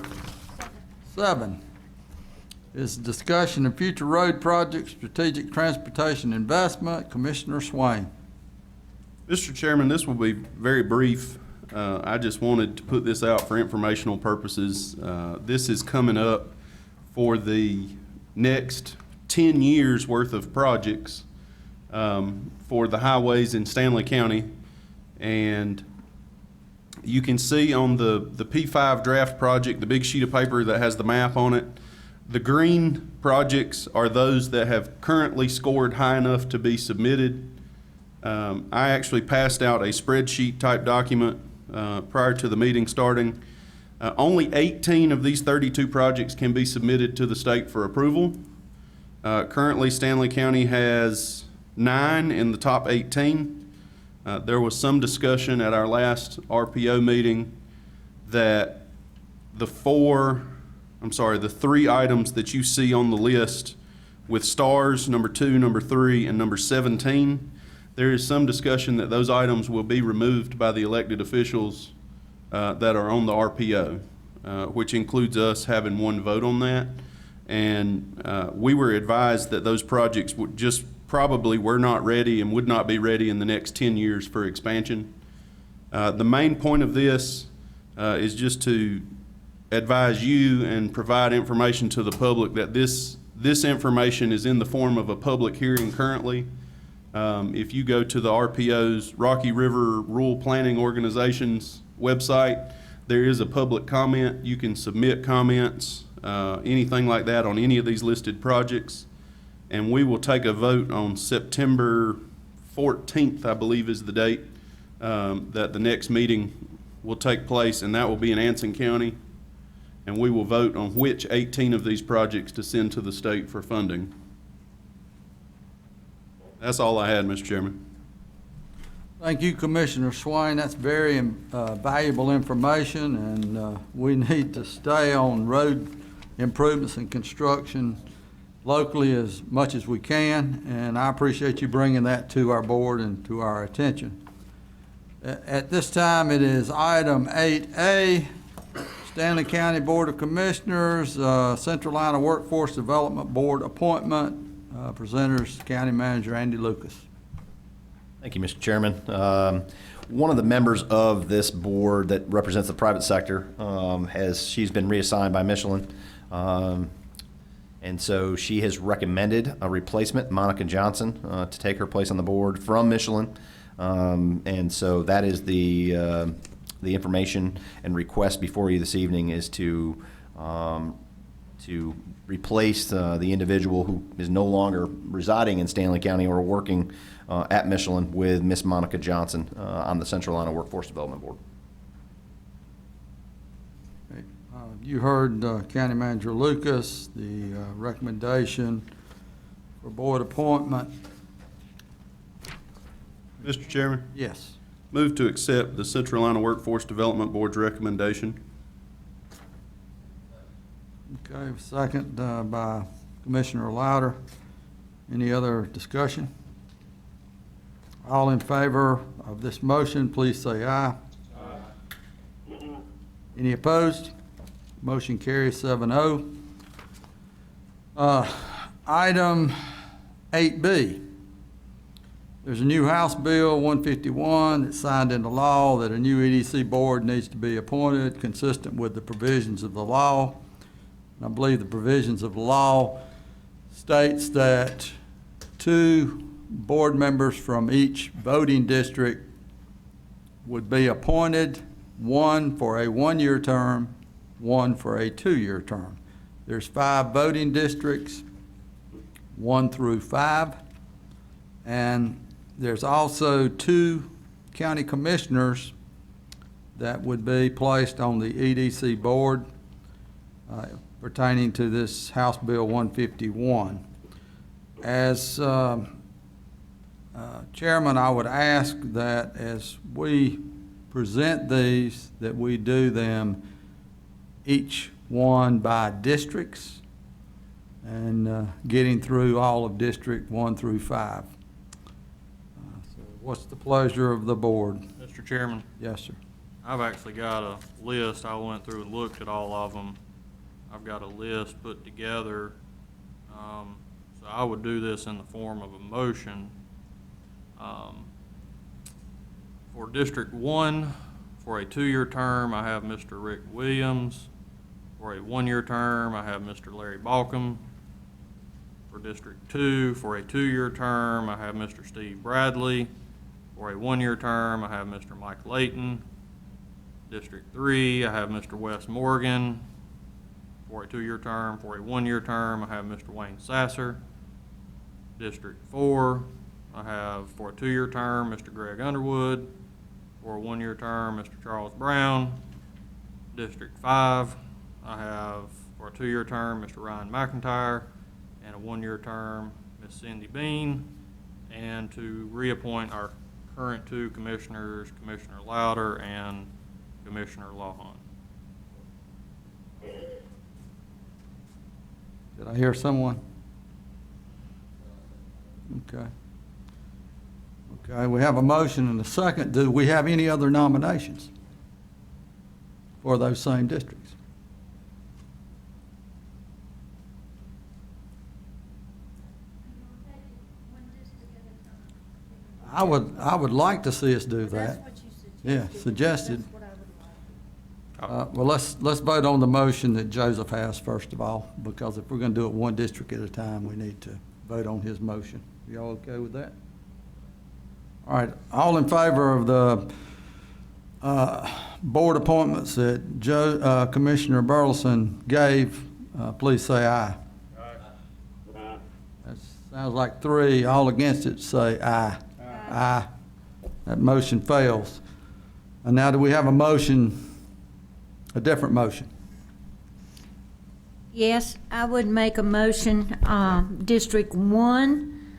Speaker 1: 7 is discussion of future road projects, strategic transportation investment. Commissioner Swain.
Speaker 5: Mr. Chairman, this will be very brief. I just wanted to put this out for informational purposes. This is coming up for the next 10 years worth of projects for the highways in Stanley County. And you can see on the P5 draft project, the big sheet of paper that has the map on it, the green projects are those that have currently scored high enough to be submitted. I actually passed out a spreadsheet type document prior to the meeting starting. Only 18 of these 32 projects can be submitted to the state for approval. Currently, Stanley County has 9 in the top 18. There was some discussion at our last RPO meeting that the 3 items that you see on the list with stars, number 2, number 3, and number 17, there is some discussion that those items will be removed by the elected officials that are on the RPO, which includes us having one vote on that. And we were advised that those projects would just probably were not ready and would not be ready in the next 10 years for expansion. The main point of this is just to advise you and provide information to the public that this information is in the form of a public hearing currently. If you go to the RPO's Rocky River Rural Planning Organization's website, there is a public comment. You can submit comments, anything like that on any of these listed projects. And we will take a vote on September 14th, I believe is the date, that the next meeting will take place, and that will be in Anson County. And we will vote on which 18 of these projects to send to the state for funding. That's all I had, Mr. Chairman.
Speaker 1: Thank you, Commissioner Swain. That's very valuable information, and we need to stay on road improvements and construction locally as much as we can, and I appreciate you bringing that to our board and to our attention. At this time, it is item 8A, Stanley County Board of Commissioners, Central Iowa Workforce Development Board appointment. Presenters, County Manager Andy Lucas.
Speaker 17: Thank you, Mr. Chairman. One of the members of this board that represents the private sector she's been reassigned by Michelin. And so she has recommended a replacement, Monica Johnson, to take her place on the board from Michelin. And so that is the information and request before you this evening is to replace the individual who is no longer residing in Stanley County or working at Michelin with Miss Monica Johnson on the Central Iowa Workforce Development Board.
Speaker 1: You heard County Manager Lucas, the recommendation for board appointment.
Speaker 5: Mr. Chairman?
Speaker 1: Yes.
Speaker 5: Move to accept the Central Iowa Workforce Development Board's recommendation.
Speaker 1: Okay, second by Commissioner Louder. Any other discussion? All in favor of this motion, please say aye. Aye. Any opposed? Motion carries 7-0. Item 8B. There's a new House Bill 151 that's signed into law that a new EDC board needs to be appointed consistent with the provisions of the law. I believe the provisions of the law states that 2 board members from each voting district would be appointed, 1 for a 1-year term, 1 for a 2-year term. There's 5 voting districts, 1 through 5, and there's also 2 county commissioners that would be placed on the EDC board pertaining to this House Bill 151. As Chairman, I would ask that as we present these, that we do them each one by districts and getting through all of District 1 through 5. So what's the pleasure of the board?
Speaker 4: Mr. Chairman?
Speaker 1: Yes, sir.
Speaker 4: I've actually got a list. I went through and looked at all of them. I've got a list put together. So I would do this in the form of a motion. For District 1, for a 2-year term, I have Mr. Rick Williams. For a 1-year term, I have Mr. Larry Balcom. For District 2, for a 2-year term, I have Mr. Steve Bradley. For a 1-year term, I have Mr. Mike Layton. District 3, I have Mr. Wes Morgan. For a 2-year term. For a 1-year term, I have Mr. Wayne Sasser. District 4, I have for a 2-year term, Mr. Greg Underwood. For a 1-year term, Mr. Charles Brown. District 5, I have for a 2-year term, Mr. Ryan McIntyre, and a 1-year term, Ms. Cindy Bean, and to reappoint our current 2 commissioners, Commissioner Louder and Commissioner Lawhon.
Speaker 1: Did I hear someone? Okay. Okay, we have a motion and a second. Do we have any other nominations for those same districts? I would like to see us do that. Yeah, suggested. Well, let's vote on the motion that Joseph has first of all, because if we're gonna do it one district at a time, we need to vote on his motion. Y'all okay with that? All right, all in favor of the board appointments that Commissioner Burleson gave, please say aye. That sounds like three. All against it, say aye. Aye. That motion fails. And now do we have a motion, a different motion?
Speaker 22: Yes, I would make a motion, District 1,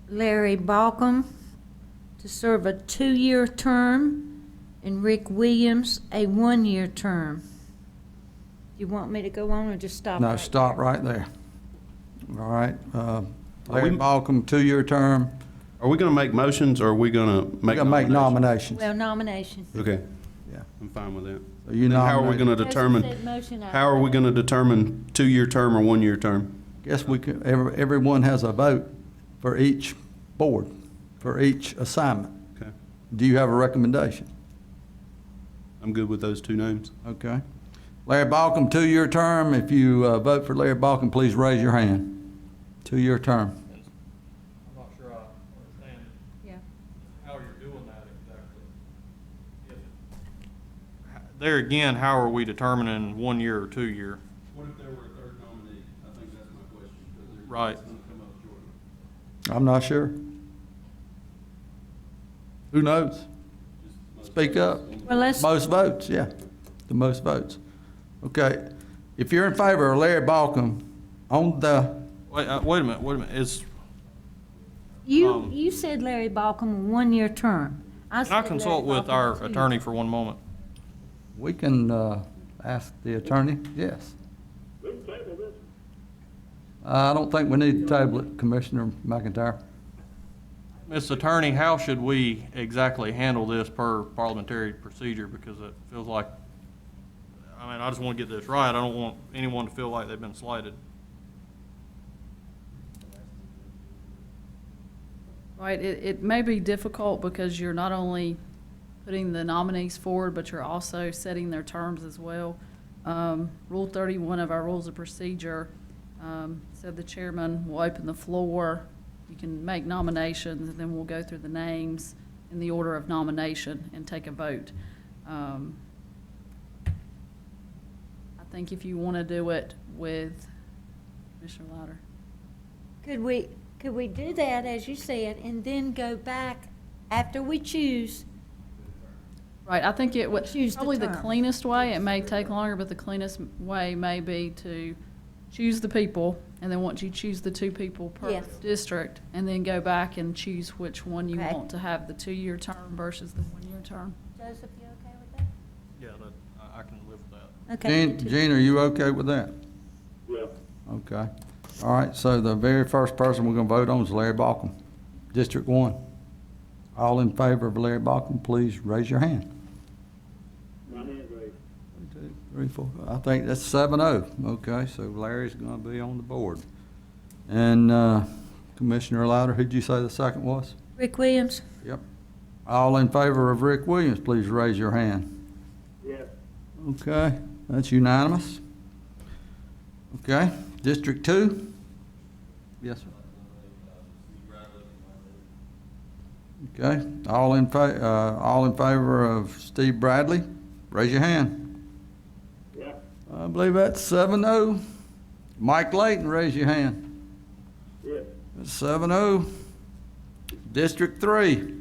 Speaker 22: Larry Balcom to serve a 2-year term, and Rick Williams a 1-year term. You want me to go on or just stop?
Speaker 1: No,
Speaker 22: right
Speaker 1: stop
Speaker 22: there?
Speaker 1: right there. All right, Larry Balcom, 2-year term.
Speaker 5: Are we gonna make motions, or are we gonna
Speaker 1: We're
Speaker 5: make?
Speaker 1: gonna make nominations.
Speaker 22: Well, nomination.
Speaker 5: Okay.
Speaker 1: Yeah.
Speaker 5: I'm fine with that.
Speaker 1: So you
Speaker 5: Then how are we
Speaker 1: nominate.
Speaker 5: gonna determine,
Speaker 22: Joseph said motion, I-
Speaker 5: how are we gonna determine 2-year term or 1-year term?
Speaker 1: Guess we could, everyone has a vote for each board, for each assignment.
Speaker 5: Okay.
Speaker 1: Do you have a recommendation?
Speaker 5: I'm good with those two names.
Speaker 1: Okay. Larry Balcom, 2-year term. If you vote for Larry Balcom, please raise your hand. 2-year term.
Speaker 4: I'm not sure I understand
Speaker 22: Yeah.
Speaker 4: how you're doing that exactly. There again, how are we determining 1 year or 2 year?
Speaker 5: What if there were a third nominee? I think that's my question.
Speaker 4: Right.
Speaker 1: I'm not sure. Who knows? Speak up.
Speaker 22: Well, let's,
Speaker 1: Most votes, yeah, the most votes. Okay, if you're in favor of Larry Balcom on the,
Speaker 4: Wait a minute, is,
Speaker 22: you said Larry Balcom a 1-year term.
Speaker 4: can I
Speaker 22: said
Speaker 4: consult
Speaker 22: Larry
Speaker 4: with
Speaker 22: Balcom
Speaker 4: our
Speaker 22: a 2-year.
Speaker 4: attorney for one moment?
Speaker 1: we can ask the attorney, yes. I don't think we need to table it, Commissioner McIntyre.
Speaker 4: Ms. Attorney, how should we exactly handle this per parliamentary procedure? Because it feels like, I mean, I just want to get this right. I don't want anyone to feel like they've been slighted.
Speaker 11: Right, it may be difficult because you're not only putting the nominees forward, but you're also setting their terms as well. Rule 31 of our rules of procedure said the chairman will open the floor. You can make nominations, and then we'll go through the names in the order of nomination and take a vote. I think if you want to do it with Commissioner Louder.
Speaker 22: Could we do that, as you said, and then go back after we choose?
Speaker 11: Right, I think it would,
Speaker 22: Choose the
Speaker 11: probably the
Speaker 22: term.
Speaker 11: cleanest way, it may take longer, but the cleanest way may be to choose the people, and then once you choose the 2 people per
Speaker 22: Yes.
Speaker 11: district, and then go back and choose which one you
Speaker 22: Okay.
Speaker 11: want to have the 2-year term versus the 1-year term.
Speaker 22: Joseph, you okay with that?
Speaker 4: Yeah, I can live with that.
Speaker 22: Okay. me
Speaker 1: Gene,
Speaker 22: too.
Speaker 1: Gene, are you okay with that? Yeah. Okay. All right, so the very first person we're gonna vote on is Larry Balcom, District 1. All in favor of Larry Balcom, please raise your hand.
Speaker 9: My hand's raised.
Speaker 1: 1, 2, 3, 4. I think that's 7-0. Okay, so Larry's gonna be on the board. And Commissioner Louder, who'd you say the second was?
Speaker 22: Rick Williams?
Speaker 1: Yep. All in favor of Rick Williams, please raise your hand.
Speaker 9: Yes.
Speaker 1: Okay, that's unanimous. Okay, District 2? Yes, sir. Okay, all in favor of Steve Bradley, raise your hand.
Speaker 9: Yeah.
Speaker 1: I believe that's 7-0. Mike Layton, raise your hand.
Speaker 9: Yes.
Speaker 1: That's 7-0. District 3.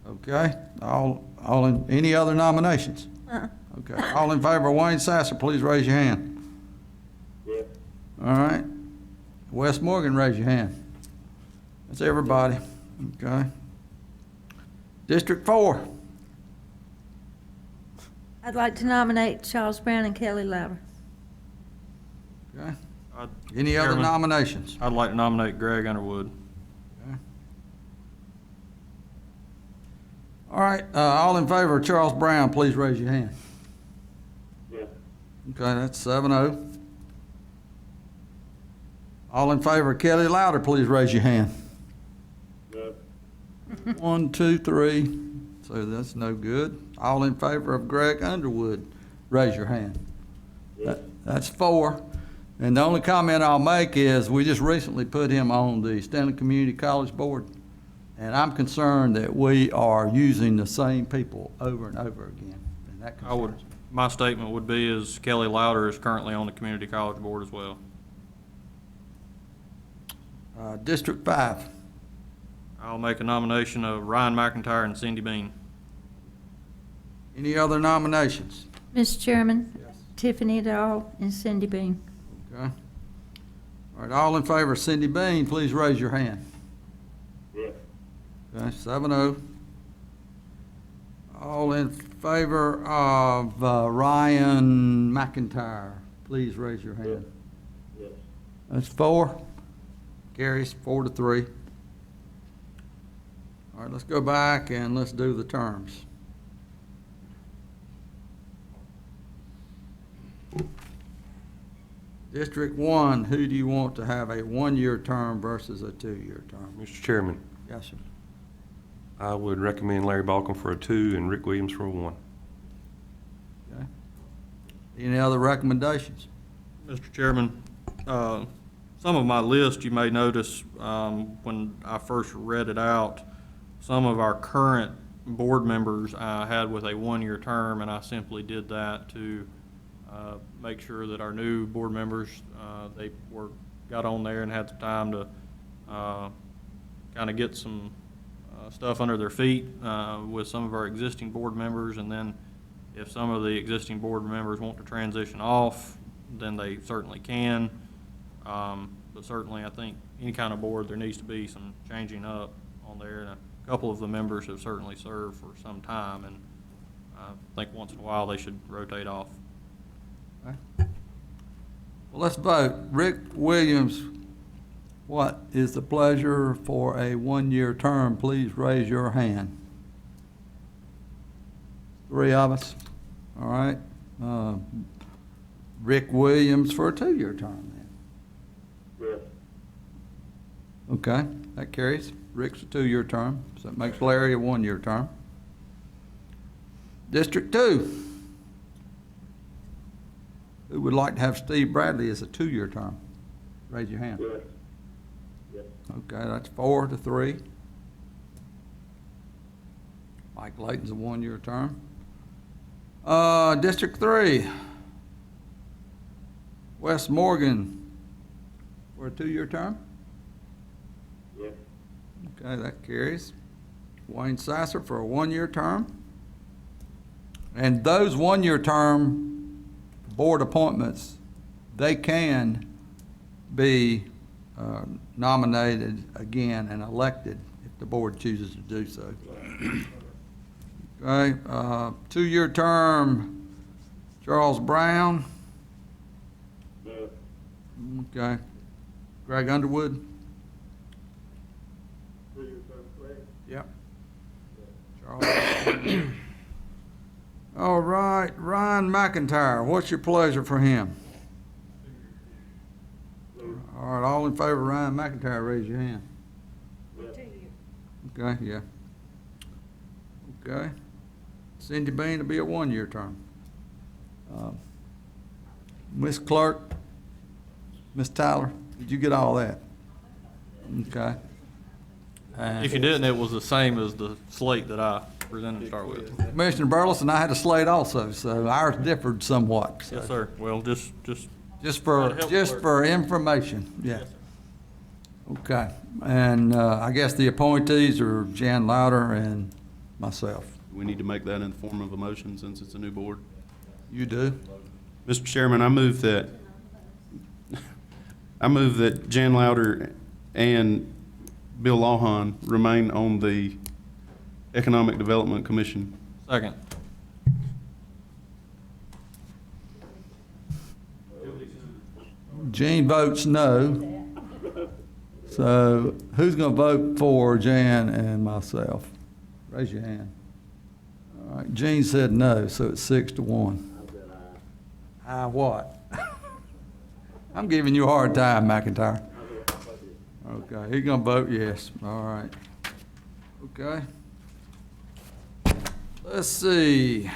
Speaker 1: Okay, all in, any other nominations? Okay, all in favor of Wayne Sasser, please raise your hand.
Speaker 9: Yes.
Speaker 1: All right. Wes Morgan, raise your hand. That's everybody. Okay. District 4.
Speaker 22: I'd like to nominate Charles Brown and Kelly Louder.
Speaker 1: Okay. Any other
Speaker 4: Chairman,
Speaker 1: nominations?
Speaker 4: I'd like to nominate Greg Underwood.
Speaker 1: All right, all in favor of Charles Brown, please raise your hand.
Speaker 9: Yes.
Speaker 1: Okay, that's 7-0. All in favor of Kelly Louder, please raise your hand.
Speaker 9: Yes.
Speaker 1: 1, 2, 3, so that's no good. All in favor of Greg Underwood, raise your hand. That's 4. And the only comment I'll make is, we just recently put him on the Stanley Community College Board, and I'm concerned that we are using the same people over and over again, and that concerns me.
Speaker 4: My statement would be is Kelly Louder is currently on the Community College Board as well.
Speaker 1: District 5.
Speaker 4: I'll make a nomination of Ryan McIntyre and Cindy Bean.
Speaker 1: Any other nominations?
Speaker 22: Mr. Chairman? Tiffany Dahl and Cindy Bean.
Speaker 1: Okay. All right, all in favor of Cindy Bean, please raise your hand.
Speaker 9: Yes.
Speaker 1: Okay, 7-0. All in favor of Ryan McIntyre, please raise your hand.
Speaker 9: Yes.
Speaker 1: That's 4. Carries 4-3. All right, let's go back and let's do the terms. District 1, who do you want to have a 1-year term versus a 2-year term?
Speaker 2: Mr. Chairman,
Speaker 1: Yes, sir.
Speaker 2: I would recommend Larry Balcom for a 2 and Rick Williams for a 1.
Speaker 1: Okay. Any other recommendations?
Speaker 4: Mr. Chairman, some of my list, you may notice, when I first read it out, some of our current board members I had with a 1-year term, and I simply did that to make sure that our new board members, got on there and had some time to kind of get some stuff under their feet with some of our existing board members, and then if some of the existing board members want to transition off, then they certainly can. But certainly, I think any kind of board, there needs to be some changing up on there. And a couple of the members have certainly served for some time, and I think once in a while they should rotate off.
Speaker 1: Okay. Well, let's vote. Rick Williams, what is the pleasure for a 1-year term? Please raise your hand. 3 of us. All right. Rick Williams for a 2-year term then.
Speaker 9: Yes.
Speaker 1: Okay, that carries. Rick's a 2-year term, so that makes Larry a 1-year term. District 2. Who would like to have Steve Bradley as a 2-year term? Raise your hand.
Speaker 9: Yes. Yes.
Speaker 1: Okay, that's 4-3. Mike Layton's a 1-year term. District 3. Wes Morgan for a 2-year term?
Speaker 9: Yes.
Speaker 1: Okay, that carries. Wayne Sasser for a 1-year term. And those 1-year term board appointments, they can be nominated again and elected if the board chooses to do so. Okay, 2-year term, Charles Brown.
Speaker 9: No.
Speaker 1: Okay. Greg Underwood.
Speaker 9: 3-year term, Greg?
Speaker 1: Yep. Charles. All right, Ryan McIntyre, what's your pleasure for him? All right, all in favor of Ryan McIntyre, raise your hand. Okay, yeah. Okay. Cindy Bean will be a 1-year term. Miss Clerk, Miss Tyler, did you get all that? Okay.
Speaker 4: If you didn't, it was the same as the slate that I presented to start with.
Speaker 1: Commissioner Burleson, I had a slate also, so ours differed somewhat. So.
Speaker 4: Yes, sir. Well, just
Speaker 1: for information, yeah. Okay, and I guess the appointees are Jan Louder and myself.
Speaker 5: We need to make that in the form of a motion since it's a new board.
Speaker 1: You do?
Speaker 5: Mr. Chairman, I move that Jan Louder and Bill Lawhon remain on the Economic Development Commission.
Speaker 4: Second.
Speaker 1: Gene votes no. So who's going to vote for Jan and myself? Raise your hand. All right, Gene said no, so it's 6-1. Aye what? I'm giving you a hard time, McIntyre. Okay, he's going to vote yes. All right. Okay. Let's see.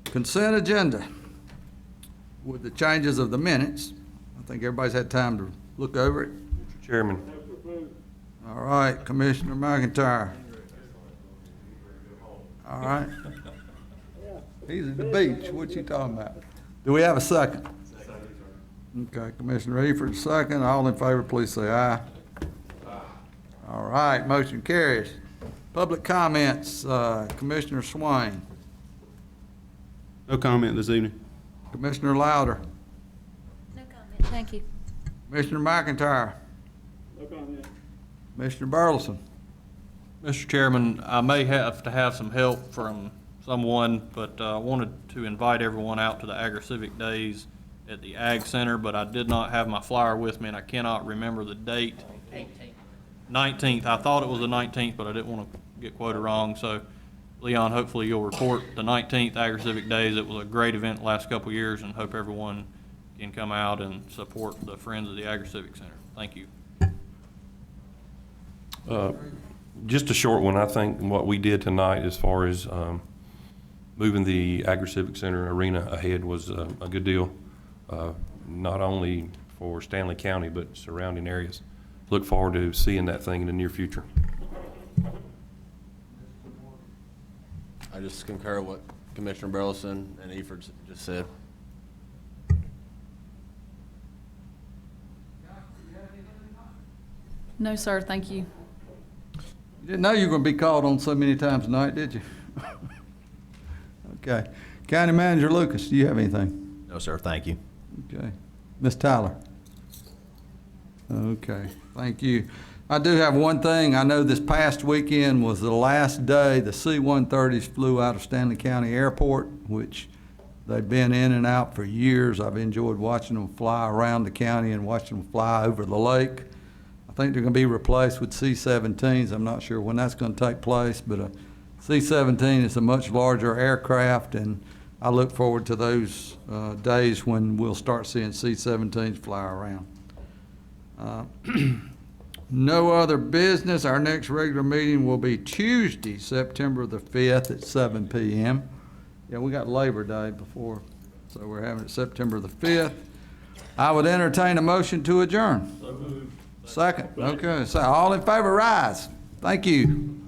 Speaker 1: Consent agenda. With the changes of the minutes, I think everybody's had time to look over it.
Speaker 2: Mr. Chairman.
Speaker 1: All right, Commissioner McIntyre. All right. He's at the beach. What you talking about? Do we have a second? Okay, Commissioner Eford, second. All in favor, please say aye. All right, motion carries. Public comments, Commissioner Swain.
Speaker 5: No comment this evening.
Speaker 1: Commissioner Louder.
Speaker 22: No comment, thank you.
Speaker 1: Commissioner McIntyre.
Speaker 4: No comment.
Speaker 1: Commissioner Burleson.
Speaker 4: Mr. Chairman, I may have to have some help from someone, but I wanted to invite everyone out to the Agri-Civic Days at the Ag Center, but I did not have my flyer with me, and I cannot remember the date. 19th. I thought it was the 19th, but I didn't want to get quoted wrong. So, Leon, hopefully you'll report the 19th Agri-Civic Days. It was a great event the last couple of years, and hope everyone can come out and support the Friends of the Agri-Civic Center. Thank you.
Speaker 2: Just a short one. I think what we did tonight as far as moving the Agri-Civic Center arena ahead was a good deal, not only for Stanley County, but surrounding areas. Look forward to seeing that thing in the near future.
Speaker 10: I just concur what Commissioner Burleson and Eford just said.
Speaker 11: No, sir, thank you.
Speaker 1: You didn't know you were going to be called on so many times tonight, did you? Okay. County Manager Lucas, do you have anything?
Speaker 17: No, sir, thank you.
Speaker 1: Okay. Ms. Tyler? Okay, thank you. I do have one thing. I know this past weekend was the last day the C-130s flew out of Stanley County Airport, which they've been in and out for years. I've enjoyed watching them fly around the county and watching them fly over the lake. I think they're going to be replaced with C-17s. I'm not sure when that's going to take place, but a C-17 is a much larger aircraft, and I look forward to those days when we'll start seeing C-17s fly around. No other business. Our next regular meeting will be Tuesday, September the 5th at 7 p.m. Yeah, we got Labor Day before, so we're having it September the 5th. I would entertain a motion to adjourn. So moved. Second. Okay, so all in favor, rise. Thank you.